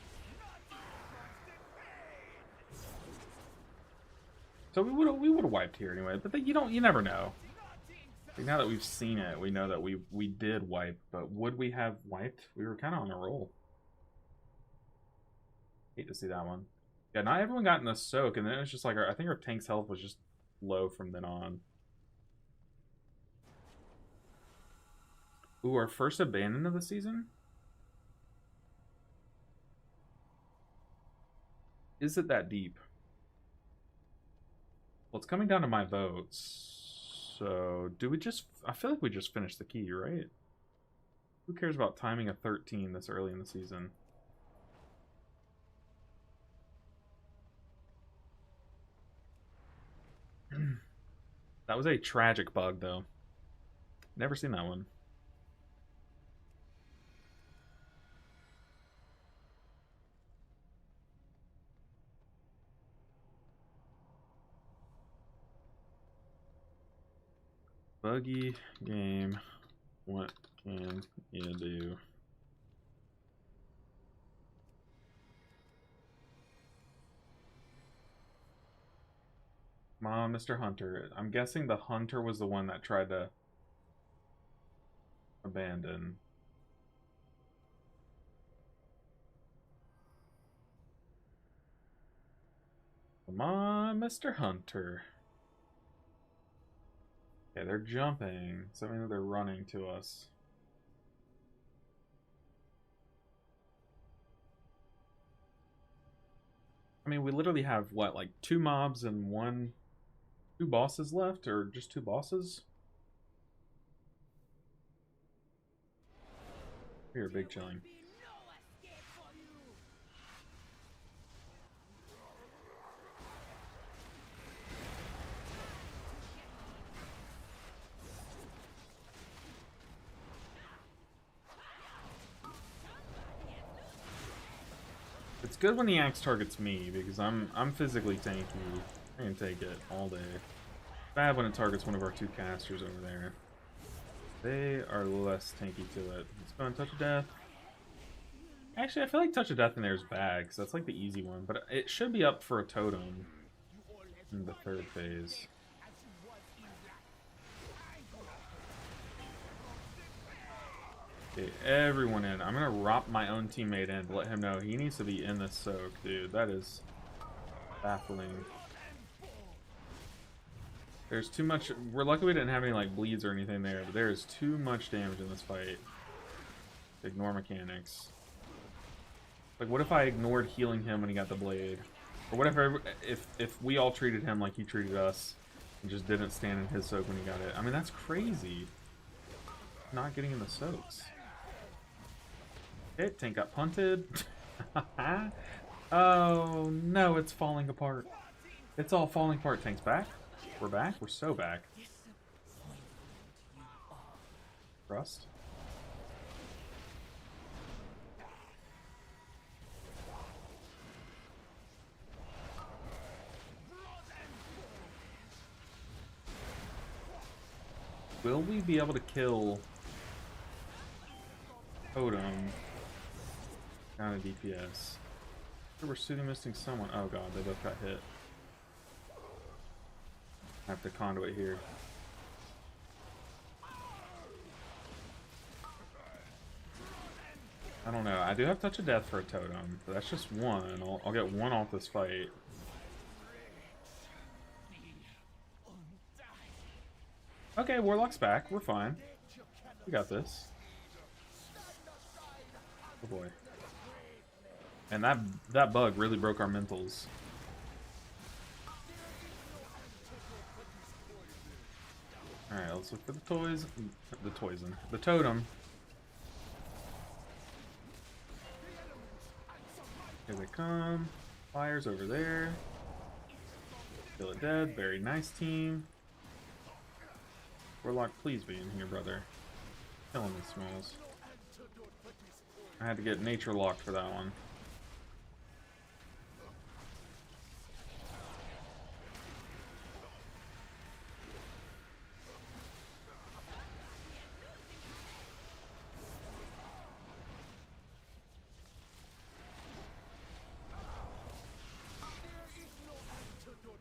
So we would have wiped here anyway, but you never know. Like now that we've seen it, we know that we did wipe, but would we have wiped? We were kind of on a roll. Hate to see that one. Yeah, not everyone got in the soak, and then it's just like I think our tank's health was just low from then on. Ooh, our first abandon of the season? Is it that deep? Well, it's coming down to my votes. So, do we just... I feel like we just finished the key, right? Who cares about timing a 13 this early in the season? That was a tragic bug, though. Never seen that one. Buggy game. What can you do? Come on, Mr. Hunter. I'm guessing the hunter was the one that tried to abandon. Come on, Mr. Hunter. Okay, they're jumping. So that means that they're running to us. I mean, we literally have, what, like 2 mobs and 2 bosses left? Or just 2 bosses? Here, big chilling. It's good when the axe targets me because I'm physically tanky. I can take it all day. Bad when it targets one of our 2 casters over there. They are less tanky to it. Let's go and Touch of Death. Actually, I feel like Touch of Death in there is bad because that's like the easy one, but it should be up for a totem in the 3rd phase. Okay, everyone in. I'm gonna rop my own teammate in to let him know he needs to be in this soak, dude. That is baffling. There's too much. We're lucky we didn't have any like bleeds or anything there, but there is too much damage in this fight. Ignore mechanics. Like, what if I ignored healing him when he got the blade? Or what if we all treated him like he treated us and just didn't stand in his soak when he got it? I mean, that's crazy. Not getting in the soaks. Okay, tank got punted. Oh no, it's falling apart. It's all falling apart. Tank's back. We're back. We're so back. Rust. Will we be able to kill Totem down to DPS? We're shooting missing someone. Oh god, they both got hit. I have to conduit here. I don't know. I do have Touch of Death for a totem, but that's just one. I'll get one off this fight. Okay, Warlock's back. We're fine. We got this. Oh boy. And that bug really broke our mentals. Alright, let's look for the the totem. Here they come. Fire's over there. Kill it dead. Very nice team. Warlock, please be in here, brother. Killing these smalls. I had to get nature locked for that one.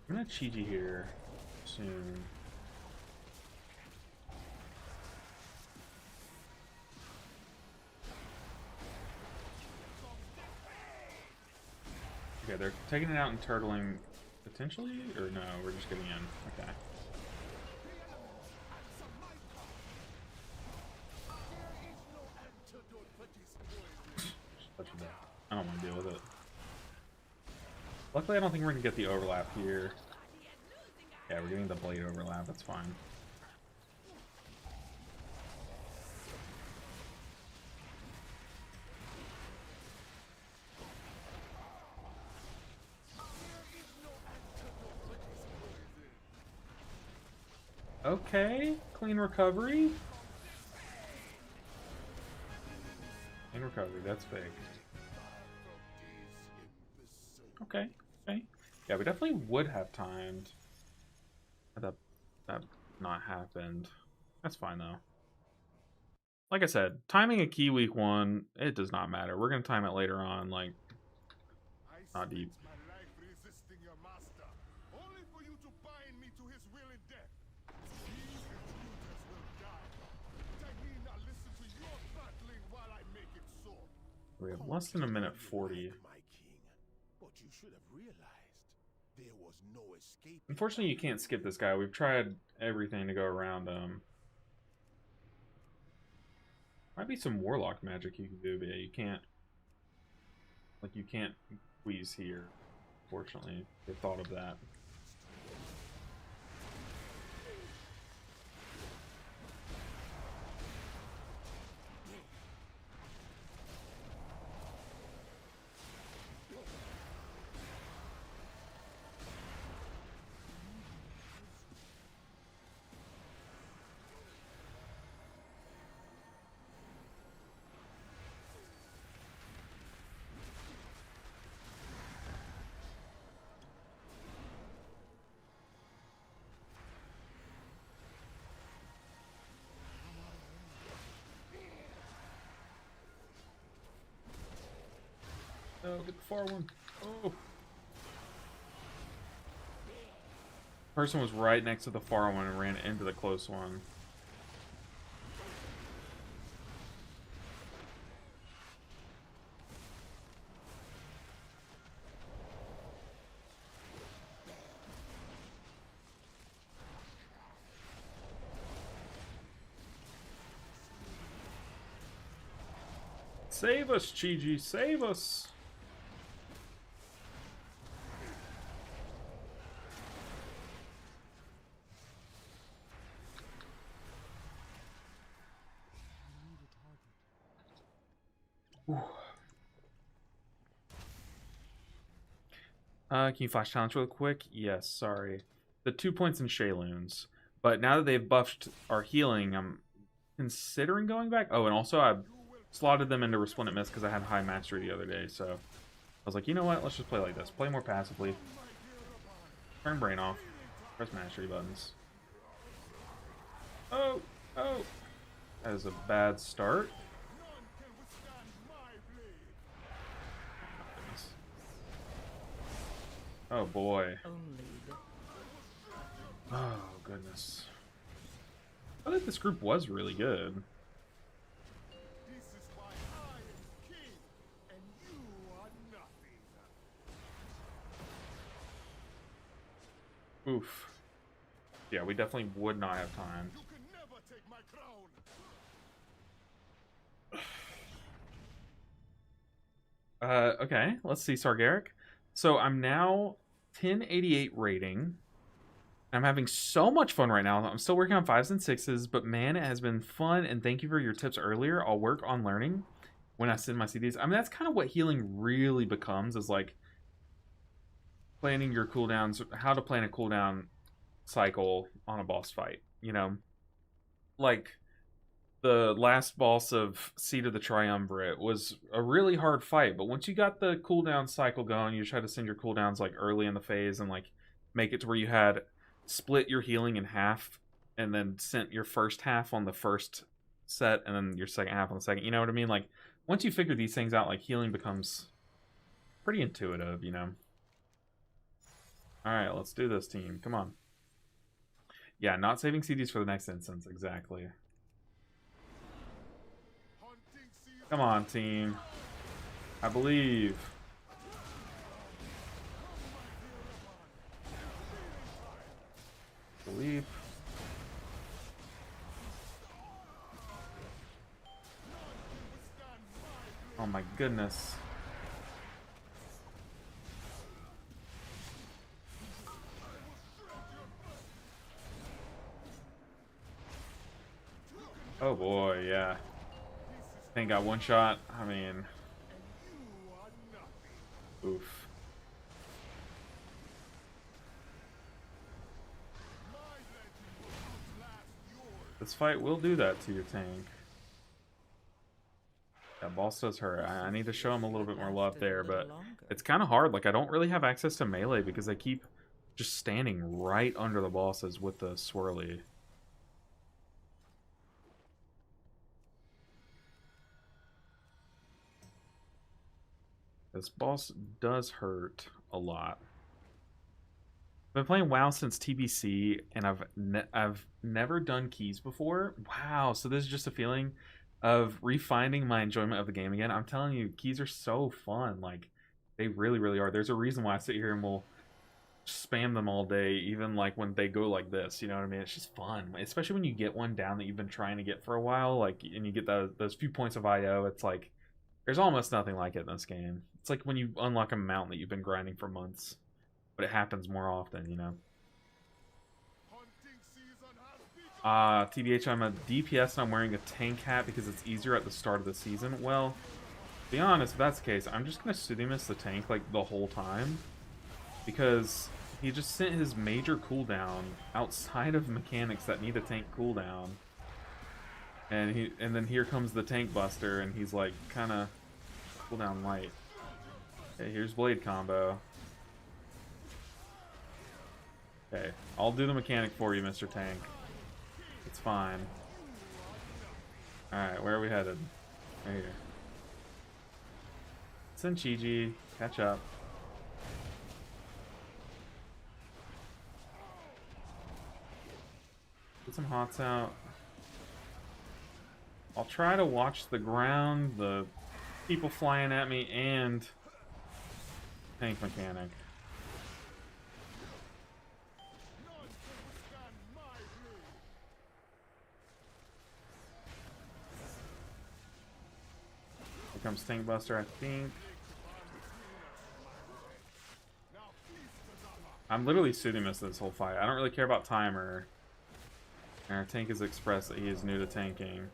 I'm gonna Chi-Ji here soon. Okay, they're taking it out and turtling potentially, or no, we're just getting in. Okay. I don't want to deal with it. Luckily, I don't think we're going to get the overlap here. Yeah, we're getting the blade overlap. That's fine. Okay, clean recovery. Clean recovery, that's big. Okay, okay. Yeah, we definitely would have timed. That not happened. That's fine though. Like I said, timing a key week 1, it does not matter. We're gonna time it later on, like not deep. My life resisting your master, only for you to bind me to his will and death. These intruders will die, but I need not listen to your battling while I make it so. We have less than a minute 40. My king, but you should have realized there was no escape. Unfortunately, you can't skip this guy. We've tried everything to go around him. Might be some warlock magic you can do, but yeah, you can't. Like, you can't squeeze here. Fortunately, they thought of that. Oh, get the far one. Oh. Person was right next to the far one and ran into the close one. Save us, Chi-Ji, save us! Can you flash challenge real quick? Yes, sorry. The 2 points in Shayloons. But now that they've buffed our healing, I'm considering going back. Oh, and also I slotted them into Resplendent Mist because I had high mastery the other day, so I was like, you know what? Let's just play like this. Play more passively. Turn brain off. Press mastery buttons. Oh! Oh! That is a bad start. Oh boy. Oh goodness. I thought this group was really good. This is why I am king, and you are nothing. Oof. Yeah, we definitely would not have time. You can never take my crown. Okay, let's see Sargaric. So I'm now 1088 rating. I'm having so much fun right now. I'm still working on 5s and 6s, but man, it has been fun, and thank you for your tips earlier. I'll work on learning when I send my CDs. I mean, that's kind of what healing really becomes, is like planning your cooldowns, how to plan a cooldown cycle on a boss fight, you know? Like, the last boss of Seed of the Triumvirate was a really hard fight, but once you got the cooldown cycle going, you try to send your cooldowns like early in the phase and like make it to where you had split your healing in half and then sent your first half on the first set and then your second half on the second. You know what I mean? Like, once you figure these things out, like, healing becomes pretty intuitive, you know? Alright, let's do this, team. Come on. Yeah, not saving CDs for the next instance, exactly. Come on, team. I believe. Believe. Oh my goodness. Oh boy, yeah. Thing got one shot. I mean, oof. This fight will do that to your tank. That boss does hurt. I need to show him a little bit more love there, but it's kind of hard. Like, I don't really have access to melee because they keep just standing right under the bosses with the swirly. This boss does hurt a lot. I've been playing WoW since TBC, and I've never done keys before. Wow, so this is just a feeling of refining my enjoyment of the game again. I'm telling you, keys are so fun. Like, they really, really are. There's a reason why I sit here and will spam them all day, even like when they go like this. You know what I mean? It's just fun, especially when you get one down that you've been trying to get for a while. Like, and you get those few points of IO. It's like there's almost nothing like it in this game. It's like when you unlock a mount that you've been grinding for months, but it happens more often, you know. TBH, I'm a DPS and I'm wearing a tank hat because it's easier at the start of the season. Well, to be honest, if that's the case, I'm just gonna Sudhimus the tank like the whole time, because he just sent his major cooldown outside of mechanics that need a tank cooldown, and then here comes the tank buster, and he's like kind of cooldown light. Okay, here's blade combo. Okay, I'll do the mechanic for you, Mr. Tank. It's fine. Alright, where are we headed? Right here. Send Chi-Ji. Catch up. Get some hots out. I'll try to watch the ground, the people flying at me, and tank mechanic. Here comes Tank Buster, I think. I'm literally Sudhimus this whole fight. I don't really care about timer. And our tank has expressed that he is new to tanking.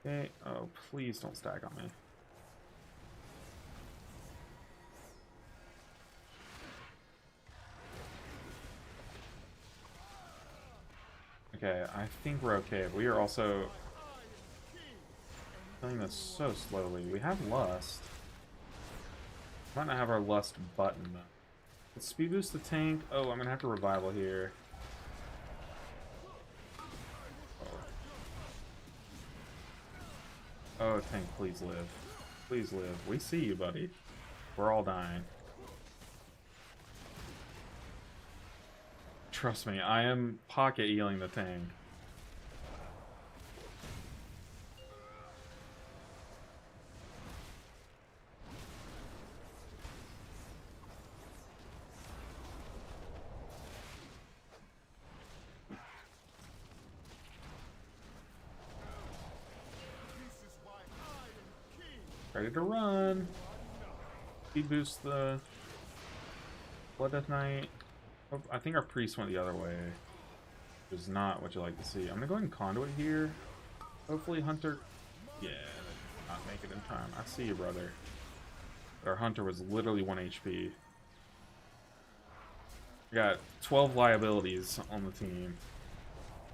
Okay. Oh, please don't stack on me. Okay, I think we're okay. We are also doing this so slowly. We have Lust. Might not have our Lust button though. Let's speed boost the tank. Oh, I'm gonna have to revival here. Oh, tank, please live. Please live. We see you, buddy. We're all dying. Trust me, I am pocket healing the tank. Ready to run. Speed boost the Blood Death Knight. Oh, I think our priest went the other way. Which is not what you like to see. I'm gonna go ahead and conduit here. Hopefully Hunter. Yeah, did not make it in time. I see you, brother. But our Hunter was literally 1 HP. We got 12 liabilities on the team.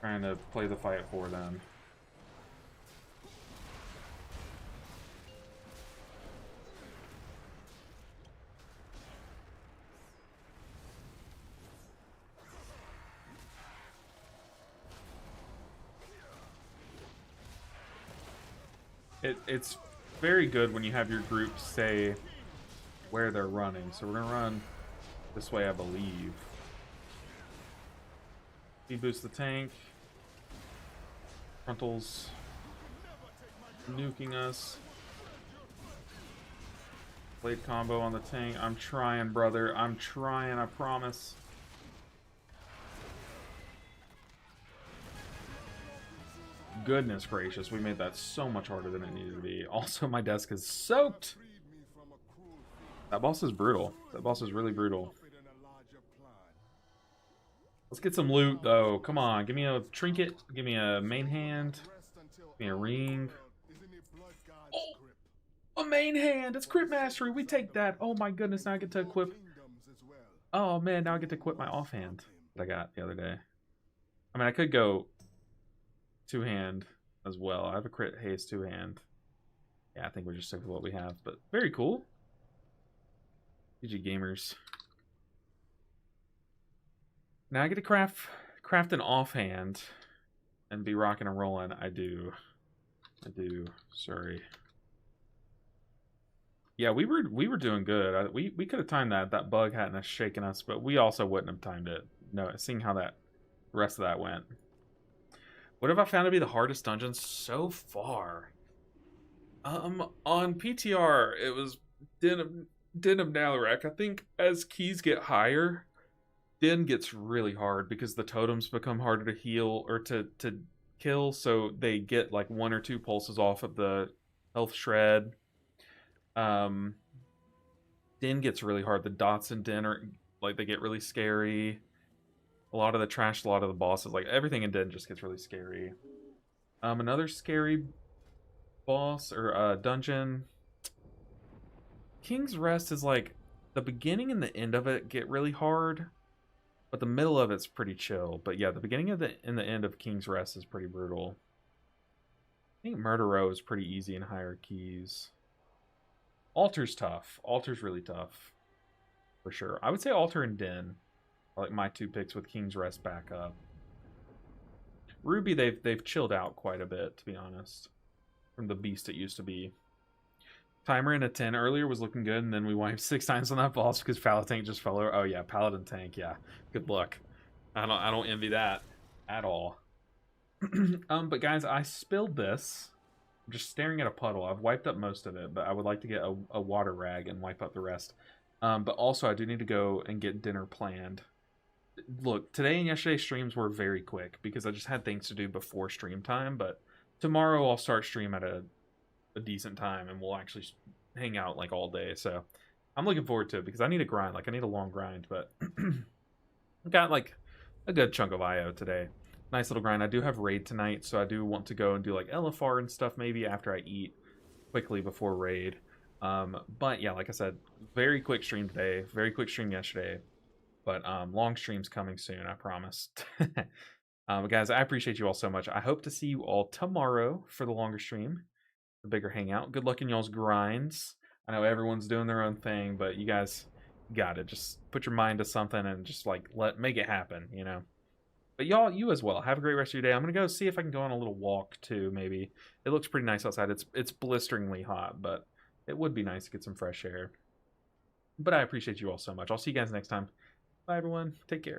Trying to play the fight for them. It's very good when you have your group say where they're running. So we're gonna run this way, I believe. Speed boost the tank. Frontals nuking us. Blade combo on the tank. I'm trying, brother. I'm trying, I promise. Goodness gracious, we made that so much harder than it needed to be. Also, my desk is soaked. That boss is brutal. That boss is really brutal. Let's get some loot, though. Come on, give me a trinket. Give me a main hand. Give me a ring. Oh, a main hand. It's crit mastery. We take that. Oh my goodness, now I get to equip. Oh man, now I get to equip my offhand that I got the other day. I mean, I could go two-hand as well. I have a crit haste two-hand. Yeah, I think we're just stick with what we have, but very cool. GG gamers. Now I get to craft an offhand and be rocking and rolling. I do. Sorry. Yeah, we were doing good. We could have timed that. That bug hadn't shaken us, but we also wouldn't have timed it. No, seeing how that the rest of that went. What have I found to be the hardest dungeon so far? On PTR, it was Den of Nalarak. I think as keys get higher, Den gets really hard because the totems become harder to heal or to kill, so they get like 1 or 2 pulses off of the health shred. Den gets really hard. The dots in Den are like they get really scary. A lot of the trash, a lot of the bosses, like everything in Den just gets really scary. Another scary boss or dungeon. King's Rest is like the beginning and the end of it get really hard, but the middle of it's pretty chill. But yeah, the beginning of and the end of King's Rest is pretty brutal. I think Murder Row is pretty easy in higher keys. Altar's tough. Altar's really tough. For sure. I would say Altar and Den are like my 2 picks with King's Rest back up. Ruby, they've chilled out quite a bit, to be honest, from the beast it used to be. Timer in a 10 earlier was looking good, and then we wiped 6 times on that boss because Paladin just fell over. Oh yeah, Paladin tank, yeah. Good luck. I don't envy that at all. But guys, I spilled this. I'm just staring at a puddle. I've wiped up most of it, but I would like to get a water rag and wipe up the rest. But also, I do need to go and get dinner planned. Look, today and yesterday's streams were very quick because I just had things to do before stream time, but tomorrow I'll start stream at a decent time and we'll actually hang out like all day. So I'm looking forward to it because I need a grind. Like I need a long grind, but I've got like a good chunk of IO today. Nice little grind. I do have raid tonight, so I do want to go and do like LFR and stuff maybe after I eat quickly before raid. But yeah, like I said, very quick stream today, very quick stream yesterday, but long streams coming soon, I promise. But guys, I appreciate you all so much. I hope to see you all tomorrow for the longer stream, the bigger hangout. Good luck in y'all's grinds. I know everyone's doing their own thing, but you guys got it. Just put your mind to something and just like make it happen, you know. But y'all, you as well. Have a great rest of your day. I'm gonna go see if I can go on a little walk too. Maybe it looks pretty nice outside. It's blisteringly hot, but it would be nice to get some fresh air. But I appreciate you all so much. I'll see you guys next time. Bye everyone. Take care.